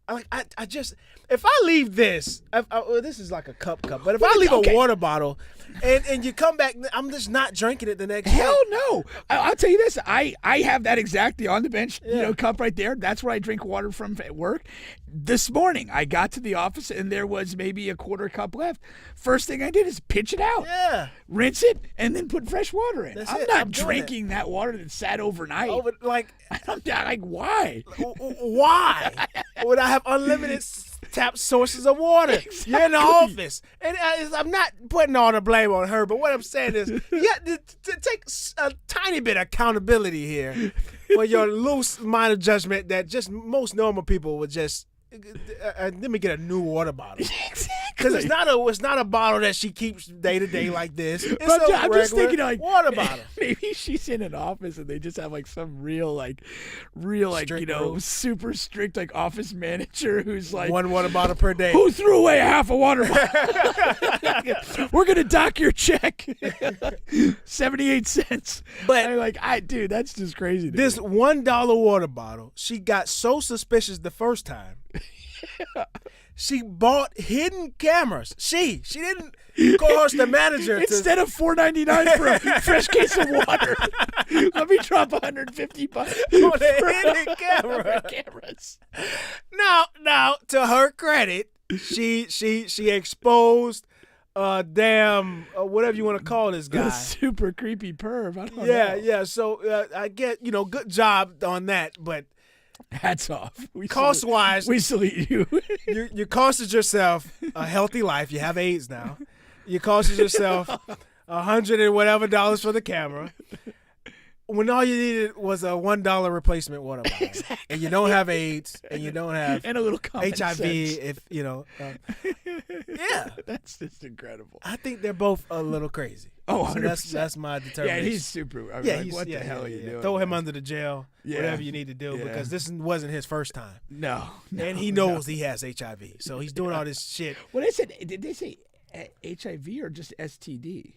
I just, if I leave this, well, this is like a cup, but if I leave a water bottle and you come back, I'm just not drinking it the next day. Hell no. I'll tell you this. I have that exactly on the bench, cup right there. That's where I drink water from at work. This morning, I got to the office and there was maybe a quarter cup left. First thing I did is pitch it out. Yeah. Rinse it and then put fresh water in. That's I'm it. not I'm doing drinking that water that sat overnight. Like, I'm not, like, why? Why would I have unlimited tap sources of water? Exactly. You're in the office. And I'm not putting all the blame on her, but what I'm saying is you got to take a tiny bit of accountability here for your loose mind of judgment that just most normal people would just let me get a new water bottle. Exactly. Because it's not a bottle that she keeps day to day like this. It's I'm just thinking, like, water bottle. Maybe she's in an office and they just have like some real Strict rules. super strict like office manager who's like one water bottle per day. Who threw away half a water bottle? We're gonna dock your check, 78 cents. But I'm like, dude, that's just crazy. This $1 water bottle, she got so suspicious the first time. She bought hidden cameras. She didn't coerce the manager instead of $4.99 for a fresh case of water. Let me drop $150 on a hidden camera. Cameras. Now, to her credit, she exposed damn whatever you want to call this guy. A super creepy perv. I don't know. Yeah. So I get good job on that, but. Hats off. Cost-wise, we salute you. you costed yourself a healthy life. You have AIDS now. You costed yourself $100 and whatever for the camera. When all you needed was a $1 replacement water bottle, exactly. And you don't have AIDS, and you don't have and a little common HIV. sense. If yeah, that's just incredible. I think they're both a little crazy. Oh, so 100%. that's my determination. Yeah, he's super. What the hell are you doing? Throw him under the jail. Whatever you need to do because this wasn't his first time. No, and he knows he has HIV, so he's doing all this shit. Well, did they say HIV or just STD?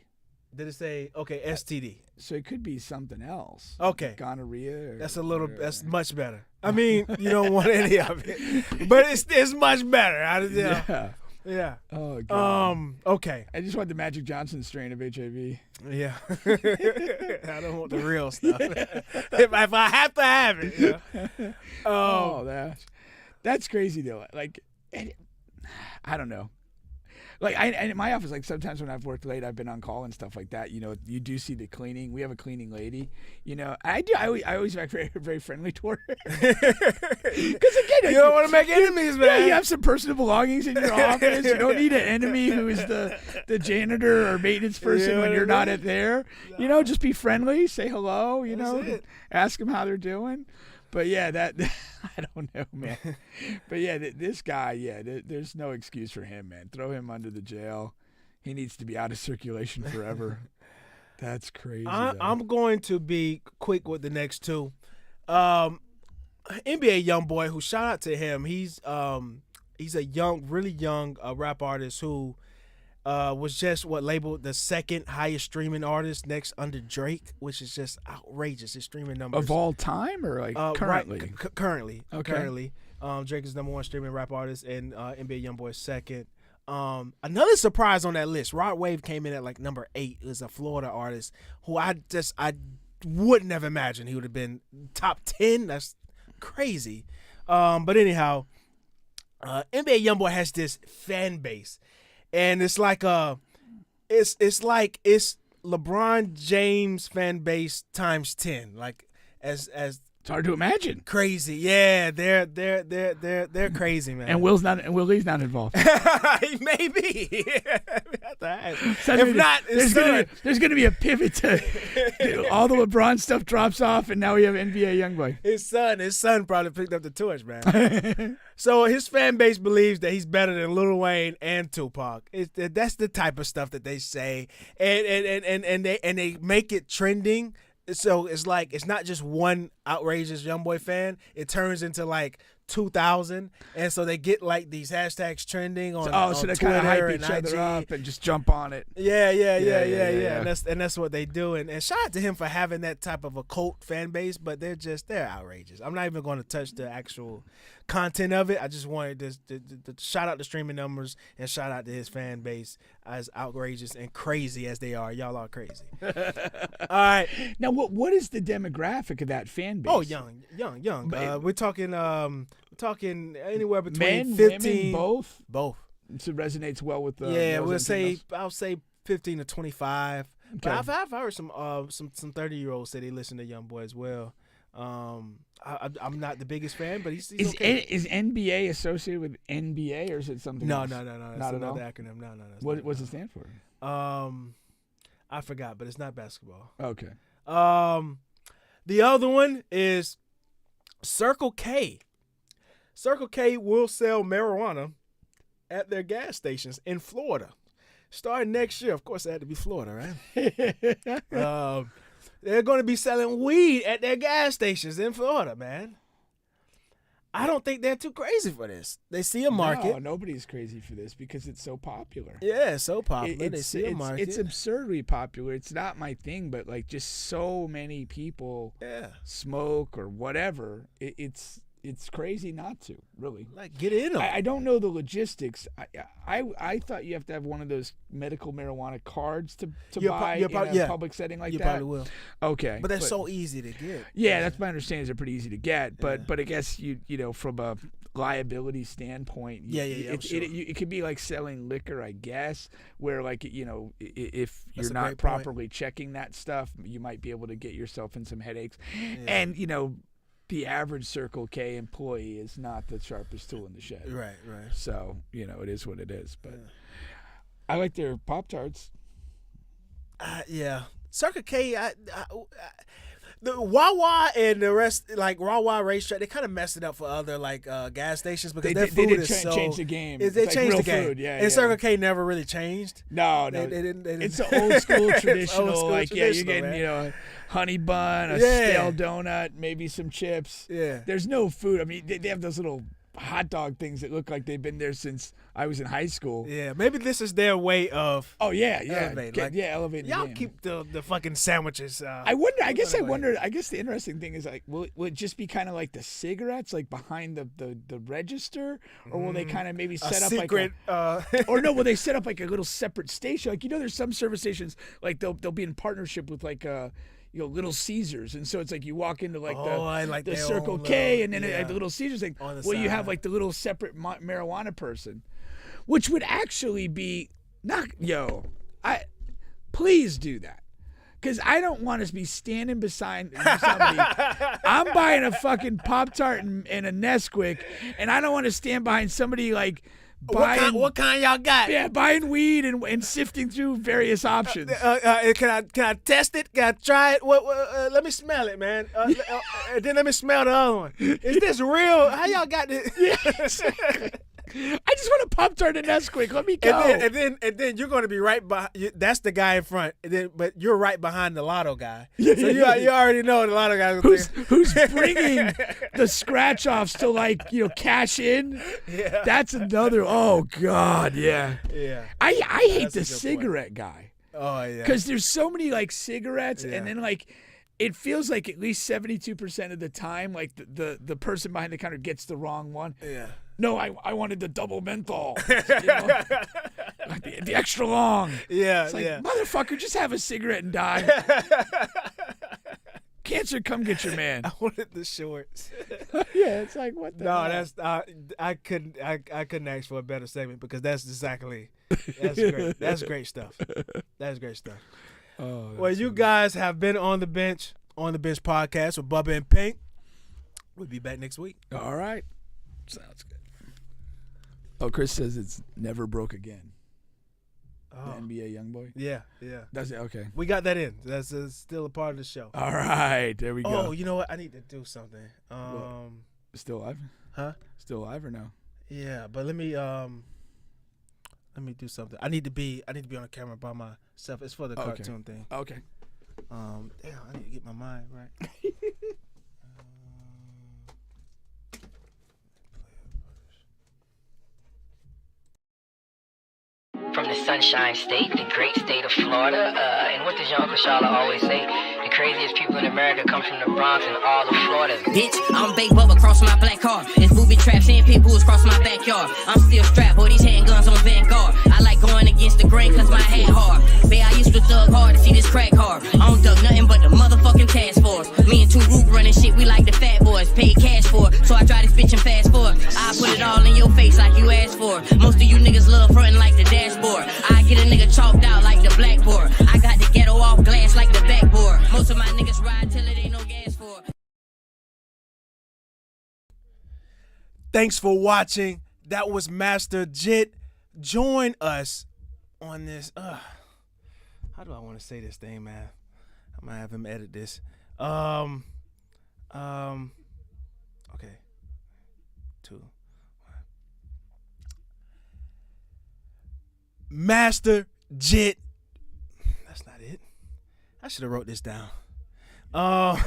Did it say STD? So it could be something else. Okay. Gonorrhea. That's much better. I mean, you don't want any of it, but it's much better. Yeah. Oh God. Okay. I just want the Magic Johnson strain of HIV. Yeah. I don't want the real stuff. if I have to have it. Yeah. That's crazy though. Like, I don't know. Like in my office, like sometimes when I've worked late, I've been on call and stuff like that. You know, you do see the cleaning. We have a cleaning lady. You know, I always act very, very friendly to her. Because again, you don't want to make enemies, man. Yeah, you have some personal belongings in your office. You don't need an enemy who is the janitor or maintenance person when you're not at there. You know, just be friendly, say hello. You know, ask them how they're doing. But yeah, that I don't know, man. But yeah, this guy, there's no excuse for him, man. Throw him under the jail. He needs to be out of circulation forever. That's crazy. I'm going to be quick with the next two. NBA Youngboy, who shout out to him. He's a really young rap artist who was just labeled the second highest streaming artist next under Drake, which is just outrageous. His streaming numbers of all time or like currently. Right, currently, okay. Currently, Drake is number one streaming rap artist, and NBA Youngboy is second. Another surprise on that list, Rod Wave came in at like number 8. Is a Florida artist who I wouldn't have imagined he would have been top 10. That's crazy. But anyhow, NBA Youngboy has this fan base. And it's like it's LeBron James fan base times 10. Like as it's hard to imagine. Crazy, yeah. They're crazy, man. And Willie's not involved. Maybe. If not, there's gonna be a pivot to all the LeBron stuff drops off, and now we have NBA Youngboy. His son probably picked up the torch, man. So his fan base believes that he's better than Lil Wayne and Tupac. That's the type of stuff that they say, and they make it trending. So it's like it's not just one outrageous Youngboy fan. It turns into like 2,000, and so they get like these hashtags trending on. So they Twitter kind of hype and each IG. other up and just jump on it. Yeah. And that's what they do. And shout out to him for having that type of a cult fan base. But they're outrageous. I'm not even going to touch the actual content of it. I just wanted to shout out the streaming numbers and shout out to his fan base, as outrageous and crazy as they are. Y'all are crazy. All right. Now, what is the demographic of that fan base? Oh, young. We're talking anywhere between men, 15, women, both. So it resonates well with the I'll say 15 to 25. Okay. But I've heard some 30-year-olds say they listen to Youngboy as well. I'm not the biggest fan, but he's okay. Is NBA associated with NBA, or is it something else? No. Not That's at all? another acronym. No. What does it stand for? I forgot, but it's not basketball. Okay. The other one is Circle K. Circle K will sell marijuana at their gas stations in Florida. Starting next year. Of course, it had to be Florida, right? They're going to be selling weed at their gas stations in Florida, man. I don't think they're too crazy for this. They see a market. No, nobody's crazy for this because it's so popular. Yeah, it's so popular. They see a market. It's absurdly popular. It's not my thing, but like just so many people smoke or whatever. It's crazy not to, really. Like, get in them. I don't know the logistics. I thought you have to have one of those medical marijuana cards to buy in a public setting like that. You probably will. Okay. But they're so easy to get. Yeah, that's my understanding. They're pretty easy to get. But I guess, you know, from a liability standpoint, it could be like selling liquor, I guess, where, like, you know, if you're not properly checking that stuff, you might be able to get yourself in some headaches. Yeah. And, you know, the average Circle K employee is not the sharpest tool in the shed. Right. So, you know, it is what it is. But I like their Pop-Tarts. Yeah. Circle K, the Wawa and the rest, like Wawa Racetrack, they kind of messed it up for other like gas stations because their food is so. They change the game. They changed the game. Food. Yeah, and Circle K never really changed. No. They didn't. It's an old school traditional. Old school like traditional, you're getting, man. you know, a honey bun, a stale donut, maybe some chips. Yeah. There's no food. I mean, they have those little hot dog things that look like they've been there since I was in high school. Yeah, maybe this is their way of. Oh yeah, elevating. elevating. Y'all the game. keep the fucking sandwiches. I wonder. I guess the interesting thing is like, will it just be kind of like the cigarettes, like behind the register, or will they kind of maybe set up secret, like or no? Will they set up like a little separate station? Like there's some service stations like they'll be in partnership with like Little Caesars, and so it's like you walk into like the Circle K, and then at the Little Caesars thing, you have like the little separate marijuana person, which would actually be please do that, because I don't want to be standing beside somebody. I'm buying a fucking Pop-Tart and a Nesquik, and I don't want to stand behind somebody like. What kind y'all got? Yeah, buying weed and sifting through various options. Can I test it? Can I try it? Let me smell it, man. Then let me smell the other one. Is this real? How y'all got this? Yes. I just want a Pop-Tart and Nesquik. Let me go. And then you're going to be right behind. That's the guy in front. But you're right behind the lotto guy. So you already know the lotto guy. Who's bringing the scratch offs to cash in? Yeah. That's another. Oh God, yeah. Yeah. I hate the cigarette guy. Oh yeah. Because there's so many cigarettes, and then it feels like at least 72% of the time, the person behind the counter gets the wrong one. Yeah. No, I wanted the double menthol. The extra long. Yeah, it's motherfucker, just have a cigarette and die. Cancer, come get your man. I wanted the shorts. Yeah, it's like what the hell? That's I couldn't ask for a better segment, because that's great. That's great stuff. That's great stuff. Oh, well, you guys have been on the bench podcast with Bubba and Pink. We'll be back next week. All right. Sounds good. Oh, Chris says it's never broke again. Oh. The NBA Youngboy? Yeah. That's it. Okay. We got that in. That's still a part of the show. All right. There we go. Oh, you know what? I need to do something. Still alive? Huh? Still alive or no? Yeah, but let me do something. I need to be on the camera by myself. It's for the cartoon thing. Okay. Damn, I need to get my mind right. From the Sunshine State, the great state of Florida, and what does your Uncle Shala always say? The craziest people in America come from the Bronx and all of Florida. Bitch, I'm Big Bubba cross my black car. It's booby traps and pit bulls cross my backyard. I'm still strapped, boy, these handguns on Vanguard. I like going against the grain cause my hat hard. Bae, I used to thug hard to see this crack hard. I don't duck nothing but the motherfucking task force. Me and two Root running shit, we like the fat boys. Paid cash for it, so I try this bitch and fast forward. I put it all in your face like you asked for. Most of you niggas love frontin' like the dashboard. I get a nigga chalked out like the blackboard. I got the ghetto off glass like the backboard. Most of my niggas ride till it ain't no gas for. Thanks for watching. That was Master Jit. Join us on this. How do I want to say this thing, man? I'm gonna have him edit this. Okay. 2, 1. Master Jit. That's not it. I should have wrote this down. All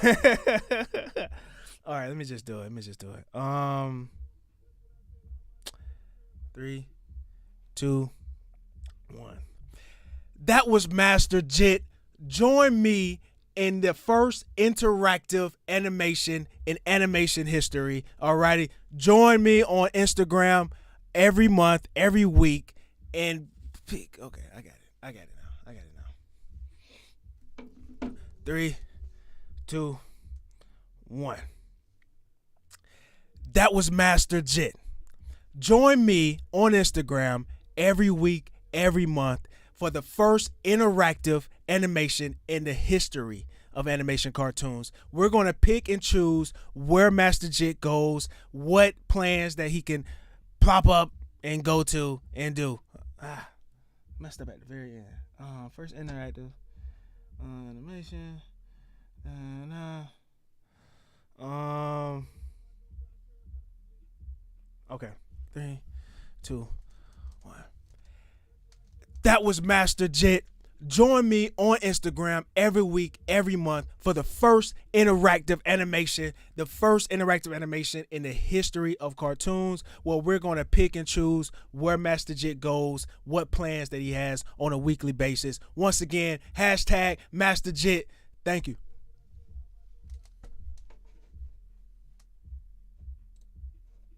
right, let me just do it. 3, 2, 1. That was Master Jit. Join me in the first interactive animation in animation history. Alrighty. Join me on Instagram every month, every week, and pick. Okay, I got it now. 3, 2, 1. That was Master Jit. Join me on Instagram every week, every month for the first interactive animation in the history of animation cartoons. We're going to pick and choose where Master Jit goes, what plans that he can pop up and go to and do. Messed up at the very end. First interactive animation. Okay. 3, 2, 1. That was Master Jit. join me on Instagram every week, every month for the first interactive animation in the history of cartoons, where we're going to pick and choose where Master Jit goes, what plans that he has on a weekly basis. Once again, hashtag Master Jit. Thank you.